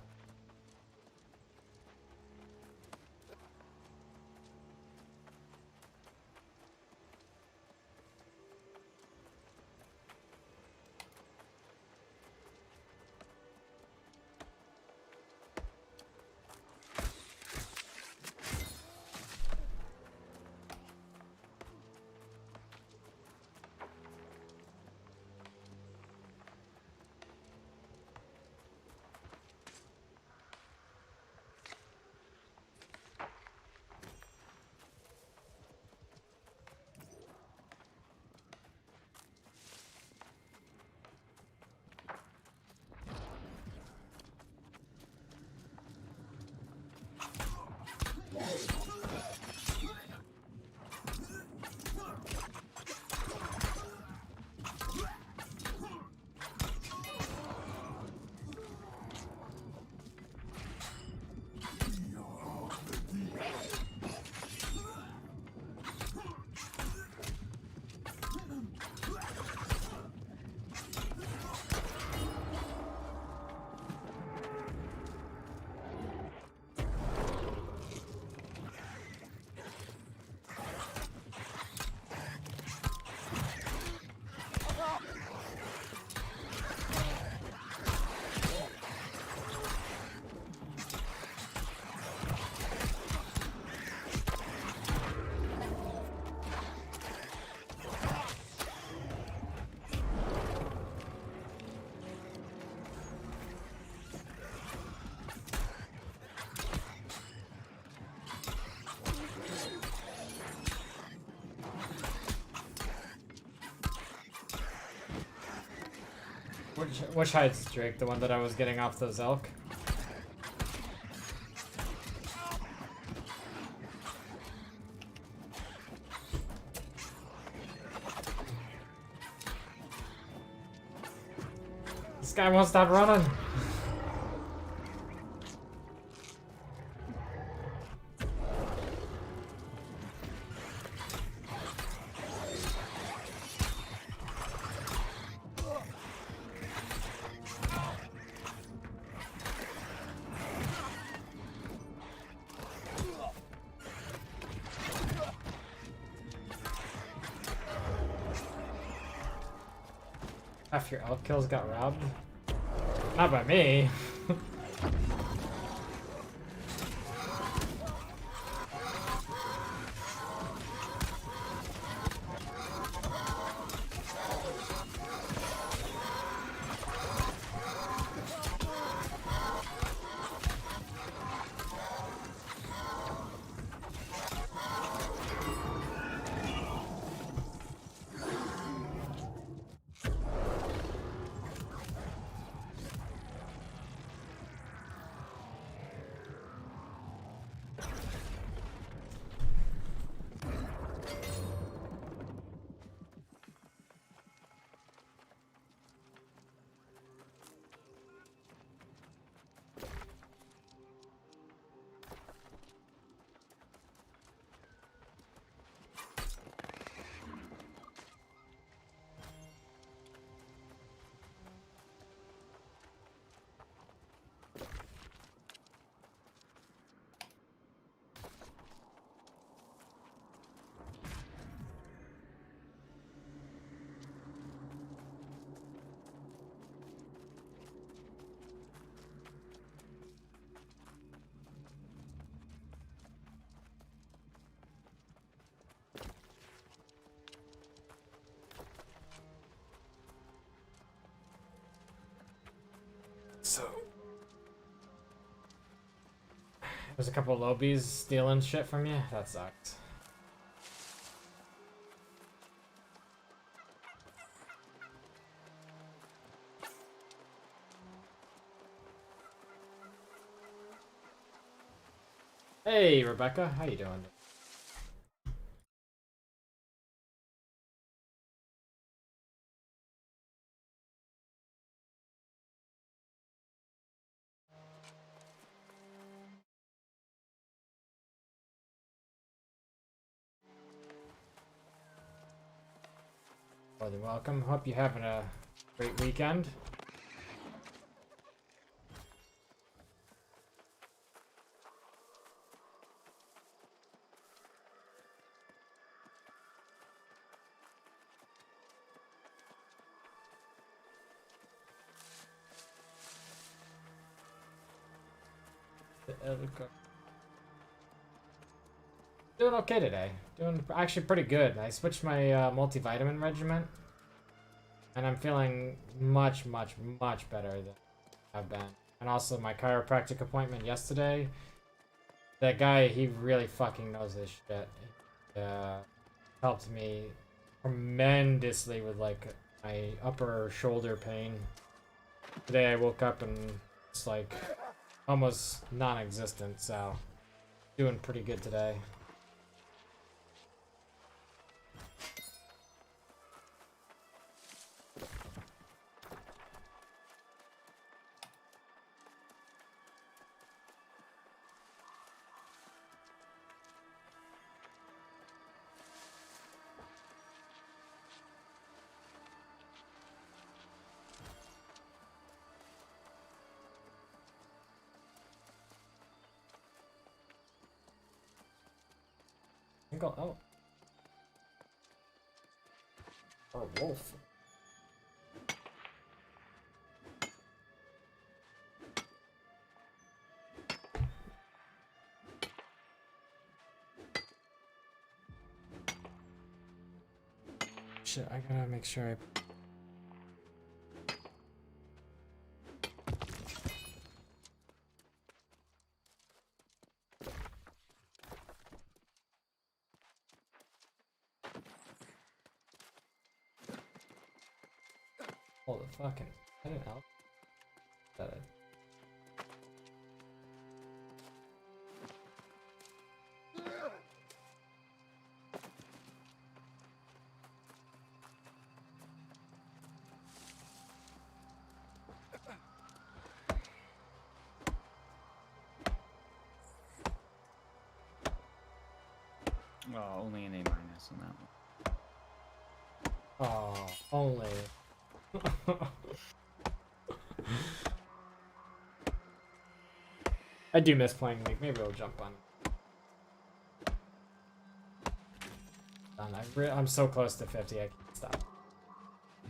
Speaker 3: Which hides Drake? The one that I was getting off those elk? This guy won't stop running. Half your elk kills got robbed? Not by me. There's a couple of lobies stealing shit from you. That sucks. Hey, Rebecca. How you doing? More than welcome. Hope you're having a great weekend. Doing okay today. Doing actually pretty good. I switched my multivitamin regimen, and I'm feeling much, much, much better than I've been. And also my chiropractic appointment yesterday. That guy, he really fucking knows his shit. Helped me tremendously with like my upper shoulder pain. Today I woke up and it's like almost non-existent, so doing pretty good today. Oh. Or a wolf. Shit, I gotta make sure I... Hold the fucking... I didn't help. That
Speaker 1: Well, only an A- on that one.
Speaker 3: Oh, only. I do miss playing League. Maybe I'll jump on. I'm so close to 50, I can't stop.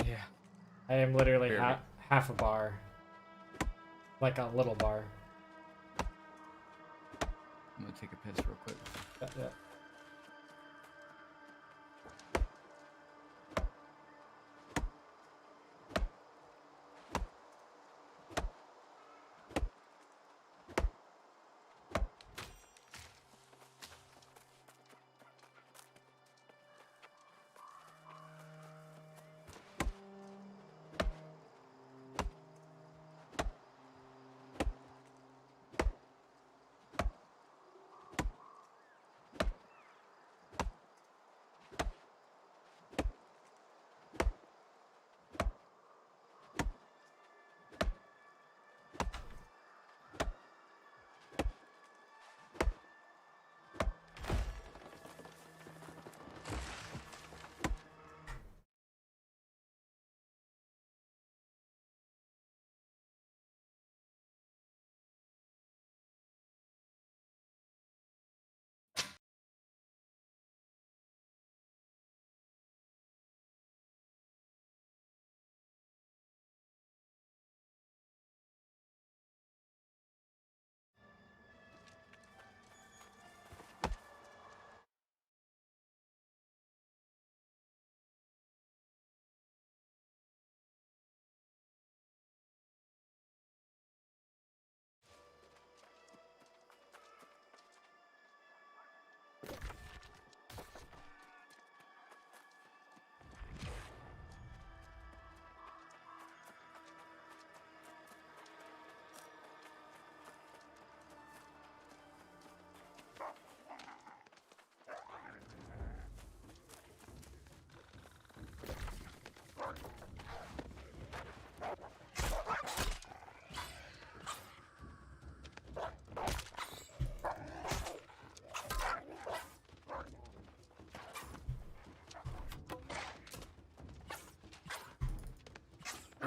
Speaker 1: Yeah.
Speaker 3: I am literally
Speaker 1: Barely.
Speaker 3: half a bar. Like a little bar.
Speaker 1: I'm gonna take a piss real quick.
Speaker 3: Yeah.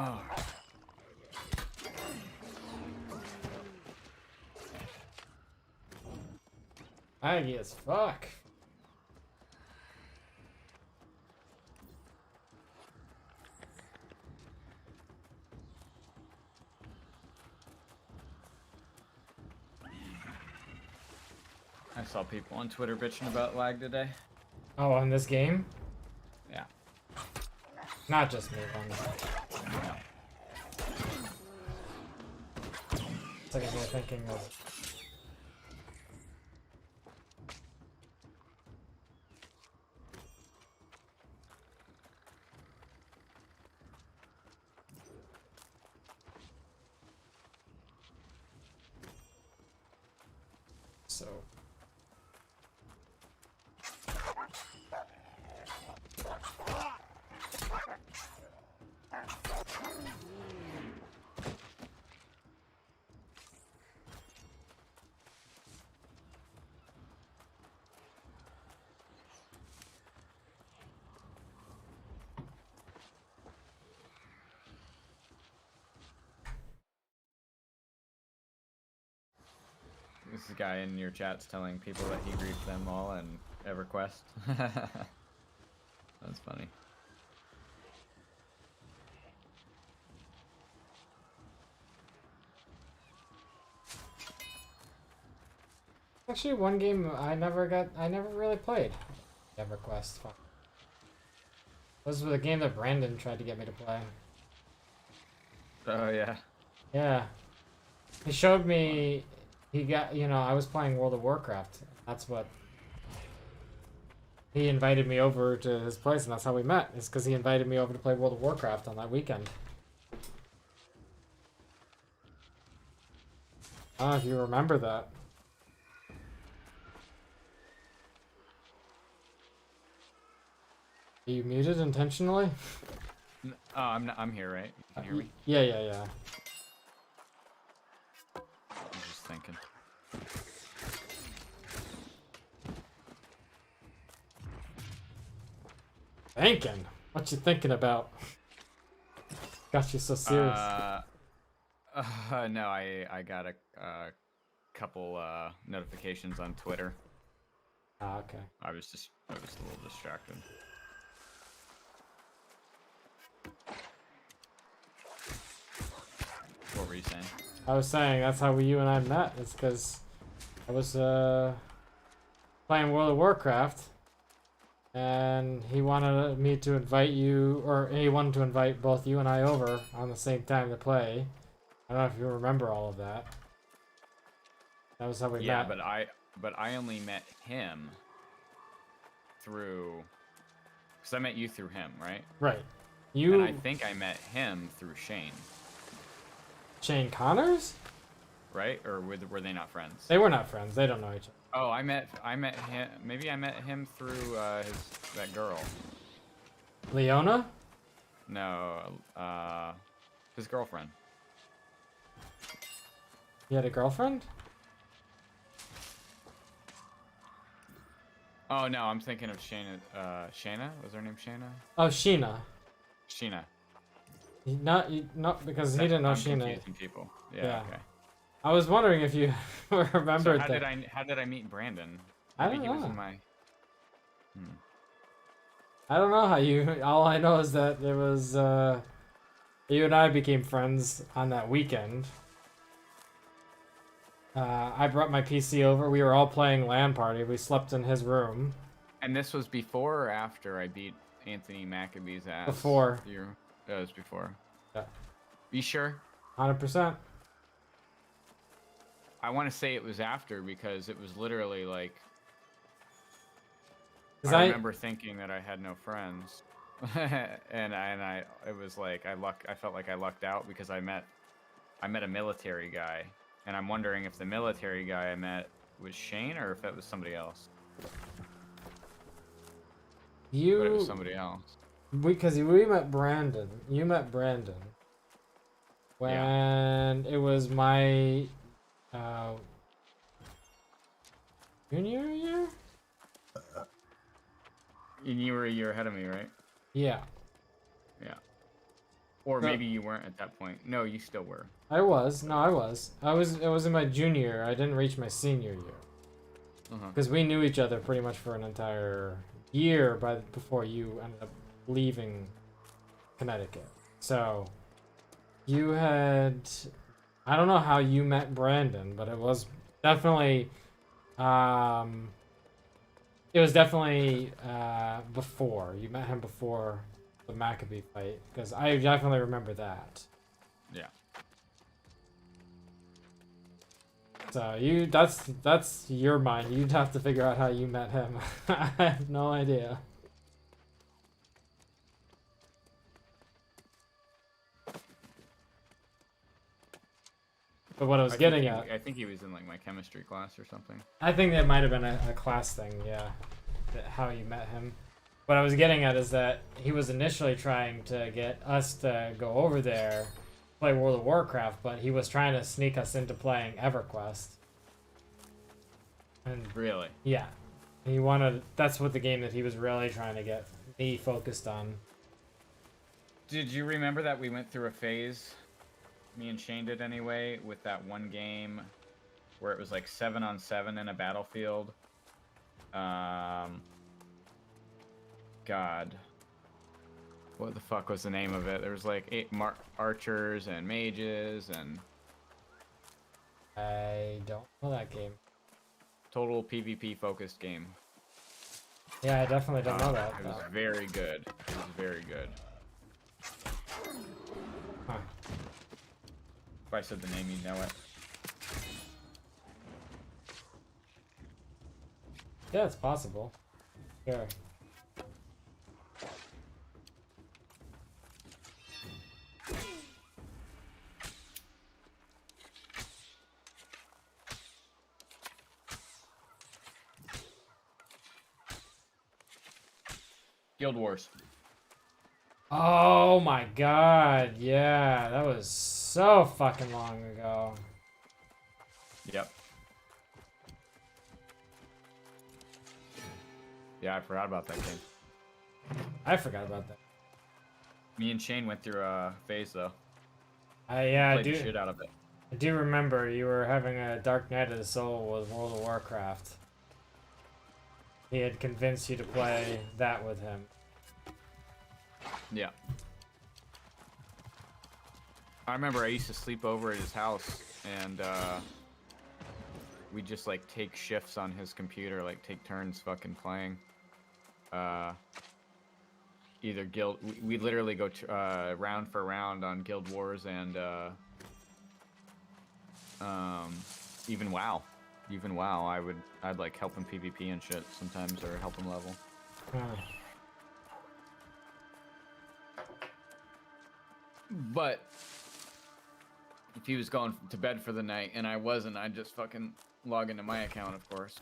Speaker 1: Oh.
Speaker 3: Aggy as fuck.
Speaker 1: I saw people on Twitter bitching about lag today.
Speaker 3: Oh, on this game?
Speaker 1: Yeah.
Speaker 3: Not just me, one. It's like they're thinking of. So.
Speaker 1: This guy in your chat's telling people that he griefed them all in EverQuest. That's funny.
Speaker 3: Actually, one game I never really played. EverQuest. Fuck. This was a game that Brandon tried to get me to play.
Speaker 1: Oh yeah.
Speaker 3: Yeah. He showed me, I was playing World of Warcraft. That's what. He invited me over to his place, and that's how we met. It's because he invited me over to play World of Warcraft on that weekend. I don't know if you remember that. Are you muted intentionally?
Speaker 1: Oh, I'm here, right? You can hear me?
Speaker 3: Yeah.
Speaker 1: I'm just thinking.
Speaker 3: Thinking? What you thinking about? Got you so serious.
Speaker 1: No, I got a couple notifications on Twitter.
Speaker 3: Ah, okay.
Speaker 1: I was a little distracted. What were you saying?
Speaker 3: I was saying that's how you and I met. It's because I was playing World of Warcraft, and he wanted me to invite you, or he wanted to invite both you and I over on the same time to play. I don't know if you remember all of that. That was how we met.
Speaker 1: Yeah, but I only met him through, because I met you through him, right?
Speaker 3: Right.
Speaker 1: And I think I met him through Shane.
Speaker 3: Shane Connors?
Speaker 1: Right? Or were they not friends?
Speaker 3: They were not friends. They don't know each other.
Speaker 1: Oh, I met him. Maybe I met him through that girl.
Speaker 3: Leona?
Speaker 1: No, his girlfriend.
Speaker 3: You had a girlfriend?
Speaker 1: Oh no, I'm thinking of Shayna. Shayna? Was her name Shayna?
Speaker 3: Oh, Sheena.
Speaker 1: Sheena.
Speaker 3: Not because he didn't know
Speaker 1: I'm
Speaker 3: Sheena.
Speaker 1: confusing people. Yeah. Okay.
Speaker 3: I was wondering if you remembered
Speaker 1: So
Speaker 3: that.
Speaker 1: how did I meet Brandon?
Speaker 3: I
Speaker 1: Maybe
Speaker 3: don't
Speaker 1: he was
Speaker 3: know.
Speaker 1: in my.
Speaker 3: I don't know how you. All I know is that there was. You and I became friends on that weekend. I brought my PC over. We were all playing LAN party. We slept in his room.
Speaker 1: And this was before or after I beat Anthony Maccabee's ass?
Speaker 3: Before.
Speaker 1: It was before.
Speaker 3: Yeah.
Speaker 1: You sure?
Speaker 3: 100%.
Speaker 1: I want to say it was after because it was literally like.
Speaker 3: 'Cause
Speaker 1: I remember thinking that I had no friends, and it was like I felt like I lucked out because I met a military guy, and I'm wondering if the military guy I met was Shane or if it was somebody else. But it was somebody else.
Speaker 3: Because we met Brandon. You met Brandon. When it was my junior year?
Speaker 1: And you were a year ahead of me, right?
Speaker 3: Yeah.
Speaker 1: Yeah. Or
Speaker 3: So-
Speaker 1: maybe you weren't at that point. No, you still were.
Speaker 3: I was. No, I was. It was in my junior year. I didn't reach my senior year. Because we knew each other pretty much for an entire year before you ended up leaving Connecticut. So you had, I don't know how you met Brandon, but it was definitely before you met him before the Maccabee fight, because I definitely remember that.
Speaker 1: Yeah.
Speaker 3: So that's your mind. You'd have to figure out how you met him. I have no idea. But what I was getting at,
Speaker 1: I think he was in like my chemistry class or something.
Speaker 3: I think that might have been a class thing, yeah, how you met him. What I was getting at is that he was initially trying to get us to go over there, play World of Warcraft, but he was trying to sneak us into playing EverQuest. And
Speaker 1: Really?
Speaker 3: yeah, he wanted. That's what the game that he was really trying to get me focused on.
Speaker 1: Did you remember that we went through a phase, me and Shane did anyway, with that one game where it was like 7-on-7 in a battlefield? God. What the fuck was the name of it? There was like 8 archers and mages and...
Speaker 3: I don't know that game.
Speaker 1: Total PvP focused game.
Speaker 3: Yeah, I definitely don't know that.
Speaker 1: It was very good. It was very good.
Speaker 3: Huh.
Speaker 1: If I said the name, you'd know it.
Speaker 3: Yeah, it's possible. Sure.
Speaker 1: Guild Wars.
Speaker 3: Oh my god, yeah, that was so fucking long ago.
Speaker 1: Yep. Yeah, I forgot about that game.
Speaker 3: I forgot about that.
Speaker 1: Me and Shane went through a phase though.
Speaker 3: I
Speaker 1: Played
Speaker 3: do.
Speaker 1: the shit out of it.
Speaker 3: I do remember you were having a Dark Night of the Soul with World of Warcraft. He had convinced you to play that with him.
Speaker 1: Yeah. I remember I used to sleep over at his house and we'd just like take shifts on his computer, like take turns fucking playing. Either guild, we literally go round for round on Guild Wars and even WoW. Even WoW, I'd like help him PvP and shit sometimes, or help him level. But if he was going to bed for the night and I wasn't, I'd just fucking log into my account, of course.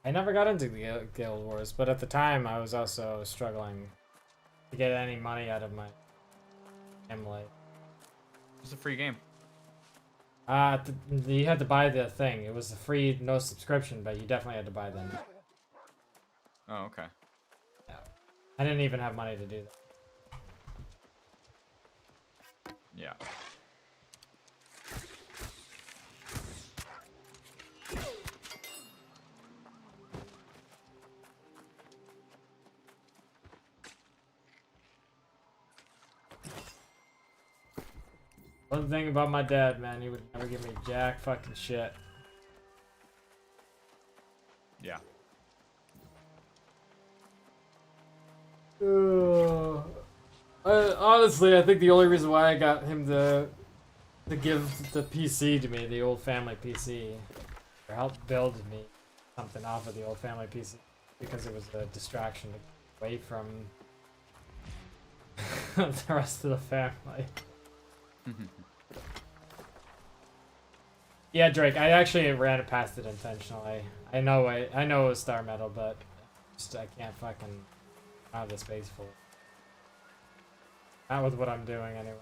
Speaker 3: I never got into the Guild Wars, but at the time I was also struggling to get any money out of my family.
Speaker 1: It's a free game.
Speaker 3: You had to buy the thing. It was a free, no subscription, but you definitely had to buy them.
Speaker 1: Oh, okay.
Speaker 3: Yeah. I didn't even have money to do that.
Speaker 1: Yeah.
Speaker 3: One thing about my dad, man, he would never give me jack fucking shit.
Speaker 1: Yeah.
Speaker 3: Honestly, I think the only reason why I got him to give the PC to me, the old family PC, or help build me something off of the old family PC, because it was a distraction to get away from the rest of the family. Yeah, Drake, I actually ran it past it intentionally. I know it was Star Metal, but I can't fucking have the space for it. Not with what I'm doing anyway.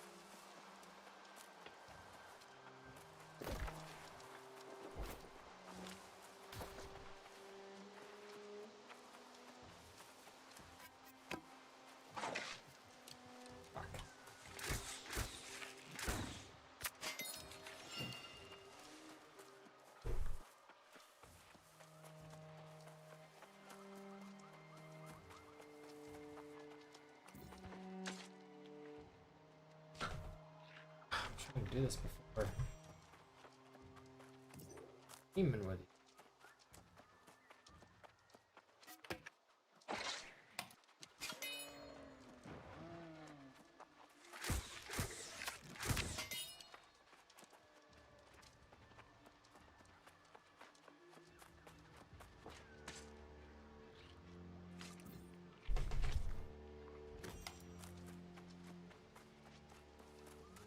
Speaker 3: do this before. Demon with you.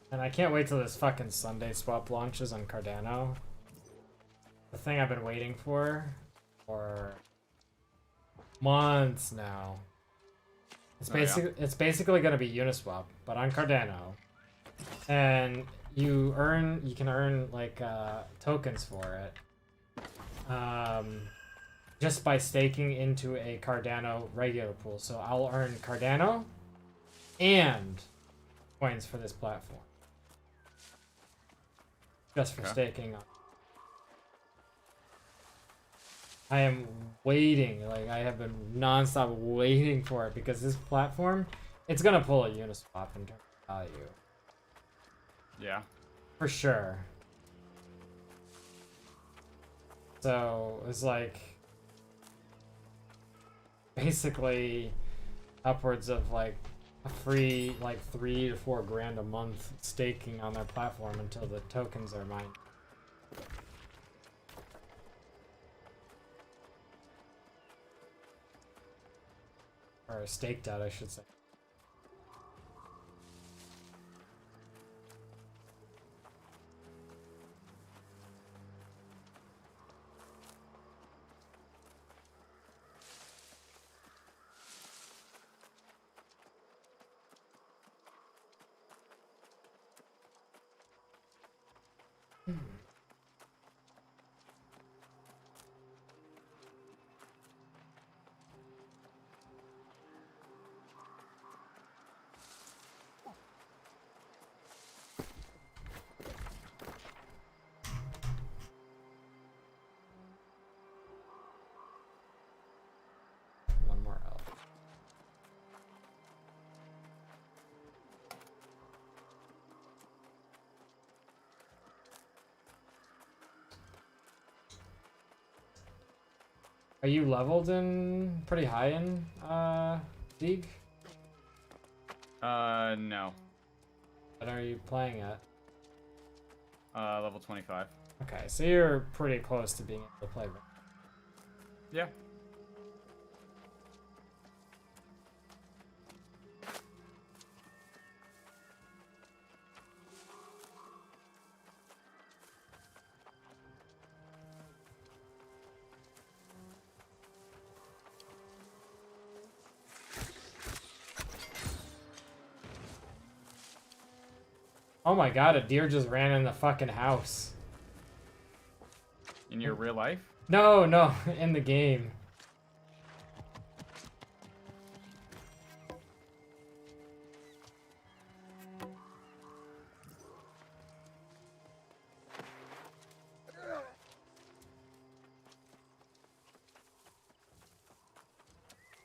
Speaker 3: And I can't wait till this fucking Sunday swap launches on Cardano. The thing I've been waiting for months now. It's basically gonna be Uniswap, but on Cardano. And you can earn like tokens for it. Just by staking into a Cardano regular pool. So I'll earn Cardano and coins for this platform. Just for staking on. I am waiting, like I have been non-stop waiting for it because this platform, it's gonna pull a Uniswap in terms of value.
Speaker 1: Yeah.
Speaker 3: For sure. So it's like basically upwards of like a free like 3 to 4 grand a month staking on their platform until the tokens are mined. Or staked out, I should say. One more L. Are you leveled in pretty high in League?
Speaker 1: No.
Speaker 3: What are you playing at?
Speaker 1: Level 25.
Speaker 3: Okay, so you're pretty close to being able to play.
Speaker 1: Yeah.
Speaker 3: Oh my god, a deer just ran in the fucking house.
Speaker 1: In your real life?
Speaker 3: No, no, in the game.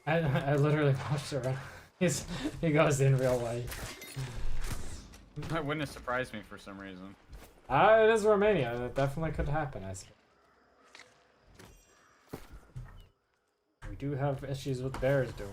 Speaker 3: I literally watched it run. He goes in real life.
Speaker 1: That wouldn't have surprised me for some reason.
Speaker 3: It is Romania. That definitely could happen, I suppose. We do have issues with bears doing.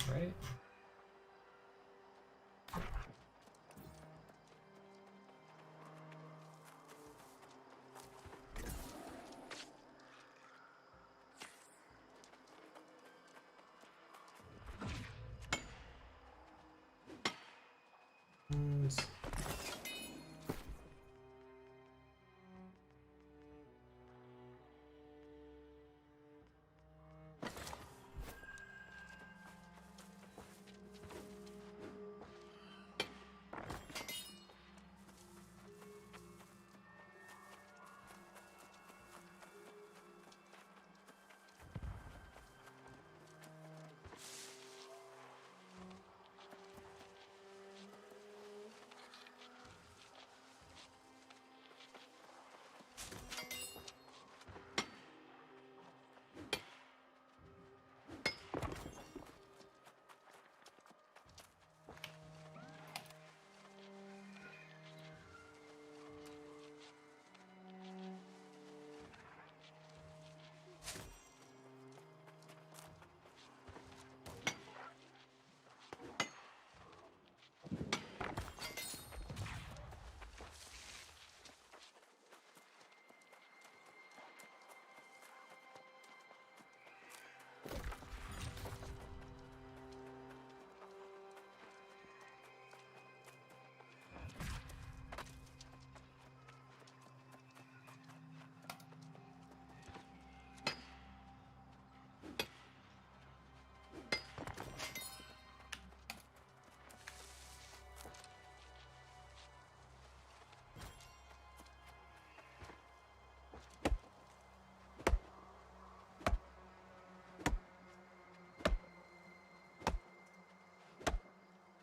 Speaker 3: right? And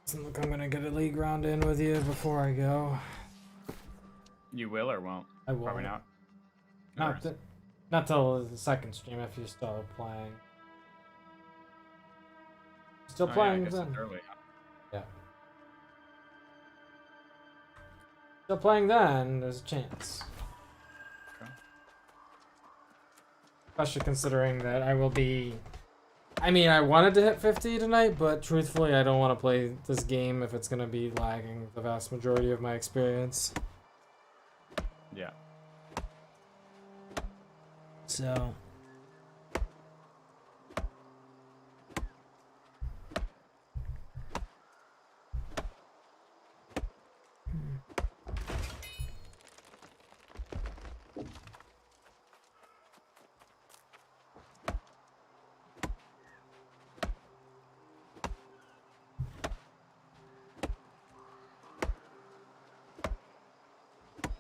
Speaker 3: doesn't look I'm gonna get a league round in with you before I go.
Speaker 1: You will or won't?
Speaker 3: I won't.
Speaker 1: Probably not.
Speaker 3: Not, not till the second stream if you're still playing. Still playing
Speaker 1: I guess
Speaker 3: then.
Speaker 1: it's early.
Speaker 3: Yeah. Still playing then, there's a chance.
Speaker 1: Okay.
Speaker 3: Especially considering that I will be... I mean, I wanted to hit 50 tonight, but truthfully, I don't want to play this game if it's going to be lagging the vast majority of my experience.
Speaker 1: Yeah.
Speaker 3: So...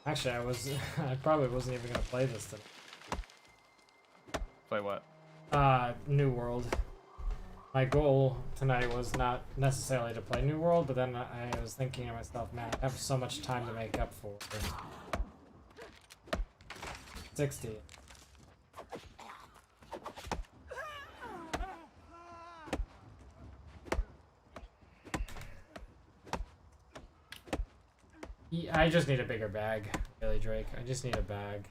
Speaker 3: Actually, I probably wasn't even gonna play this tonight.
Speaker 1: Play what?
Speaker 3: New World. My goal tonight was not necessarily to play New World, but then I was thinking to myself, man, I have so much time to make up for. 60. I just need a bigger bag, really, Drake. I just need a bag.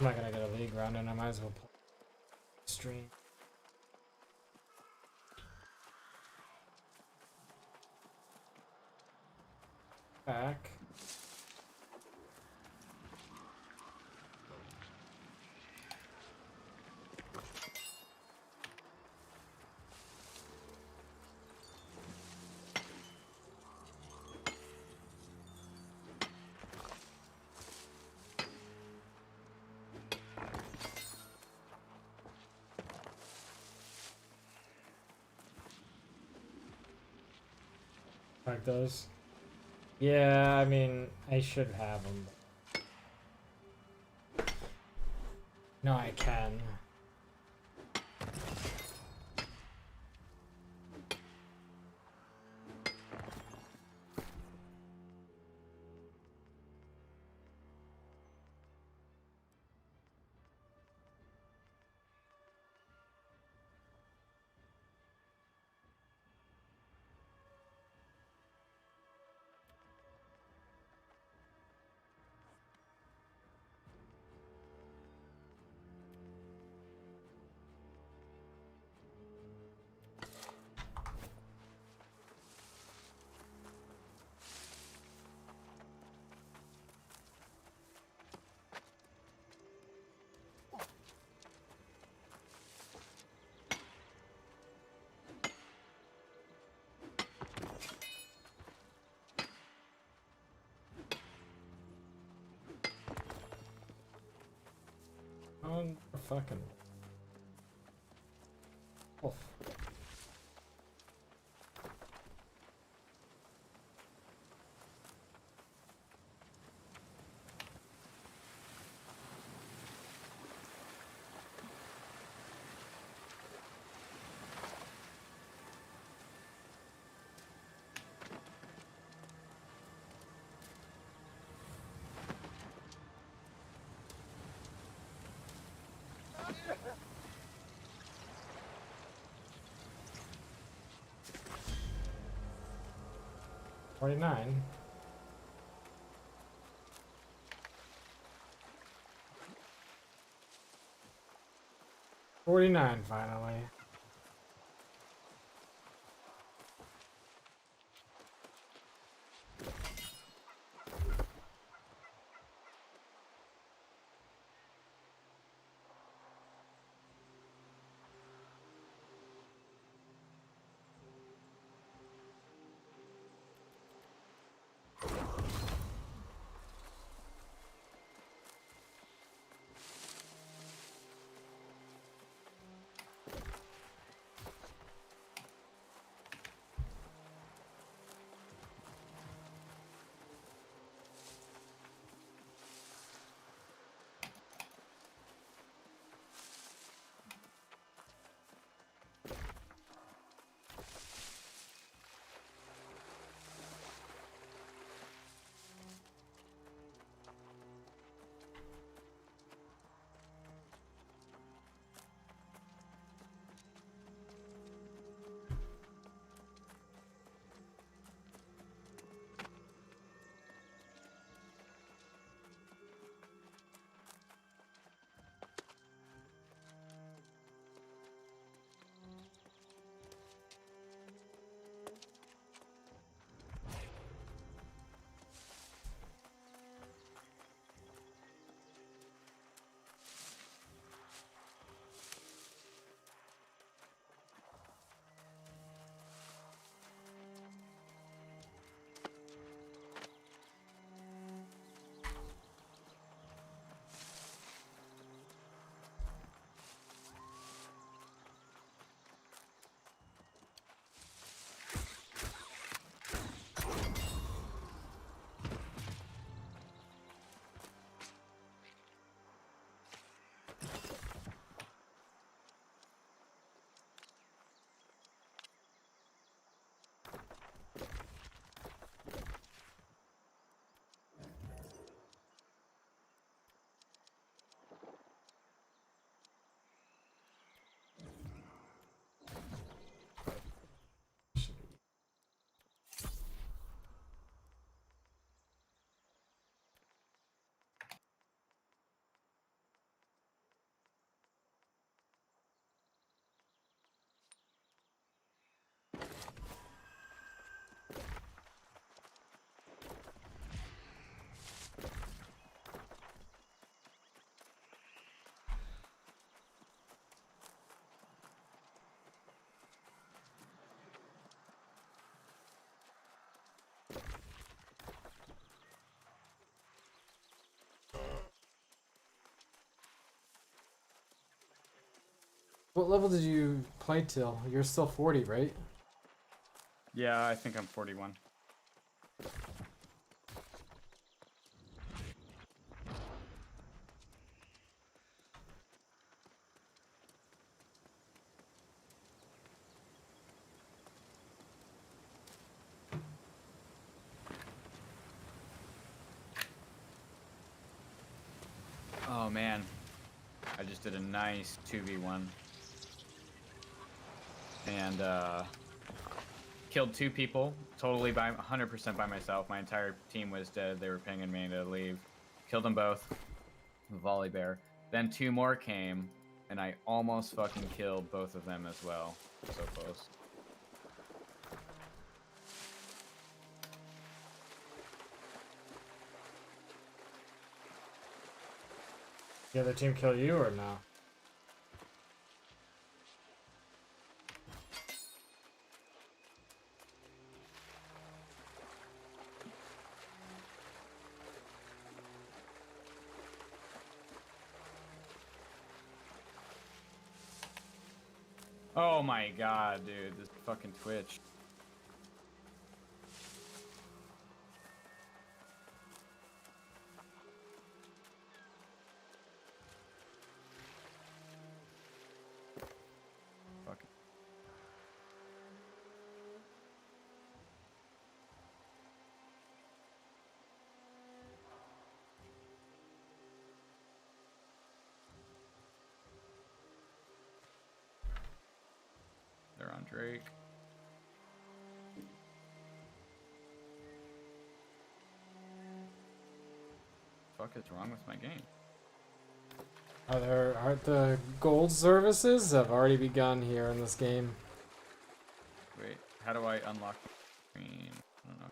Speaker 3: I'm not gonna get a league round and I might as well play stream. Back. Like those. Yeah, I mean, I should have them. No, I can. Oh, fucking. Oh. $49. 49 finally. What level did you play till? You're still 40, right?
Speaker 1: Yeah, I think I'm 41. Oh man, I just did a nice 2v1 and killed 2 people totally by 100% by myself. My entire team was dead. They were pinging me to leave. Killed them both. Volley bear. Then 2 more came, and I almost fucking killed both of them as well. So close.
Speaker 3: The other team kill you or no?
Speaker 1: Oh my god, dude, this fucking Twitch. Fucking. They're on Drake. Fuck is wrong with my game?
Speaker 3: Aren't the gold services have already begun here in this game?
Speaker 1: Wait, how do I unlock the screen? I don't know.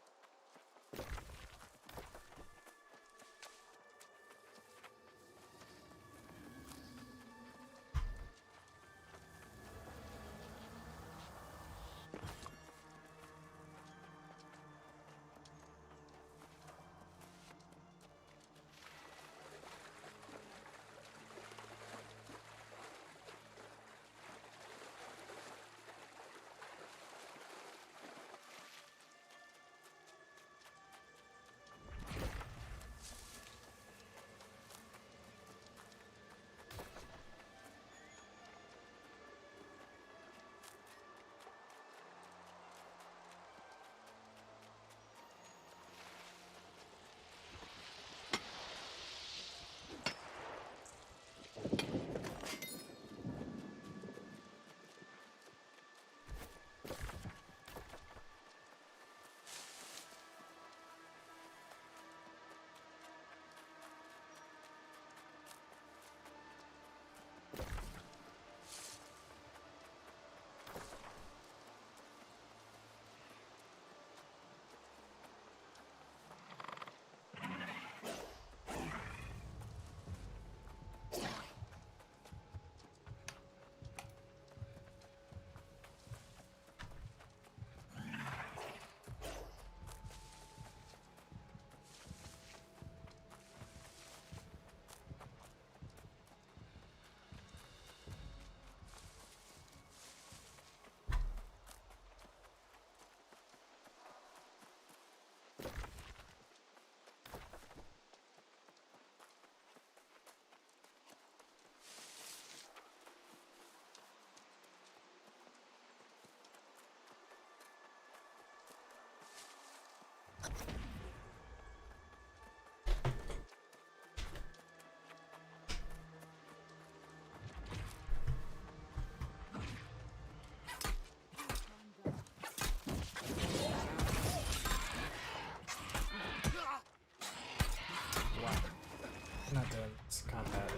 Speaker 3: Not doing this combat.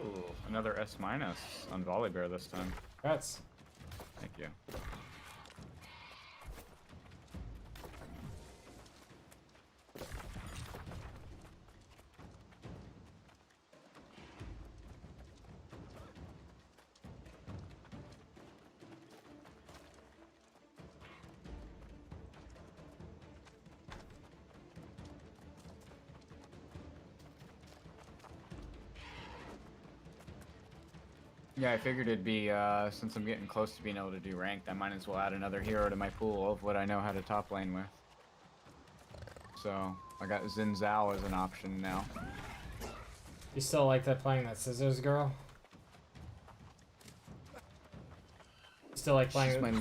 Speaker 1: Ooh, another S- on Volleybear this time.
Speaker 3: Congrats.
Speaker 1: Thank you. Yeah, I figured it'd be, since I'm getting close to being able to do ranked, I might as well add another hero to my pool of what I know how to top lane with. So, I got Xin Zhao as an option now.
Speaker 3: You still like that playing that scissors girl? Still like playing?
Speaker 1: She's my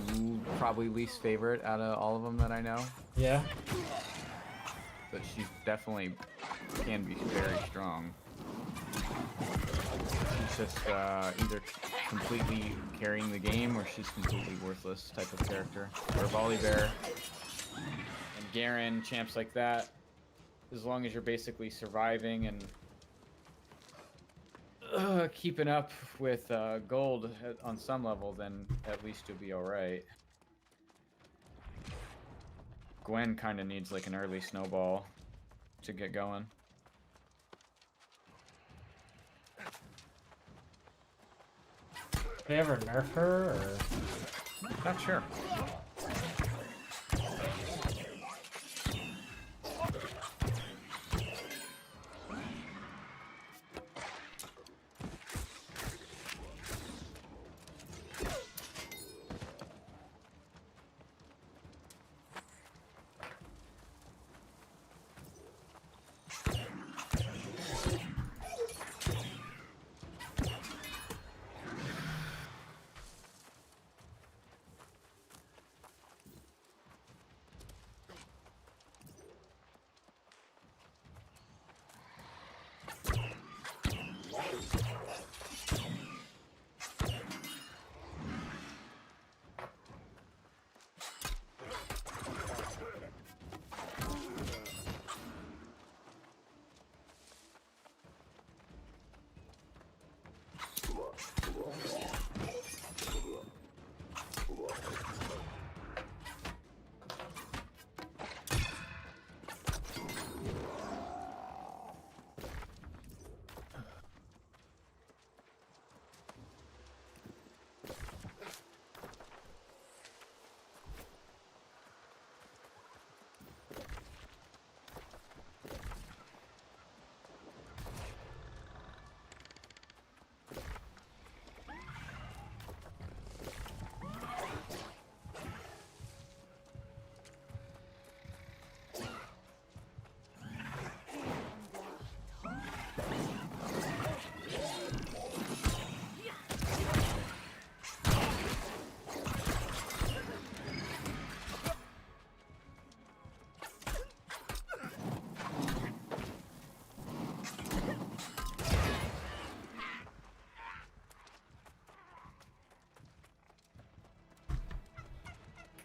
Speaker 1: probably least favorite out of all of them that I know.
Speaker 3: Yeah.
Speaker 1: But she definitely can be very strong. She's just either completely carrying the game or she's completely worthless type of character. Or Volleybear and Garen, champs like that. As long as you're basically surviving and keeping up with gold on some level, then at least you'll be alright. Gwen kind of needs like an early snowball to get going.
Speaker 3: They ever nerf her, or?
Speaker 1: Not sure.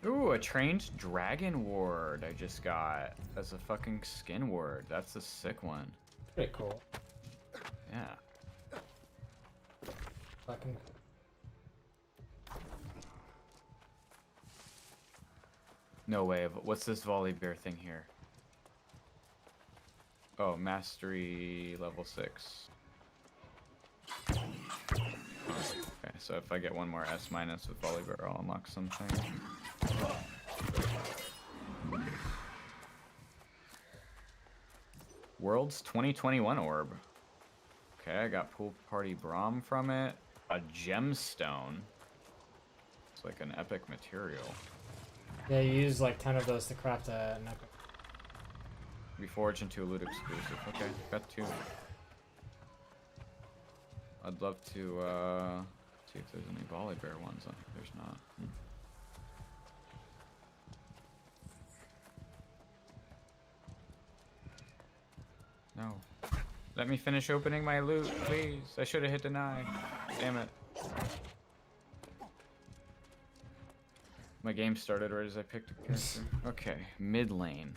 Speaker 1: Ooh, a trained dragon ward I just got as a fucking skin ward. That's a sick one.
Speaker 3: Pretty cool.
Speaker 1: Yeah.
Speaker 3: Fucking.
Speaker 1: No way. But what's this volley bear thing here? Oh, mastery level 6. Okay, so if I get one more S- with volley bear, I'll unlock something. World's 2021 orb. Okay, I got pool party Braum from it. A gemstone. It's like an epic material.
Speaker 3: Yeah, you use like 10 of those to craft an epic.
Speaker 1: Reforged into a loot exclusive. Okay, got 2. I'd love to see if there's any volley bear ones on here. There's not. No. Let me finish opening my loot, please. I should have hit deny. Damn it. My game started right as I picked a character. Okay, mid lane.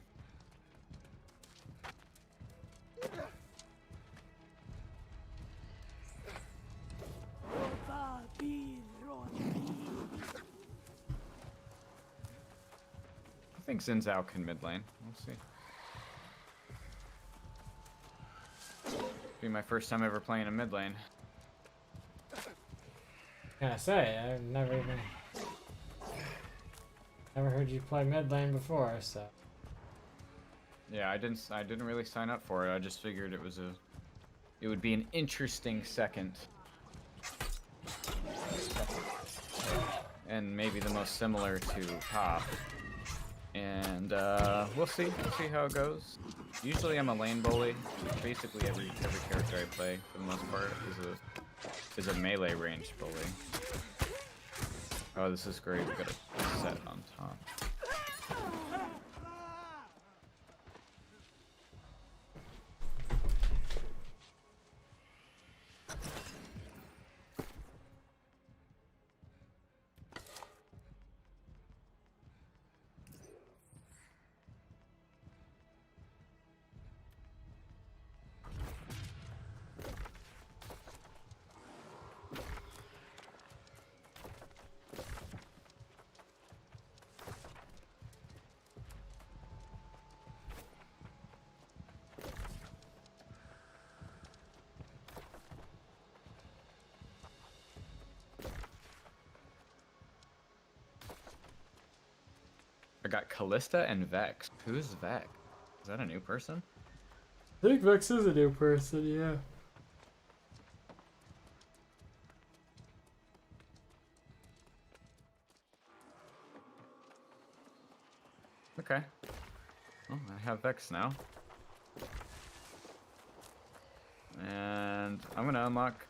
Speaker 1: I think Xin Zhao can mid lane. We'll see. Be my first time ever playing a mid lane.
Speaker 3: Can I say I've never heard you play mid lane before, so.
Speaker 1: Yeah, I didn't really sign up for it. I just figured it would be an interesting second. And maybe the most similar to top. And we'll see how it goes. Usually I'm a lane bully. Basically every character I play for the most part is a melee range bully. Oh, this is great. We got a set on top. I got Callista and Vex. Who's Vex? Is that a new person?
Speaker 3: I think Vex is a new person, yeah.
Speaker 1: Okay. Well, I have Vex now. And I'm gonna unlock...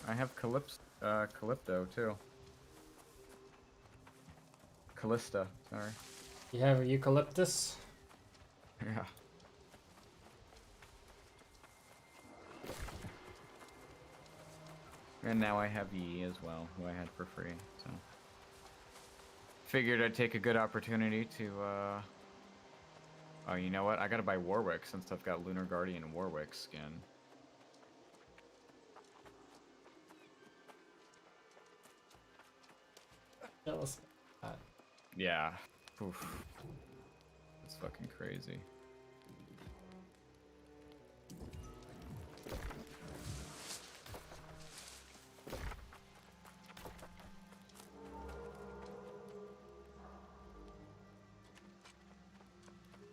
Speaker 1: I have Calypto, too. Callista, sorry.
Speaker 3: You have a eucalyptus?
Speaker 1: Yeah. And now I have Yi as well, who I had for free, so... Figured I'd take a good opportunity to, Oh, you know what? I gotta buy Warwick since I've got Lunar Guardian Warwick skin.
Speaker 3: Jealous.
Speaker 1: Yeah. Oof. That's fucking crazy.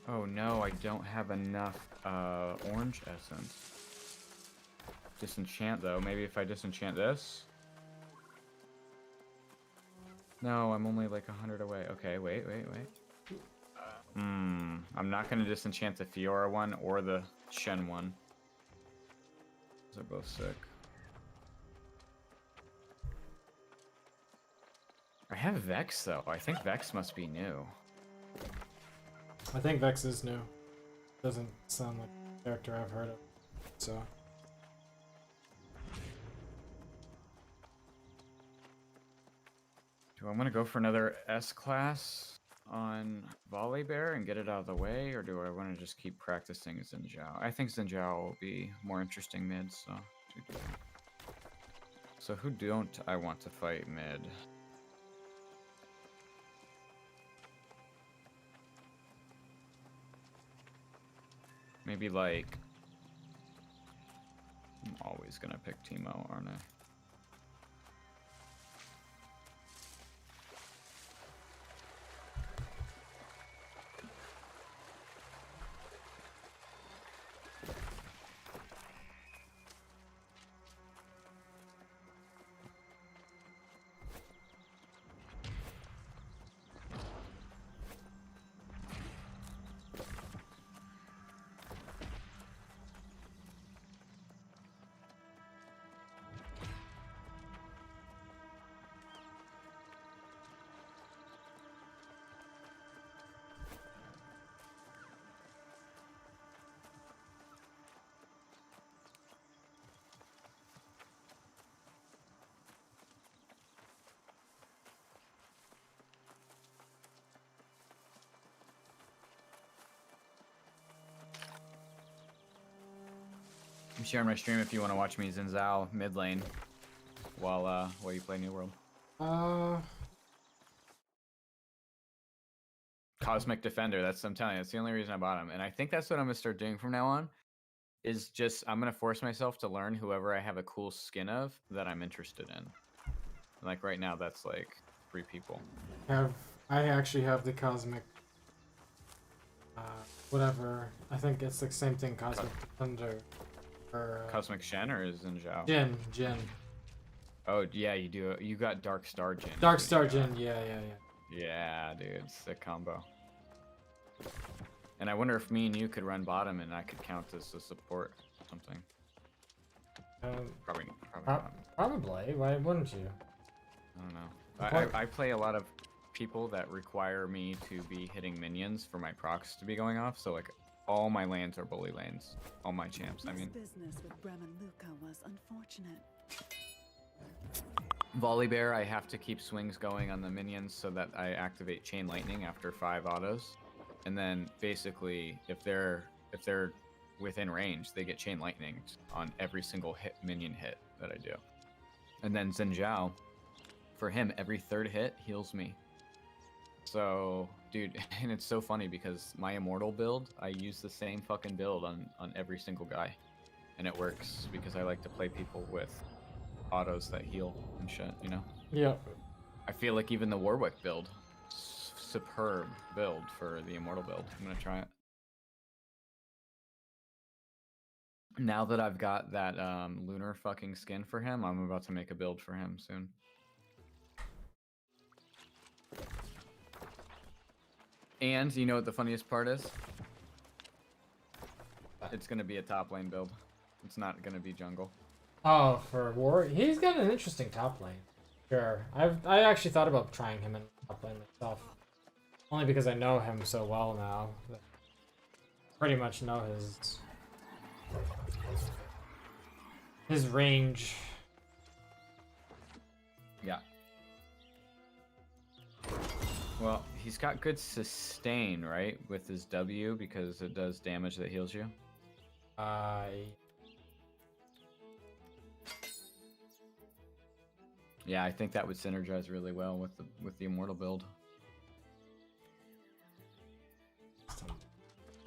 Speaker 1: Oh no, I don't have enough orange essence. Disenchant though. Maybe if I disenchant this? No, I'm only like 100 away. Okay, wait. I'm not gonna disenchant the Fiora one or the Shen one. Those are both sick. I have Vex though. I think Vex must be new.
Speaker 3: I think Vex is new. Doesn't sound like a character I've heard of, so.
Speaker 1: Do I want to go for another S class? on Volley Bear and get it out of the way, or do I want to just keep practicing Zinjiao? I think Zinjiao will be more interesting mid, so. So who don't I want to fight mid? Maybe like... I'm always gonna pick Teemo, aren't I? I'm sharing my stream if you want to watch me Xin Zhao mid lane while you play New World. Cosmic Defender, I'm telling you, that's the only reason I bought him. And I think that's what I'm gonna start doing from now on. Is just I'm gonna force myself to learn whoever I have a cool skin of that I'm interested in. Like right now, that's like 3 people.
Speaker 3: I actually have the Cosmic. Whatever. I think it's the same thing. Cosmic Defender. Or,
Speaker 1: Cosmic Shen or is in Zhao?
Speaker 3: Jin.
Speaker 1: Oh yeah, you do. You got Dark Star Jin.
Speaker 3: Dark Star Jin. Yeah.
Speaker 1: Yeah, dude, sick combo. And I wonder if me and you could run bottom and I could count as a support or something. Probably not.
Speaker 3: Probably. Why wouldn't you?
Speaker 1: I don't know. I play a lot of people that require me to be hitting minions for my procs to be going off. So like all my lanes are bully lanes. All my champs. I mean.
Speaker 10: Business with Bram and Luca was unfortunate.
Speaker 1: Volley Bear, I have to keep swings going on the minions so that I activate Chain Lightning after 5 autos. And then basically, if they're within range, they get Chain Lightning on every single minion hit that I do. And then Xin Zhao, for him, every 3rd hit heals me. So, dude, and it's so funny because my Immortal build, I use the same fucking build on every single guy. And it works because I like to play people with autos that heal and shit, you know?
Speaker 3: Yeah.
Speaker 1: I feel like even the Warwick build, superb build for the Immortal build. I'm gonna try it. Now that I've got that lunar fucking skin for him, I'm about to make a build for him soon. And you know what the funniest part is? It's gonna be a top lane build. It's not gonna be jungle.
Speaker 3: Oh, for War, he's got an interesting top lane. Sure, I actually thought about trying him in top lane myself, only because I know him so well now. Pretty much know his range.
Speaker 1: Yeah. Well, he's got good sustain, right, with his W because it does damage that heals you. Yeah, I think that would synergize really well with the Immortal build.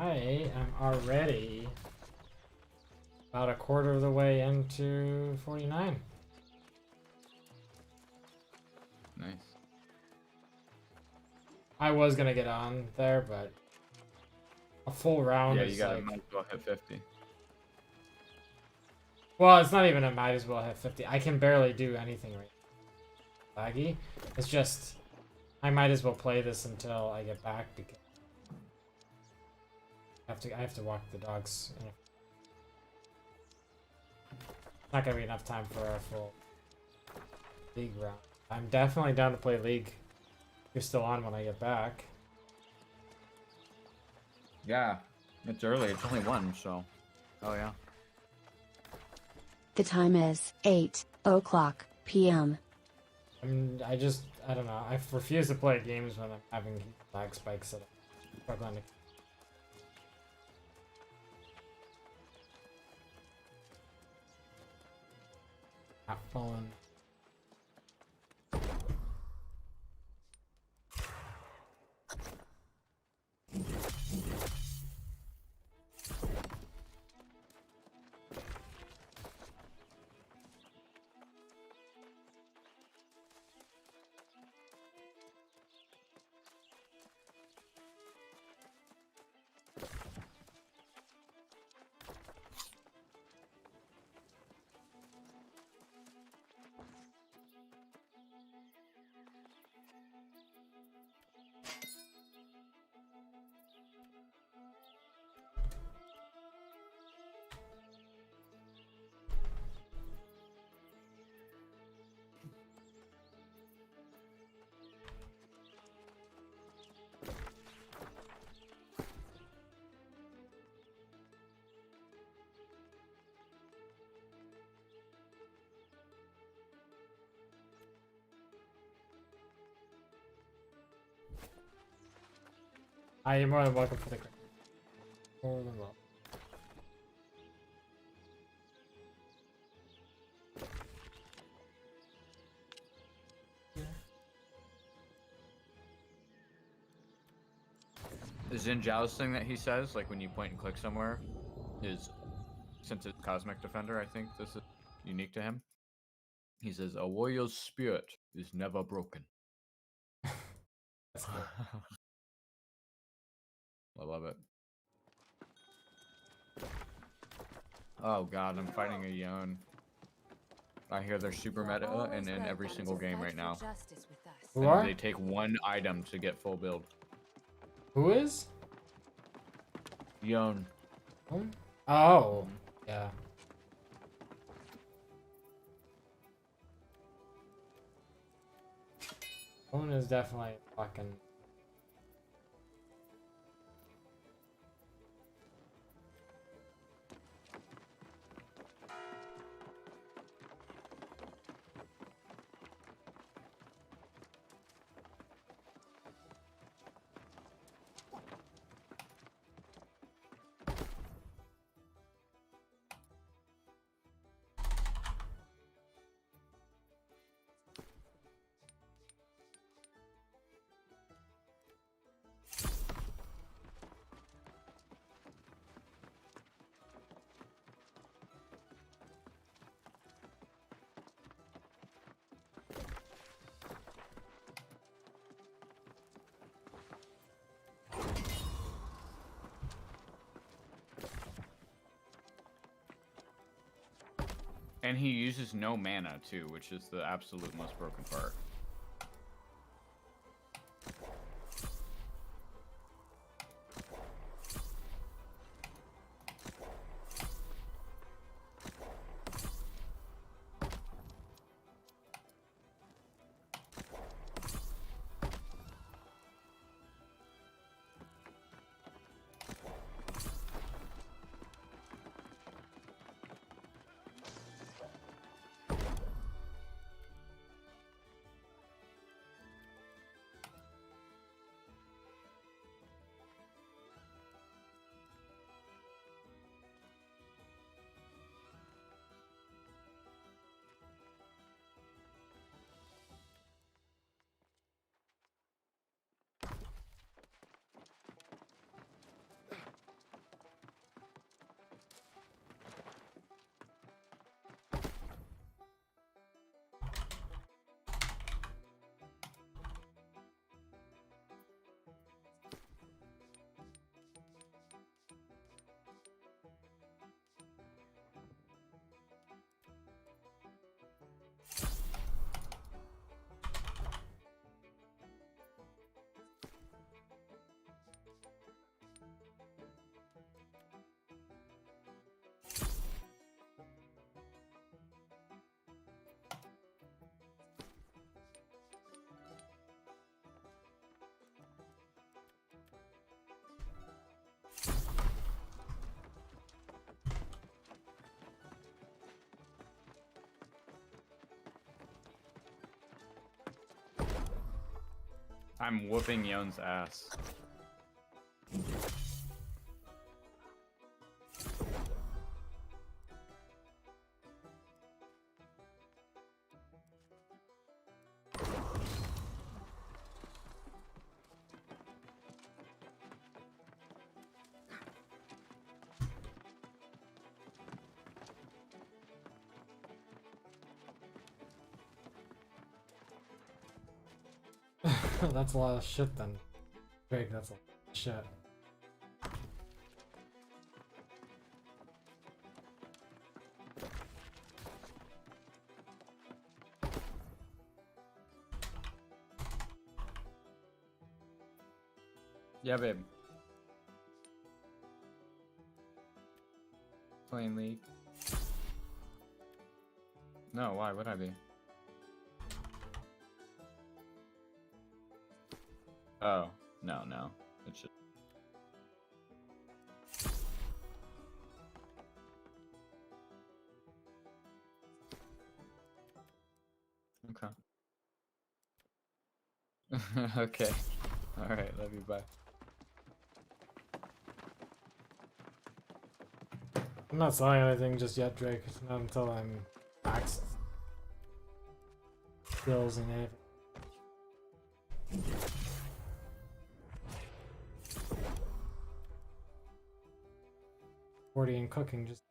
Speaker 3: I am already about a quarter of the way into 49.
Speaker 1: Nice.
Speaker 3: I was gonna get on there, but a full round
Speaker 1: Yeah,
Speaker 3: is
Speaker 1: you gotta
Speaker 3: like...
Speaker 1: might as well hit 50.
Speaker 3: Well, it's not even a might as well hit 50. I can barely do anything right now. Laggy. It's just I might as well play this until I get back because I have to walk the dogs. Not gonna be enough time for a full league round. I'm definitely down to play league. You're still on when I get back.
Speaker 1: Yeah, it's early. It's only 1, so. Oh yeah.
Speaker 9: The time is 8:00 p.m.
Speaker 3: I mean, I don't know. I refuse to play games when I'm having lag spikes that I'm struggling to. Have fun. I am more than welcome for the grant. More than welcome.
Speaker 1: The Xin Zhao's thing that he says, like when you point and click somewhere, is, since it's Cosmic Defender, I think this is unique to him. He says, a warrior's spirit is never broken.
Speaker 3: That's cool.
Speaker 1: I love it. Oh god, I'm fighting a Yon. I hear they're super meta and in every single game right now.
Speaker 3: Who
Speaker 1: And
Speaker 3: are?
Speaker 1: they take one item to get full build.
Speaker 3: Who is?
Speaker 1: Yon.
Speaker 3: Who? Oh, yeah. Moon is definitely fucking.
Speaker 1: And he uses no mana too, which is the absolute most broken part. I'm whooping Yon's ass.
Speaker 3: That's a lot of shit then. Drake, that's a lot of shit.
Speaker 1: Yeah, babe. Playing League. No, why would I be? Oh, no. It should. Okay. Okay. Alright, love you, bye.
Speaker 3: I'm not selling anything just yet, Drake. Not until I'm maxed skills and anything. 40 in cooking, just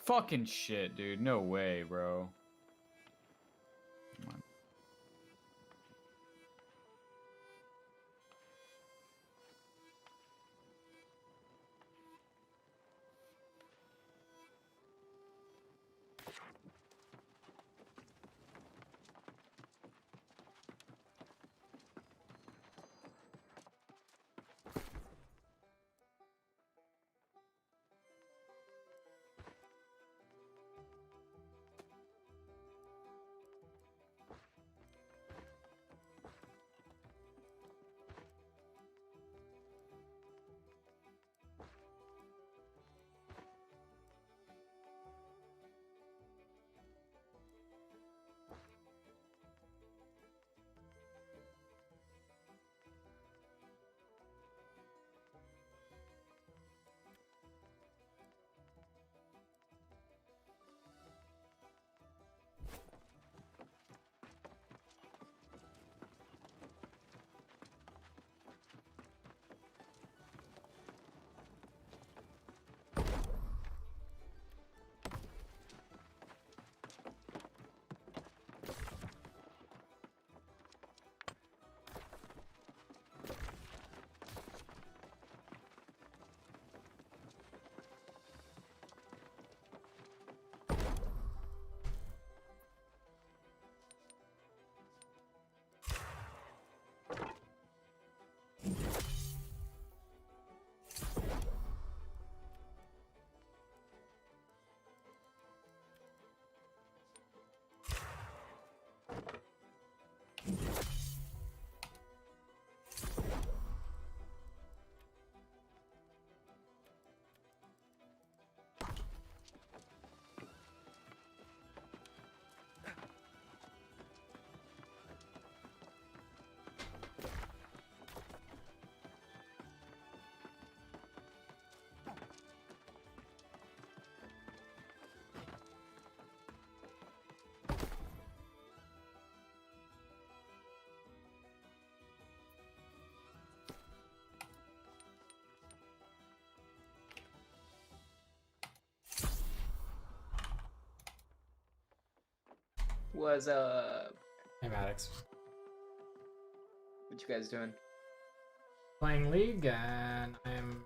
Speaker 1: Fucking shit, dude. No way, bro. Come on.
Speaker 11: What's up?
Speaker 3: Hey, Maddox.
Speaker 11: What you guys doing?
Speaker 3: Playing League, and I'm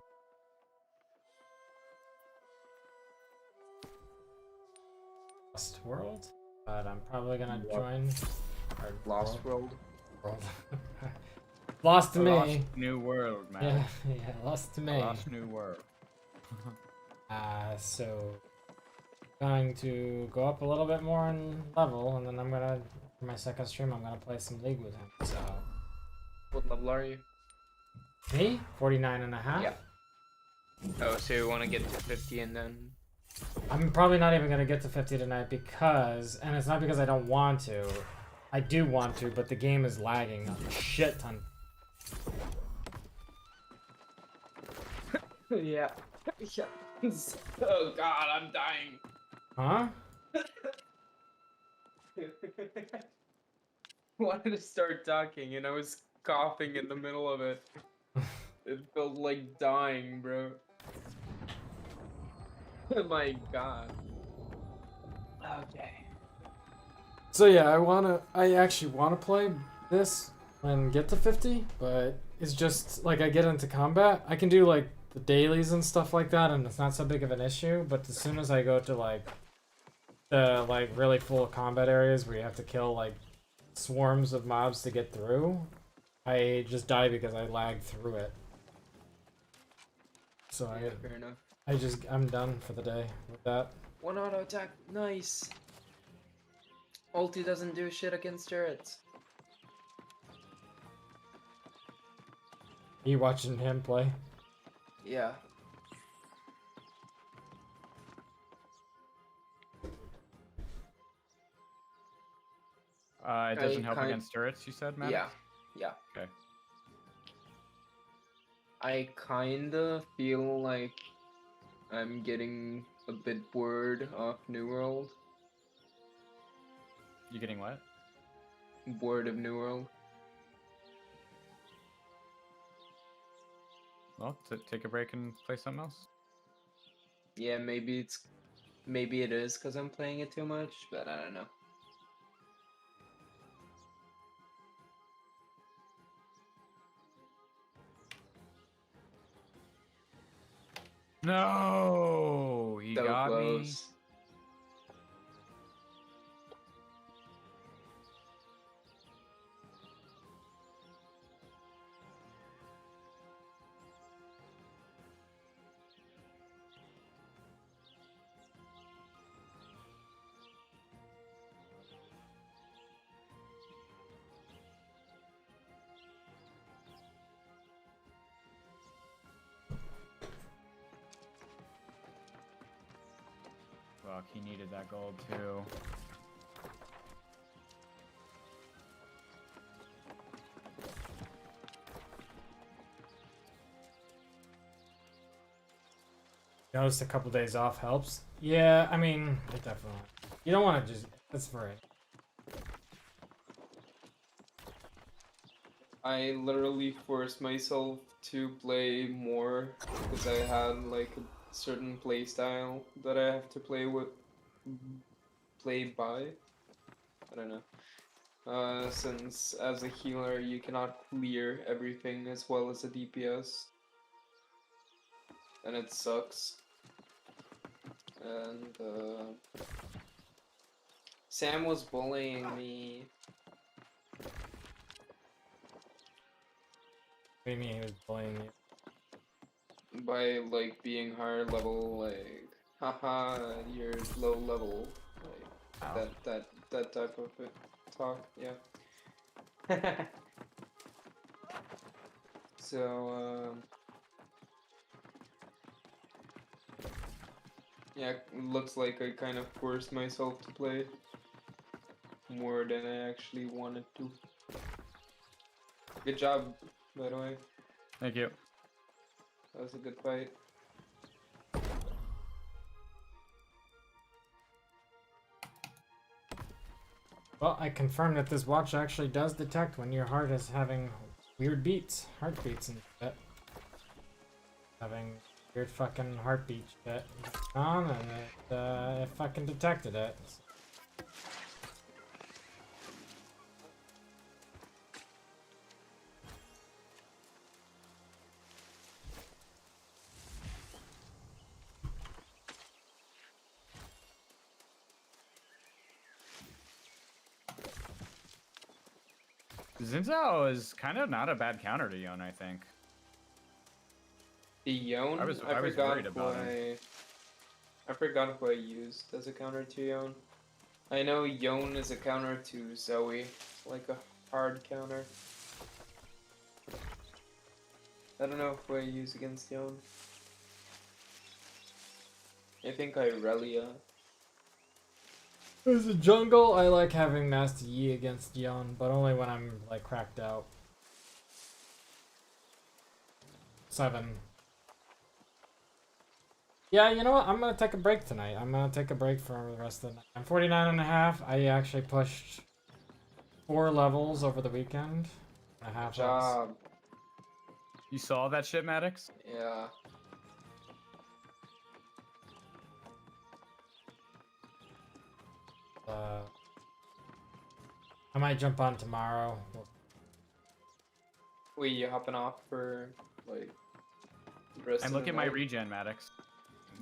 Speaker 3: Lost World, but I'm probably gonna join our
Speaker 11: Lost World.
Speaker 3: Lost to
Speaker 1: A
Speaker 3: me.
Speaker 1: Lost New World, man.
Speaker 3: Yeah, yeah, lost to
Speaker 1: A
Speaker 3: me.
Speaker 1: Lost New World.
Speaker 3: So going to go up a little bit more in level, and then I'm gonna, for my second stream, I'm gonna play some League with him. So
Speaker 11: What level are you?
Speaker 3: me, 49 and a half.
Speaker 11: Yeah. Oh, so you want to get to 50 and then...
Speaker 3: I'm probably not even gonna get to 50 tonight because, and it's not because I don't want to. I do want to, but the game is lagging a shit ton.
Speaker 11: Yeah. Yeah. Oh god, I'm dying.
Speaker 3: Huh?
Speaker 11: Wanted to start talking and I was coughing in the middle of it. It felt like dying, bro. Oh my god. Okay.
Speaker 3: So yeah, I actually wanna play this and get to 50, but it's just like I get into combat. I can do like the dailies and stuff like that, and it's not so big of an issue. But as soon as I go to like the really full combat areas where you have to kill like swarms of mobs to get through, I just die because I lag through it. So
Speaker 11: Yeah, fair enough.
Speaker 3: I'm done for the day with that.
Speaker 11: One auto attack, nice. Ulti doesn't do shit against turrets.
Speaker 3: You watching him play?
Speaker 11: Yeah.
Speaker 1: It doesn't help
Speaker 11: kind-
Speaker 1: against turrets, you said, Matt?
Speaker 11: Yeah. Yeah.
Speaker 1: Okay.
Speaker 11: I kinda feel like I'm getting a bit bored of New World.
Speaker 1: You getting what?
Speaker 11: Bored of New World.
Speaker 1: Well, take a break and play something else.
Speaker 11: Yeah, maybe it is because I'm playing it too much, but I don't know.
Speaker 1: No, he
Speaker 11: So
Speaker 1: got me.
Speaker 11: close.
Speaker 1: Fuck, he needed that gold too.
Speaker 3: Noticed a couple days off helps. Yeah, I mean, it definitely. You don't want to just. That's right.
Speaker 11: I literally forced myself to play more because I had like a certain play style that I have to play by. I don't know. Since as a healer you cannot clear everything as well as a DPS. And it sucks. And Sam was bullying me.
Speaker 3: What do you mean he was bullying you?
Speaker 11: By like being higher level, like haha, you're low level, like that type of talk, yeah. So yeah, looks like I kind of forced myself to play more than I actually wanted to. Good job, by the way.
Speaker 1: Thank you.
Speaker 11: That was a good fight.
Speaker 3: Well, I confirmed that this watch actually does detect when your heart is having weird beats, heartbeats and shit. Having weird fucking heartbeat shit on, and it fucking detected it.
Speaker 1: Zinzao is kind of not a bad counter to Yon, I think.
Speaker 11: The Yon?
Speaker 1: I was
Speaker 11: forgot
Speaker 1: worried
Speaker 11: who
Speaker 1: about him.
Speaker 11: I forgot who I used as a counter to Yon. I know Yon is a counter to Zoe, like a hard counter. I don't know who I use against Yon. I think Irelia.
Speaker 3: As a jungle, I like having Master Yi against Yon, but only when I'm like cracked out. 7. Yeah, you know what? I'm gonna take a break tonight. I'm gonna take a break for the rest of the night. I'm 49.5. I actually pushed 4 levels over the weekend. And a half
Speaker 11: Good job.
Speaker 1: You saw that shit, Maddox?
Speaker 11: Yeah.
Speaker 3: I might jump on tomorrow.
Speaker 11: Wait, you hopping off for like the rest
Speaker 1: And
Speaker 11: of
Speaker 1: look
Speaker 11: the
Speaker 1: at my
Speaker 11: night?
Speaker 1: regen, Maddox.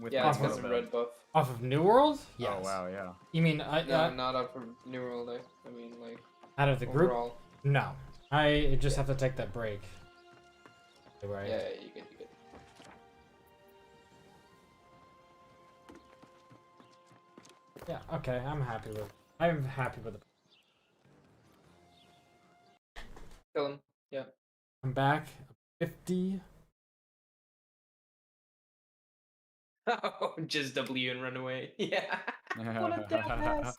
Speaker 1: With
Speaker 11: Yeah,
Speaker 1: my
Speaker 11: it's because
Speaker 1: photo
Speaker 11: of
Speaker 1: build.
Speaker 11: red buff.
Speaker 3: Off of New World? Yes.
Speaker 1: Oh wow, yeah.
Speaker 3: You mean
Speaker 11: No, not up for New World. I mean, like
Speaker 3: out of the group?
Speaker 11: overall.
Speaker 3: No. I just have to take that break. Right.
Speaker 11: Yeah, you get.
Speaker 3: Yeah, okay, I'm happy with it.
Speaker 11: Kill him. Yeah.
Speaker 3: I'm back. 50.
Speaker 11: Oh, just W and run away. Yeah. What a dumbass.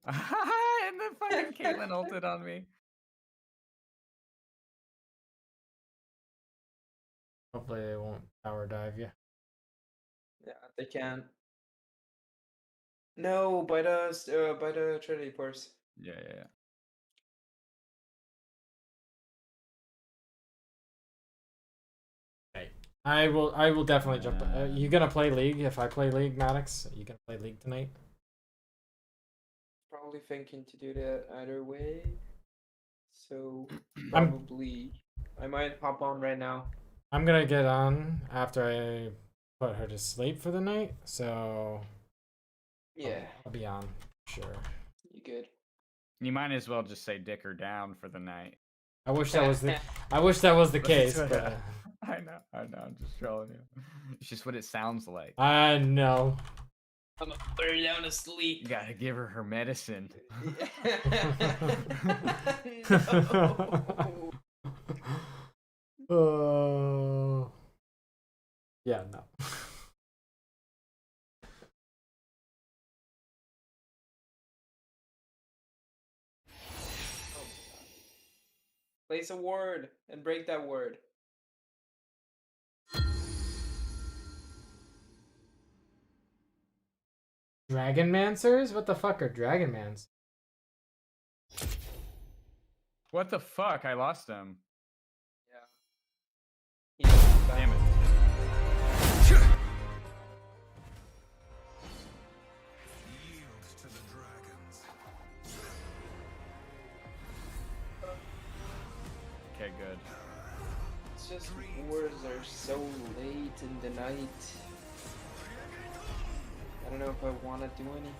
Speaker 1: And then fucking Caitlyn ulted on me.
Speaker 3: Hopefully they won't power dive you.
Speaker 11: Yeah, they can. No, by the Trinity Force.
Speaker 1: Yeah.
Speaker 3: Right. I will definitely jump. You gonna play League? If I play League, Maddox, you gonna play League tonight?
Speaker 11: Probably thinking to do that either way. So probably I might hop on right now.
Speaker 3: I'm gonna get on after I put her to sleep for the night, so
Speaker 11: Yeah.
Speaker 3: I'll be on, sure.
Speaker 11: You good?
Speaker 1: You might as well just say dick her down for the night.
Speaker 3: I wish that was the case, but
Speaker 1: I know, I'm just trolling you. It's just what it sounds like.
Speaker 3: I know.
Speaker 11: I'm gonna put her down to sleep.
Speaker 1: You gotta give her her medicine.
Speaker 3: No. Yeah, no.
Speaker 11: Place a word and break that word.
Speaker 3: Dragonmancers? What the fuck are Dragonmans?
Speaker 1: What the fuck? I lost him.
Speaker 11: Yeah.
Speaker 1: Damn it. Okay, good.
Speaker 11: It's just wars are so late in the night. I don't know if I want to do any.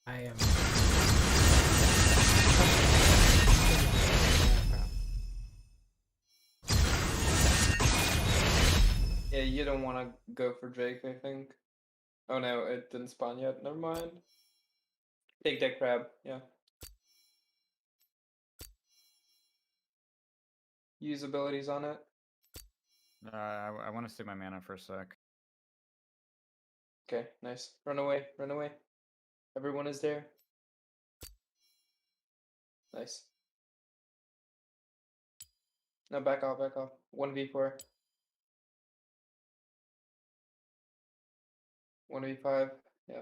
Speaker 3: I am.
Speaker 11: Yeah, you don't want to go for Drake, I think. Oh no, it didn't spawn yet. Never mind. Take that crab. Yeah. Use abilities on it.
Speaker 1: I want to save my mana for a sec.
Speaker 11: Okay, nice. Run away. Run away. Everyone is there. Nice. No, back off, back off. 1v4. 1v5. Yeah.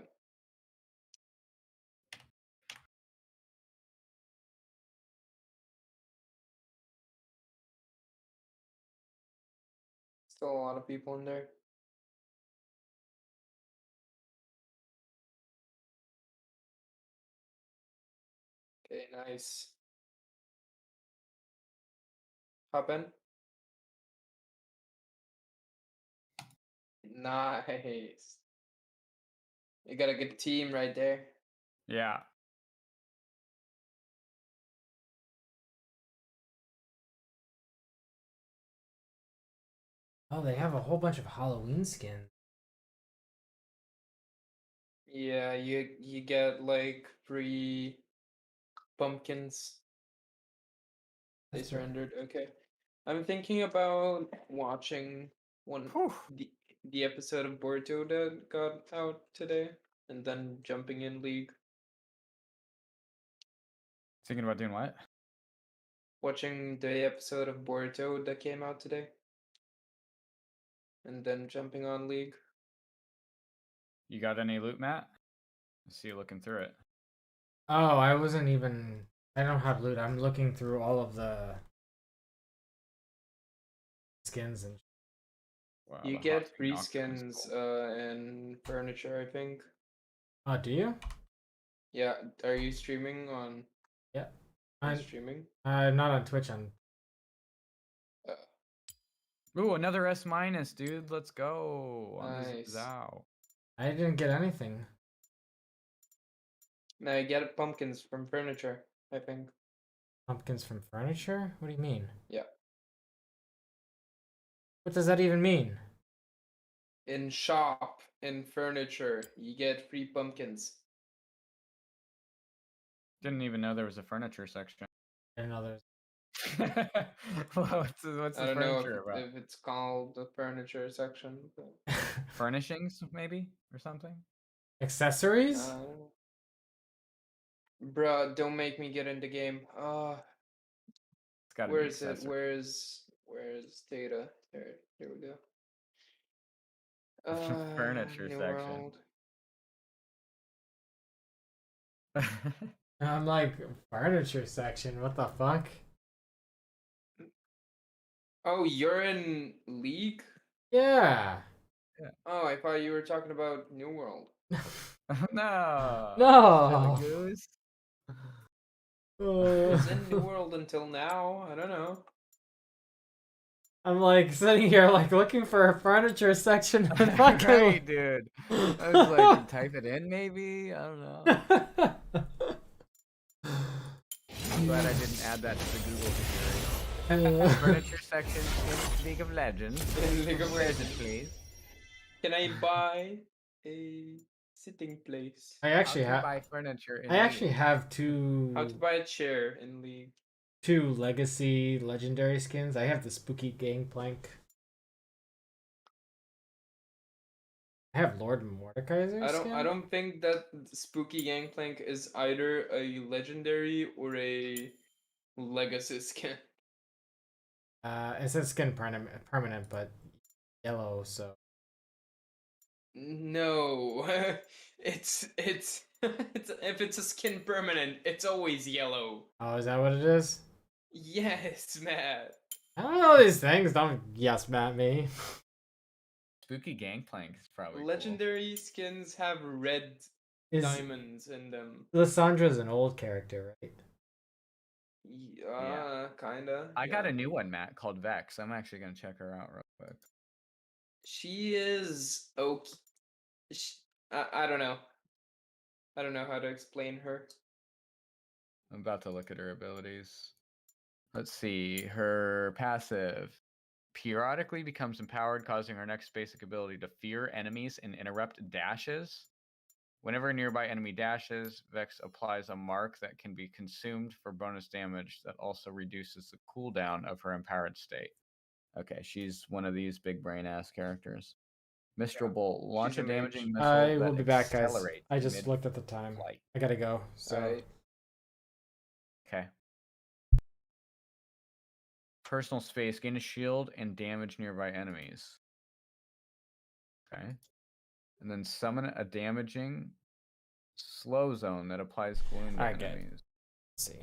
Speaker 11: Still a lot of people in there. Okay, nice. Hop in. Nice. You got a good team right there.
Speaker 1: Yeah.
Speaker 3: Oh, they have a whole bunch of Halloween skins.
Speaker 11: Yeah, you get like free pumpkins. They
Speaker 3: That's right.
Speaker 11: surrendered. Okay. I'm thinking about watching
Speaker 1: Whew.
Speaker 11: the episode of Boruto that got out today, and then jumping in League.
Speaker 1: Thinking about doing what?
Speaker 11: Watching the episode of Boruto that came out today, and then jumping on League.
Speaker 1: You got any loot, Matt? I see you looking through it.
Speaker 3: Oh, I wasn't even. I don't have loot. I'm looking through all of the skins and.
Speaker 1: Wow,
Speaker 11: You
Speaker 1: the
Speaker 11: get
Speaker 1: Hot
Speaker 11: free
Speaker 1: Nocturne is
Speaker 11: skins
Speaker 1: cool.
Speaker 11: and furniture, I think.
Speaker 3: Oh, do you?
Speaker 11: Yeah, are you streaming on?
Speaker 3: Yeah.
Speaker 11: Are you
Speaker 3: I'm
Speaker 11: streaming?
Speaker 3: not on Twitch. On.
Speaker 1: Ooh, another S minus, dude. Let's go. On the
Speaker 11: Nice.
Speaker 1: Zao.
Speaker 3: I didn't get anything.
Speaker 11: Now you get pumpkins from furniture, I think.
Speaker 3: Pumpkins from furniture? What do you mean?
Speaker 11: Yeah.
Speaker 3: What does that even mean?
Speaker 11: In shop, in furniture, you get free pumpkins.
Speaker 1: Didn't even know there was a furniture section.
Speaker 3: I didn't know there's.
Speaker 1: What's
Speaker 11: I
Speaker 1: the
Speaker 11: don't know
Speaker 1: furniture about?
Speaker 11: if it's called the furniture section. But...
Speaker 1: Furnishings, maybe, or something.
Speaker 3: Accessories?
Speaker 11: Bruh, don't make me get in the game.
Speaker 1: It's gotta
Speaker 11: where
Speaker 1: be
Speaker 11: is it?
Speaker 1: accessory.
Speaker 11: Where's data? Here we go.
Speaker 1: Furniture
Speaker 11: New
Speaker 1: section.
Speaker 11: World.
Speaker 3: I'm like, furniture section. What the fuck?
Speaker 11: Oh, you're in League?
Speaker 3: Yeah.
Speaker 11: Oh, I thought you were talking about New World.
Speaker 1: No.
Speaker 3: No.
Speaker 1: Silly goose.
Speaker 11: I was in New World until now. I don't know.
Speaker 3: I'm like sitting here like looking for a furniture section and fucking.
Speaker 1: Right, dude. I was like, type it in, maybe. I don't know. I'm glad I didn't add that to the Google dictionary. Furniture section in League of Legends. Where is it, please?
Speaker 11: Can I buy a sitting place?
Speaker 3: I actually
Speaker 1: have buy furniture. In
Speaker 3: I actually have two.
Speaker 11: How to buy a chair in League?
Speaker 3: Two legacy legendary skins. I have the spooky gangplank. I have Lord Mordekaiser skin.
Speaker 11: I don't think that spooky gangplank is either a legendary or a legacy skin.
Speaker 3: It says skin permanent, but yellow. So
Speaker 11: no, it's it's if it's a skin permanent, it's always yellow.
Speaker 3: Oh, is that what it is?
Speaker 11: Yes, Matt.
Speaker 3: I don't know these things. Don't yes, Matt me.
Speaker 1: Spooky Gangplank is probably
Speaker 11: legendary skins have red diamonds in them.
Speaker 3: Lyssandra's an old character, right?
Speaker 11: Yeah, kinda.
Speaker 1: I got a new one, Matt, called Vex. I'm actually gonna check her out real quick.
Speaker 11: She is okay. I don't know. I don't know how to explain her.
Speaker 1: I'm about to look at her abilities. Let's see. Her passive periodically becomes empowered, causing her next basic ability to fear enemies and interrupt dashes. Whenever a nearby enemy dashes, Vex applies a mark that can be consumed for bonus damage that also reduces the cooldown of her empowered state. Okay, she's one of these big brain ass characters. Mistral Bolt. Launch a damaging missile
Speaker 3: I
Speaker 1: that
Speaker 3: will be back, guys.
Speaker 1: accelerates
Speaker 3: I just looked at the time.
Speaker 1: mid-flight.
Speaker 3: I gotta go. So.
Speaker 1: Okay. Personal space. Gain a shield and damage nearby enemies. Okay. And then summon a damaging slow zone that applies cooling to enemies.
Speaker 3: Let's see.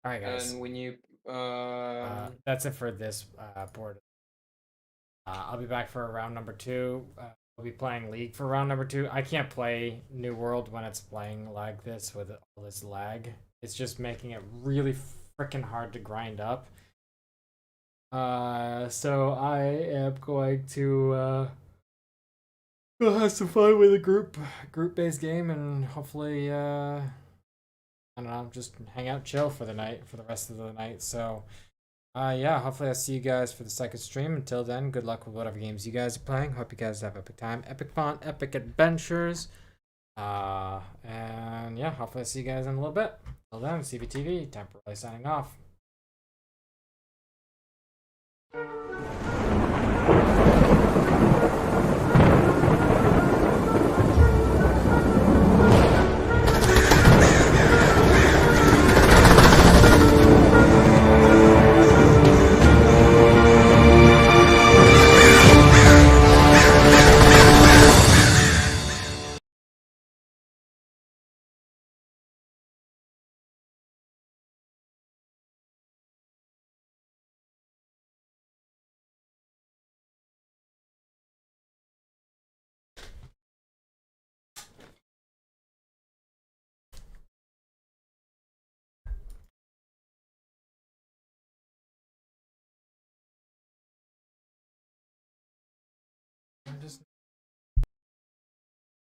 Speaker 3: All right, guys.
Speaker 11: And
Speaker 3: That's it for this board. I'll be back for round number 2. I'll be playing League for round number 2. I can't play New World when it's playing like this with all this lag. It's just making it really freaking hard to grind up. So I am going to go have some fun with a group-based game, and hopefully I don't know, just hang out, chill for the night, for the rest of the night. So yeah, hopefully I'll see you guys for the second stream. Until then, good luck with whatever games you guys are playing. Hope you guys have epic time, epic fun, epic adventures. And yeah, hopefully I'll see you guys in a little bit. Till then, CVTV, temporarily signing off.